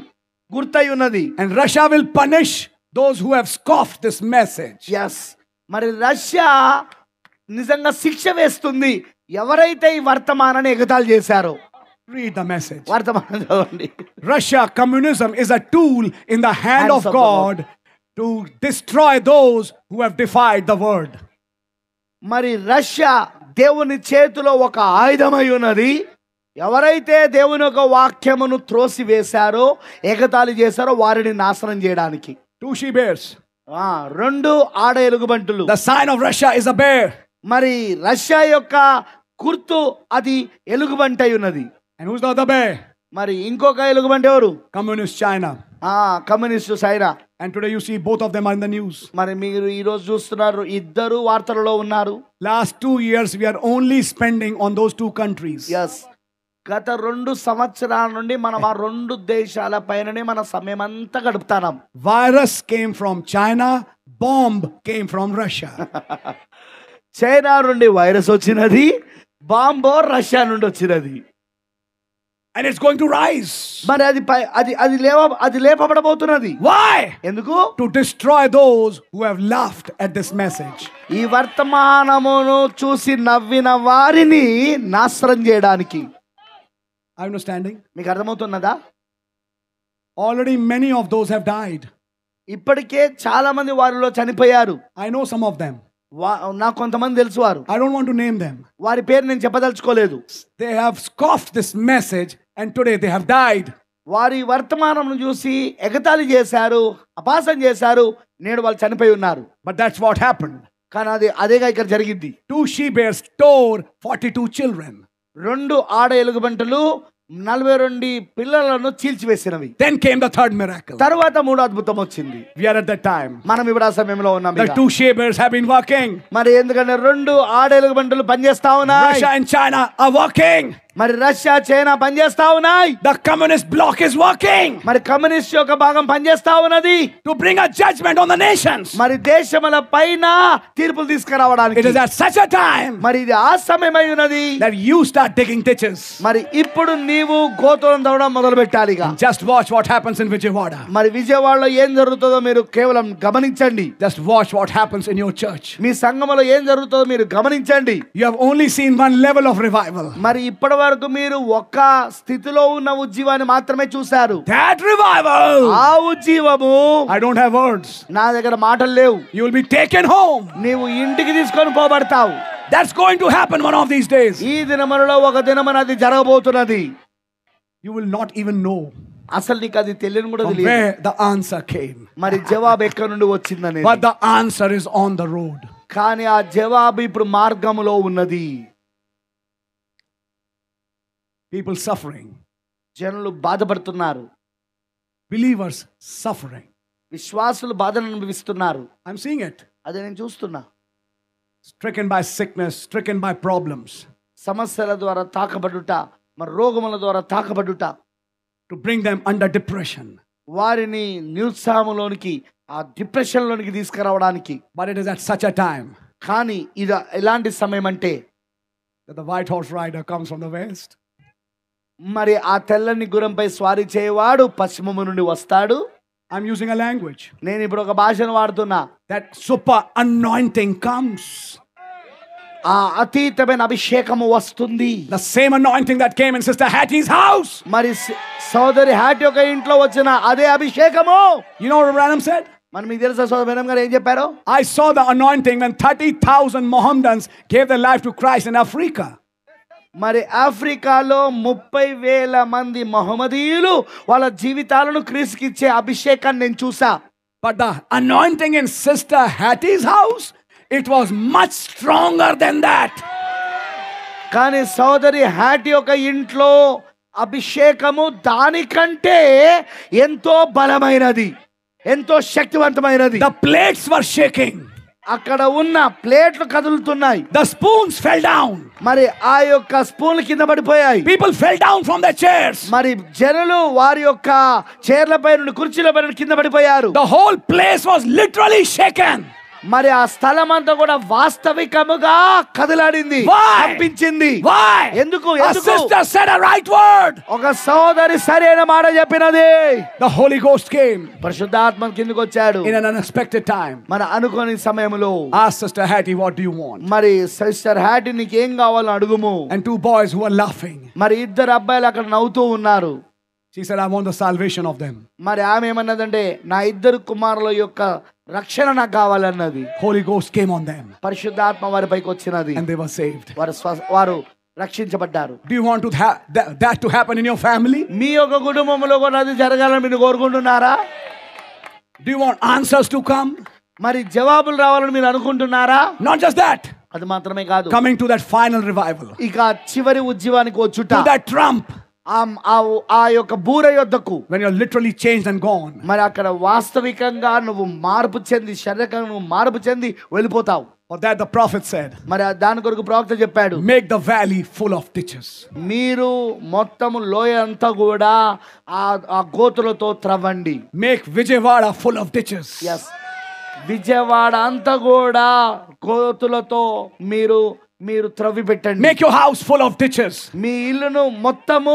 గుర్తై ఉన్నది. And Russia will punish those who have scoffed this message. Yes, మరి రష్యా నిజంగా శిక్ష వేస్తుంది ఎవరైతే ఈ వర్తమానాన్ని ఎగతాళి చేశారో. Read the message. వర్తమానం చదవండి. Russia communism is a tool in the hand Hands of of the God to destroy those who have defied the word. మరి రష్యా దేవుని చేతిలో ఒక ఆయుధమై ఉన్నది. ఎవరైతే దేవుని యొక్క వాక్యమును త్రోసి వేశారో, ఎగతాళి చేశారో వారిని నాశనం చేయడానికి. 2 she bears. 2 ఆడ ఎలుగుబంటులు. The sign of Russia is a bear. మరి రష్యా యొక్క గుర్తు అది ఎలుగుబంటి అయి ఉన్నది. And who's the other bear? మరి ఇంకొక ఎలుగుబంటి ఎవరు? Communist China. Communist China. And today you see both of them are in the news. మరి మీరు ఈ రోజు చూస్తున్నారు, ఇద్దరు వార్తలలో ఉన్నారు. Last 2 years we are only spending on those 2 countries. Yes, గత 2 సంవత్సరాల నుండి మనం ఆ 2 దేశాల పైననే మన సమయం అంతా గడుపుతాం. Virus came from China, bomb came from Russia. China నుండి వైరస్ వచ్చినది, బాంబో రష్యా నుండి వచ్చినది. And it's going to rise. మరి అది లేపబడబోతున్నది. Why? ఎందుకు? To destroy those who have laughed at this message. ఈ వర్తమానమును చూసి నవ్విన వారిని నాశనం చేయడానికి. Are you understanding? మీకు అర్థమవుతున్నదా? Already many of those have died. ఇప్పటికే చాలా మంది వారిలో చనిపోయారు. I know some of them. నాకు కొంతమంది తెలుసు వారు. I don't want to name them. వారి పేరు నేను చెప్పదలుచుకోలేదు. They have scoffed this message and today they have died. వారి వర్తమానం చూసి ఎగతాళి చేశారు, అపాసం చేశారు, నేడు వాళ్ళు చనిపోయి ఉన్నారు. But that's what happened. కానీ అదేగా ఇక్కడ జరిగింది. 2 she bears tore 42 children. 2 ఆడ ఎలుగుబంటలు 42 పిల్లలను చీల్చివేసినవి. Then came the third miracle. తర్వాత 3వ అద్భుతం వచ్చింది. We are at that time. మనం ఇప్పుడు ఆ సమయంలో ఉన్నాం. The 2 she bears have been working. మరి ఎందుకంటే 2 ఆడ ఎలుగుబంటలు పనిచేస్తా ఉన్నాయి. Russia and China are working. మరి రష్యా చైనా పనిచేస్తా ఉన్నాయి. The communist bloc is working. మరి కమ్యూనిస్ట్ యొక్క భాగం పనిచేస్తా ఉన్నది. To bring a judgment on the nations. మరి దేశముల పైన తీర్పులు తీసుకురావడానికి. It is at such a time. మరి ఇది ఆ సమయమై ఉన్నది. That you start digging ditches. మరి ఇప్పుడు నీవు గోతులను తవ్వడం మొదలు పెట్టాలిగా. Just watch what happens in Vijayawada. మరి విజయవాడలో ఏం జరుగుతుందో మీరు కేవలం గమనించండి. Just watch what happens in your church. మీ సంఘములో ఏం జరుగుతుందో మీరు గమనించండి. You have only seen one level of revival. మరి ఇప్పటి వరకు మీరు ఒక్క స్థితిలో ఉన్న ఉజ్జీవాన్ని మాత్రమే చూశారు. That revival. ఆ ఉజ్జీవము. I don't have words. నా దగ్గర మాటలు లేవు. You will be taken home. నీవు ఇంటికి తీసుకొని పోబడతావు. That's going to happen one of these days. ఈ దినములలో ఒక దినమున అది జరగబోతున్నది. You will not even know అసలు నీకు అది తెలియని కూడా from తెలియదు. where the answer came. మరి జవాబు ఎక్కడి నుండి వచ్చిందనేది. But the answer is on the road. కానీ ఆ జవాబు ఇప్పుడు మార్గములో ఉన్నది. People suffering. జనులు బాధపడుతున్నారు. Believers suffering. విశ్వాసులు బాధను అనుభవిస్తున్నారు. I'm seeing it. అదే నేను చూస్తున్నా. Stricken by sickness, stricken by problems. సమస్యల ద్వారా తాకబడుట, మరి రోగముల ద్వారా తాకబడుట. To bring them under depression. వారిని నిరుత్సాహంలోనికి, ఆ డిప్రెషన్ లోనికి తీసుకురావడానికి. But it is at such a time. కానీ ఇది ఎలాంటి సమయం అంటే that the white horse rider comes from the west. మరి ఆ తెల్లని గుర్రంపై స్వారీ చేయవాడు పశ్చిమము నుండి వస్తాడు. I'm using a language. నేను ఇప్పుడు ఒక భాషను వాడుతున్నా. That super anointing comes. ఆ అతీతమైన అభిషేకము వస్తుంది. The same anointing that came in Sister Hattie's house. మరి సోదరి హ్యాట్ యొక్క ఇంట్లో వచ్చిన అదే అభిషేకము. You know what Branham said? మరి మీకు తెలుసా సోదరు బ్రహ్నం గారు ఏం చెప్పారో? I saw the anointing when 30,000 Mohammedans gave their life to Christ in Africa. మరి ఆఫ్రికాలో 30,000 మంది మహమ్మదీయులు వాళ్ళ జీవితాలను క్రీస్తుకి ఇచ్చే అభిషేకాన్ని నేను చూసా. But the anointing in Sister Hattie's house, it was much stronger than that. కానీ సోదరి హ్యాట్ యొక్క ఇంట్లో అభిషేకము దానికంటే ఎంతో బలమైనది, ఎంతో శక్తివంతమైనది. The plates were shaking. అక్కడ ఉన్న ప్లేట్లు కదులుతున్నాయి. The spoons fell down. మరి ఆ యొక్క స్పూన్లు కింద పడిపోయాయి. People fell down from their chairs. మరి జనులు వారి యొక్క చైర్లపై నుండి, కుర్చీలపై నుండి కింద పడిపోయారు. The whole place was literally shaken. మరి ఆ స్థలం అంతా కూడా వాస్తవికముగా కదలాడింది, Why? కంపించింది. Why? ఎందుకు? A sister said a right word. ఒక సోదరి సరైన మాట చెప్పినది. The Holy Ghost came పరిశుద్ధాత్మ కిందకు వచ్చాడు in an unexpected time. మన అనుకోని సమయంలో. Ask Sister Hattie, what do you want? మరి సిస్టర్ హ్యాటీ నీకు ఏం కావాలో అడుగుము. And two boys who were laughing. మరి ఇద్దరు అబ్బాయిలు అక్కడ నవ్వుతూ ఉన్నారు. She said, I want the salvation of them. మరి ఆమె ఏమన్నదంటే నా ఇద్దరు కుమారుల యొక్క రక్షణ నాకు కావాలన్నది. Holy Ghost came on them పరిశుద్ధాత్మ వారిపైకి వచ్చినది. and they were saved. వారు రక్షించబడ్డారు. Do you want to that to happen in your family? మీ యొక్క కుటుంబంలో కూడా అది జరగాలని మీరు కోరుకుంటున్నారా? Do you want answers to come? మరి జవాబులు రావాలని మీరు అనుకుంటున్నారా? Not just that. అది మాత్రమే కాదు, Coming to that final revival. ఇక చివరి ఉజ్జీవానికి వచ్చుట. To that trump. ఆ యొక్క బూర యొద్దకు. When you're literally changed and gone. మరి అక్కడ వాస్తవికంగా నువ్వు మార్పు చెంది, శారీరకంగా నువ్వు మార్పు చెంది వెళ్ళిపోతావు. For that the prophet said, మరి దాని కొరకు ప్రవక్త చెప్పాడు, make the valley full of ditches. మీరు మొత్తము లోయ అంతా కూడా ఆ గోతులతో త్రవ్వండి. Make Vijayawada full of ditches. Yes, Vijayawada అంతా కూడా గోతులతో మీరు త్రవ్వి పెట్టండి. Make your house full of ditches. మీ ఇల్లును మొత్తము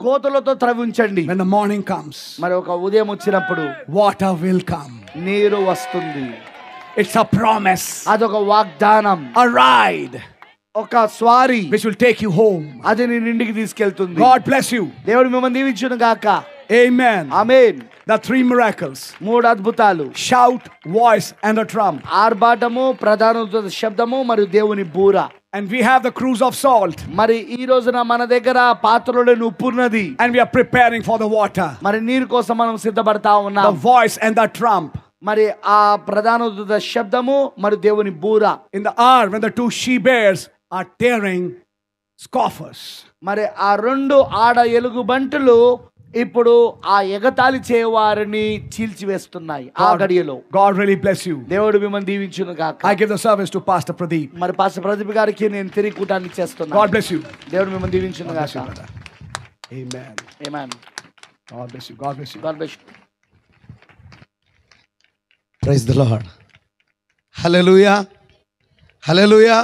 గోతులతో త్రవ్వి ఉంచండి. When the morning comes, మరి ఒక ఉదయం వచ్చినప్పుడు water will come. నీరు వస్తుంది. It's a promise. అదొక వాగ్దానం, A ride ఒక స్వారీ which will take you home. అది నీ ఇంటికి తీసుకెళ్తుంది. God bless you. దేవుడు మిమ్మల్ని దీవించును గాక. Amen. Amen. The three miracles: 3 అద్భుతాలు, shout, voice, and a trump. ఆర్భాటము, ప్రధాన శబ్దము మరియు దేవుని బూర. And we have the cruise of salt. మరి ఈ రోజున మన దగ్గర పాత్రలో ఉప్పు ఉన్నది. And we are preparing for the water. మరి నీరు కోసం మనం సిద్ధపడతా The ఉన్నాం. voice and the trump. మరి ఆ ప్రధాన శబ్దము మరియు దేవుని బూర. In the hour when the two she bears are tearing scoffers. మరి ఆ 2 ఆడ ఎలుగు బంటులు ఇప్పుడు ఆ ఎగతాళి చేయవారిని చీల్చివేస్తున్నాయి ఆ గడియలో. God really bless you. దేవుడు మిమ్మల్ని దీవించును గాక. I give the service to Pastor Pradeep. మరి పాస్టర్ ప్రదీప్ గారికి నేను తిరిగి కూటాన్ని చేస్తున్నాను. God bless you. దేవుడు మిమ్మల్ని దీవించును God bless you, గాక. brother. Amen. Amen. God bless you. God bless you. God bless you. Praise the Lord. Hallelujah, hallelujah.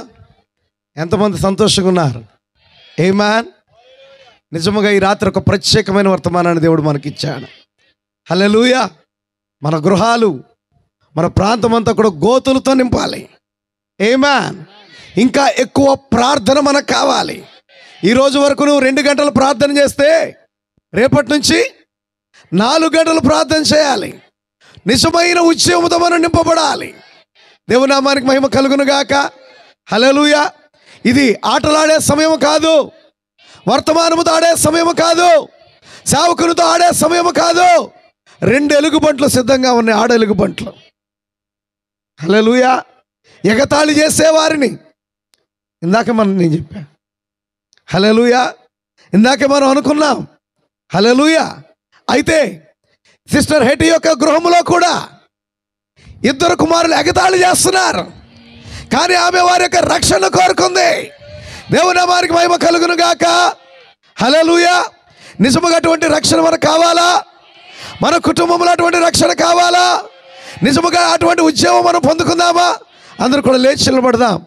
ఎంతమంది సంతోషంగా ఉన్నారు? ఆమేన్. నిజముగా ఈ రాత్రి ఒక ప్రత్యేకమైన వర్తమానాన్ని దేవుడు మనకిచ్చాడు. హల్లెలూయా. మన గృహాలు, మన ప్రాంతం అంతా కూడా గోతులతో నింపాలి. ఆమేన్. ఇంకా ఎక్కువ ప్రార్థన మనకు కావాలి. ఈరోజు వరకు నువ్వు 2 గంటలు ప్రార్థన చేస్తే రేపటి నుంచి 4 గంటలు ప్రార్థన చేయాలి. నిజమైన ఉద్యమంతో మనం నింపబడాలి. దేవునామానికి మహిమ కలుగును గాక. హల్లెలూయా. ఇది ఆటలాడే సమయం కాదు, వర్తమానముతో ఆడే సమయం కాదు, సేవకునితో ఆడే సమయం కాదు. 2 ఎలుగుబంట్లు సిద్ధంగా ఉన్నాయి, ఆడ ఎలుగుబంట్లు. హల్లెలూయా. ఎగతాళి చేసేవారిని ఇందాక నేను చెప్పా. హల్లెలూయా. ఇందాక మనం అనుకున్నాం. హల్లెలూయా. అయితే సిస్టర్ హెటీ యొక్క గృహంలో కూడా 2 కుమారులు ఎగతాళి చేస్తున్నారు, కానీ ఆమె వారి యొక్క రక్షణ కోరుకుంది. దేవుని నామానికి మహిమ కలుగును గాక. హల్లెలూయా. నిజముగా అటువంటి రక్షణ మనకు కావాలా? మన కుటుంబంలో అటువంటి రక్షణ కావాలా? నిజముగా అటువంటి ఉద్యమం మనం పొందుకుందామా? అందరూ కూడా లేచి నిలబడదాం.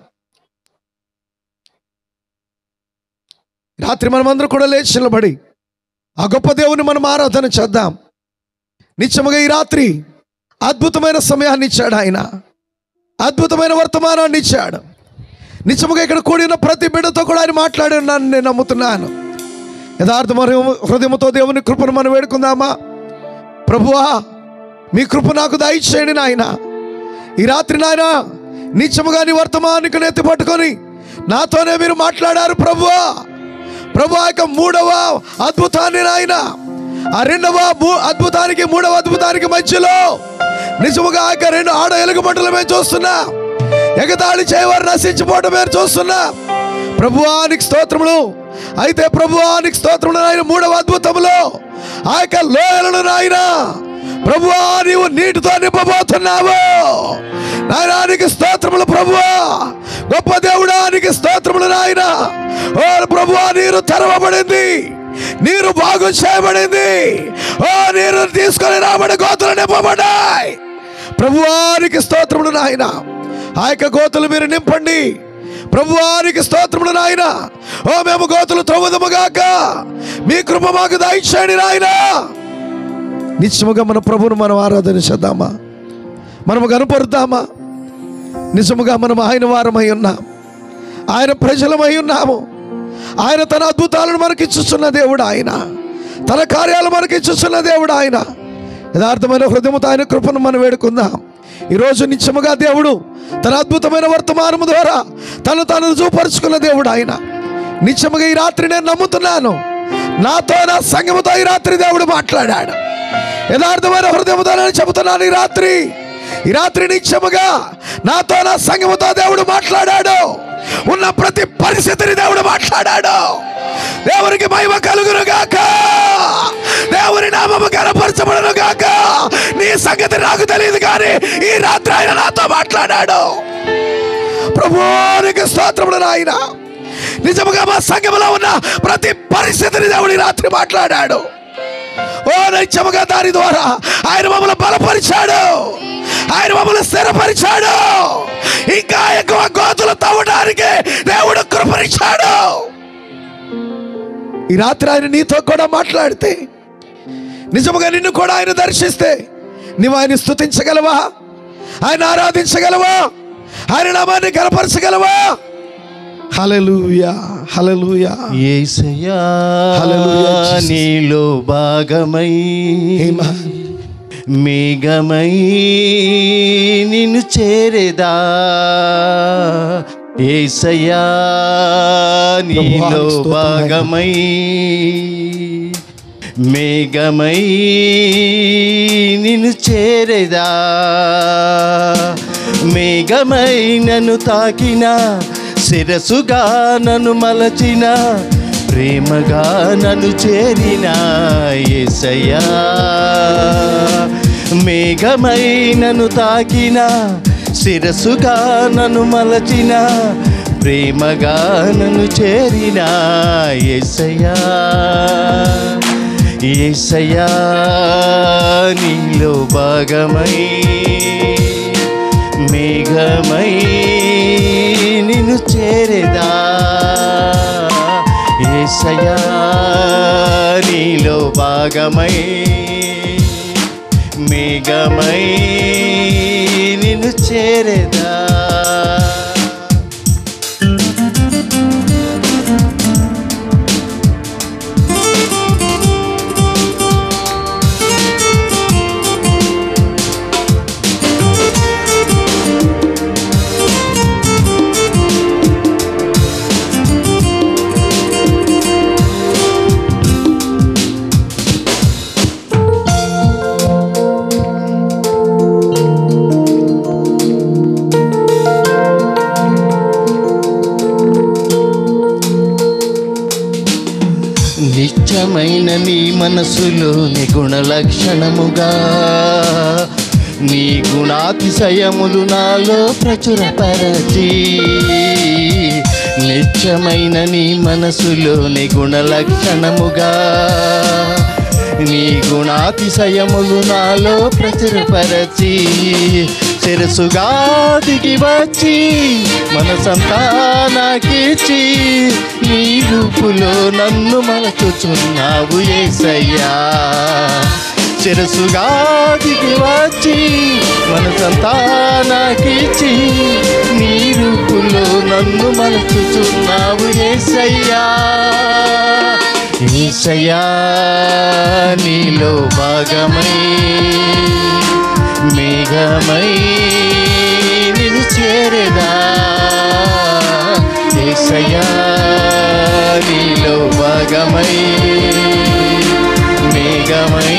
రాత్రి మనం అందరూ కూడా లేచి నిలబడి ఆ గొప్ప దేవుని మనం ఆరాధన చేద్దాం. నిత్యముగా ఈ రాత్రి అద్భుతమైన సమయాన్ని ఇచ్చాడు ఆయన, అద్భుతమైన వర్తమానాన్ని ఇచ్చాడు. నిజముగా ఇక్కడ కూడిన ప్రతి బిడ్డతో కూడా ఆయన మాట్లాడి ఉన్నాను నేను నమ్ముతున్నాను. యథార్థమైన హృదయంతో దేవుని కృపను మనం వేడుకుందామా? ప్రభువా, మీ కృప నాకు దయచేయండి నాయన. ఈ రాత్రి నాయన నిత్యముగా నీ వర్తమానికి నెత్తి పట్టుకొని నాతోనే మీరు మాట్లాడారు ప్రభువా. ప్రభువా, యొక్క 3వ అద్భుతాన్ని నాయన, ఆ 2వ అద్భుతానికి 3వ అద్భుతానికి మధ్యలో నిజముగా ఆ 2 ఆడ ఎలుగుబంటులు మేము చూస్తున్నా, ఎగతాళి చేయవారు నశించిపోవడం మేము చూస్తున్నా. ప్రభువానికి స్తోత్రములు. అయితే ప్రభువానికి స్తోత్రములు నాయన. 3వ అద్భుతములో ఆ యొక్క లోయలను నాయన ప్రభువా నీవు నీటితో నింపబోతున్నావు. నాయనానికి స్తోత్రములు ప్రభువా. గొప్ప దేవుడానికి స్తోత్రములు నాయన. ఓ ప్రభువా, నీరు తెరవబడింది, నీరు బాగు చేయబడింది. ఓ నీరు తీసుకొని రాబడి గోతులు నింపబడ్డాయి. ప్రభువానికి స్తోత్రములు నాయన. ఆ యొక్క గోతులు మీరు నింపండి. ప్రభువానికి స్తోత్రములు నాయన. ఓ మేము గోతులు త్రవ్వదముగాక, మీ కృప మాకు దయచేయండి నాయన. నిజముగా మన ప్రభువును మనం ఆరాధించుదామా, మనము కనపరుద్దామా? నిజముగా మనం ఆయన వారమై ఉన్నాం, ఆయన ప్రజలమై ఉన్నాము. ఆయన తన అద్భుతాలను మనకిచ్చుచున్న దేవుడు, ఆయన తన కార్యాలు మనకిచ్చుచున్న దేవుడు. ఆయన యథార్థమైన హృదయముతో ఆయన కృపను మనం వేడుకుందాం. ఈరోజు నిత్యముగా దేవుడు తన అద్భుతమైన వర్తమానము ద్వారా తను చూపరుచుకున్న దేవుడు. ఆయన నిత్యముగా ఈ రాత్రి నేను నమ్ముతున్నాను, నాతో నా సంఘముతో ఈ రాత్రి దేవుడు మాట్లాడాడు. యథార్థమైన హృదయముతో నేను చెబుతున్నాను, ఈ రాత్రి నిత్యముగా నాతో నా సంఘముతో దేవుడు మాట్లాడాడు. ఉన్న ప్రతి పరిస్థితిని దేవుడు మాట్లాడాడు. దేవునికి మహిమ కలుగును గాక, దేవుని నామము కనపరచబడును గాక. నీ సంగతి నాకు తెలియదు, కానీ ఈ రాత్రి ఆయన నాతో మాట్లాడాడు. ప్రభువునికి స్తోత్రములు నాయన. నిజముగా మా సంఘములో ఉన్న ప్రతి పరిస్థితిని దేవుడు ఈ రాత్రి మాట్లాడాడు. ఓ నిత్యముగా దాని ద్వారా ఆయన మమ్మల్ని బలపరిచాడు, ఆయన మమ్మల్ని స్థిరపరిచాడు. ఇంకా ఎక్కువ గోతులు తవ్వడానికి దేవుడు కృపరిచాడు. ఈ రాత్రి ఆయన నీతో కూడా మాట్లాడితే, నిజముగా నిన్ను కూడా ఆయన దర్శిస్తే, నువ్వు ఆయన స్తుతించగలవా? ఆయన ఆరాధించగలవా? ఆయన నామాన్ని కనపరచగలవా? హల్లెలూయా, హల్లెలూయా. యేసయ్యా నీలో భాగమై మేఘమై నిన్ను చేరేదా. యేసయ్యా నీలో భాగమై మేఘమై నిన్ను చేరేదా. మేఘమై నన్ను తాకిన, శిరసుగా నన్ను మలచిన, ప్రేమగా నన్ను చేరిన యేసయ్యా. మేఘమై నన్ను తాకిన, శిరసుగా నన్ను మలచిన, ప్రేమగా నన్ను చేరిన యేసయ్యా. యేసయ్యా నీలో భాగమై మేఘమై నిన్ను చేరేదా. యేసయ్యా నీలో భాగమై మేఘమై నిన్ను చేరేదా. నిత్యమైన నీ మనసులోని గుణలక్షణముగా నీ గుణాతిశయములు నాలో ప్రచురపరచి. నిత్యమైన నీ మనసులోని గుణలక్షణముగా నీ గుణాతిశయములు నాలో ప్రచురపరచి. శిరసుగా దిగి వచ్చి మనసంతా నాకిచ్చి, నీ రూపులో నన్ను మలచుచున్నావు యేసయ్యా. శిరసుగా దిగి వచ్చి మనసంతా నాకిచ్చి, నీ రూపులో నన్ను మలచుచున్నావు యేసయ్యా. యేసయ్యా నీలో భాగమై మేఘమై నిన్ను చేరేదా. యేసయ్యా నీలో భాగమై మేఘమై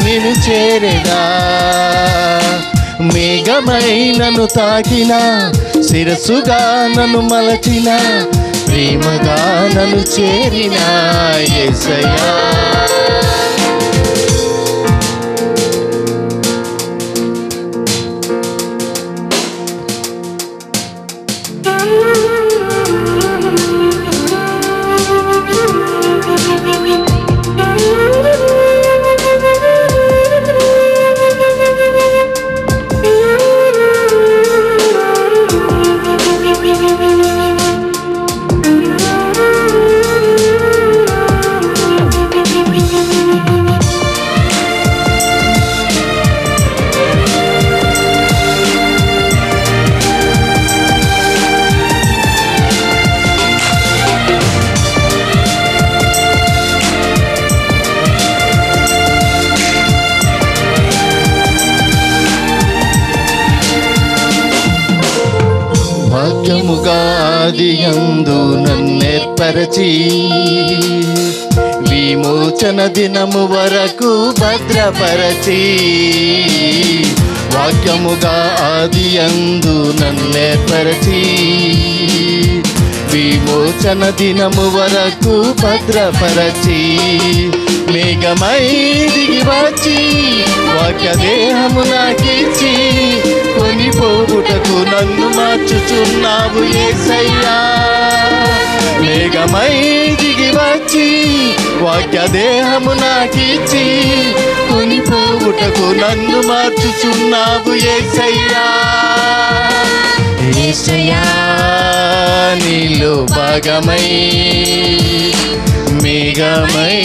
నిన్ను చేరేదా. మేఘమై నన్ను తాకిన, శిరసుగా నన్ను మలచిన, ప్రేమగా నన్ను చేరిన యేసయ్యా. వాక్యముగా ఆదియందు నన్నేర్పరచి విమోచన దినము వరకు భద్రపరచి వాక్యముగా ఆదియందు నన్నేర్పరచి విమోచన దినము వరకు భద్రపరచి మేఘమై దిగి వచ్చి వాక్య దేహము నాకిచ్చి కొనిపోవుటకు నన్ను మార్చుచున్నావు యేసయ్యా. మేఘమై దిగి వచ్చి వాక్య దేహము నాకిచ్చి కొనిపోవుటకు నన్ను మార్చుచున్నావు యేసయ్యా. యేసయ్యా నీలో భాగమై మేఘమై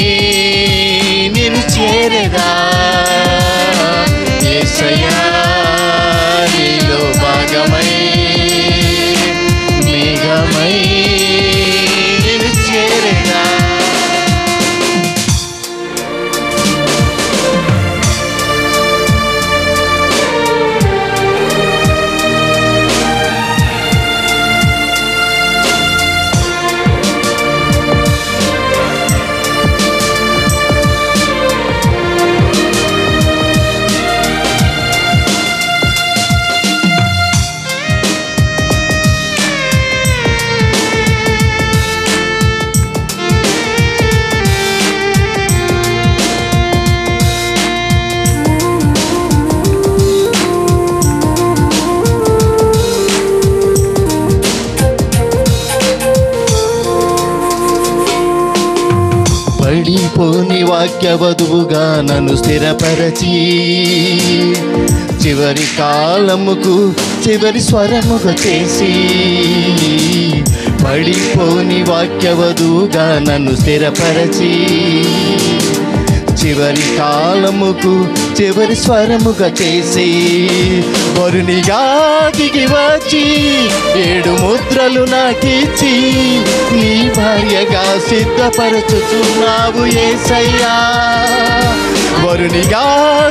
నిన్ను చేరదా. యేసయ్యా నీలో భాగమై మేఘమై నిన్ను చేరదా. పడిపోని వాక్య వధువుగా నన్ను స్థిరపరచి చివరి కాలముకు చివరి స్వరముగా చేసి పడిపోని వాక్య వధువుగా నన్ను స్థిరపరచి చివరి కాలముకు చివరి స్వరముగా చేసి వరునిగా దిగి వచ్చి 7 ముద్రలు నాకిచ్చి నీ భార్యగా సిద్ధపరచుచున్నావు యేసయ్యా. వరునిగా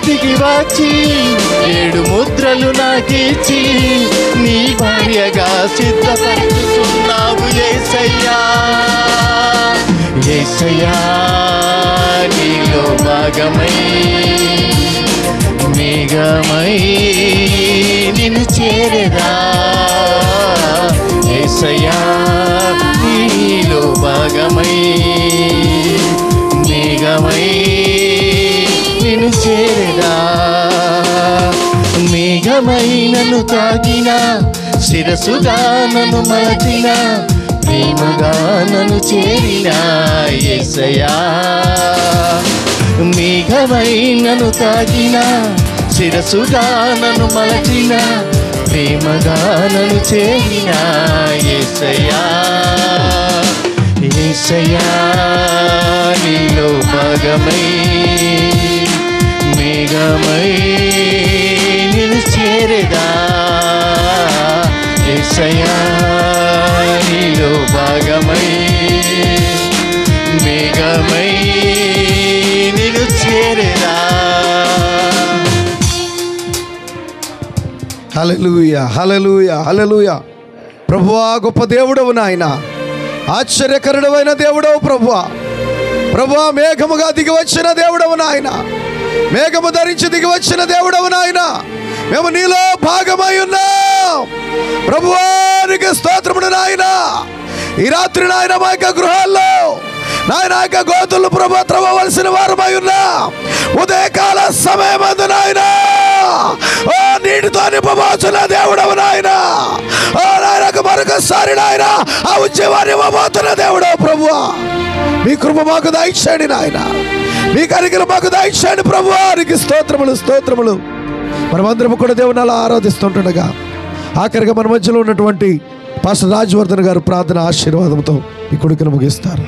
దిగి వచ్చి 7 ముద్రలు నాకిచ్చి నీ భార్యగా సిద్ధపరచుచున్నావు యేసయ్యా. యేసయ్యా నీలో భాగమై మేఘమై నిన్ను చేరదా. యేసయ్యా నీలో భాగమై మేఘమై నిన్ను చేరదా. మేఘమై నన్ను తాకిన శిరసుగా నన్ను మలచిన ప్రేమగా నన్ను చేరిన యేసయ్యా. మేఘమై నన్ను తాకిన శిరసుగా నన్ను మలచిన ప్రేమగా నన్ను చేరిన యేసయ్యా. యేసయ్యా నీలో భాగమై మేఘమై నిన్ను చేరదా. యేసయ్యా నీలో భాగమై మేఘమై నిన్ను చేరదా. హల్లెలూయా, హల్లెలూయా, హల్లెలూయా. ప్రభువా గొప్ప దేవుడవు నాయన, ఆశ్చర్యకరుడవైన దేవుడవు ప్రభువా. ప్రభువా మేఘముగా దిగి వచ్చిన దేవుడవు నాయన, మేఘము ధరించి దిగి వచ్చిన దేవుడవు నాయన. మేము నీలో భాగమై ఉన్నాం ప్రభువా. నీకు స్తోత్రములు నాయన. ఈ రాత్రి నాయన మా యొక్క గృహాల్లో నాయన యొక్క గోతులు ప్రభు త్రవ్వవలసిన వారమై ఉన్నాం. ఉదయకాల సమయమందు నాయన ఓ నీటితో నింపబోతున్న దేవుడవు నాయన. ఓ నాయనకు మరొకసారి నాయన ఆ ఉద్యమాన్ని ఇవ్వబోతున్న దేవుడవు ప్రభువా. మీ కృప మాకు దయచేయండి నాయన, మీ కనికలు మాకు దయచేయండి ప్రభువా. నీకు స్తోత్రములు, స్తోత్రములు. మనమందరం కూడా దేవుని అలా ఆరాధిస్తుండగా ఆఖరిగా మన మధ్యలో ఉన్నటువంటి పాస్టర్ రాజవర్ధన్ గారు ప్రార్థన ఆశీర్వాదంతో ఈ కొడుకును ముగిస్తారు.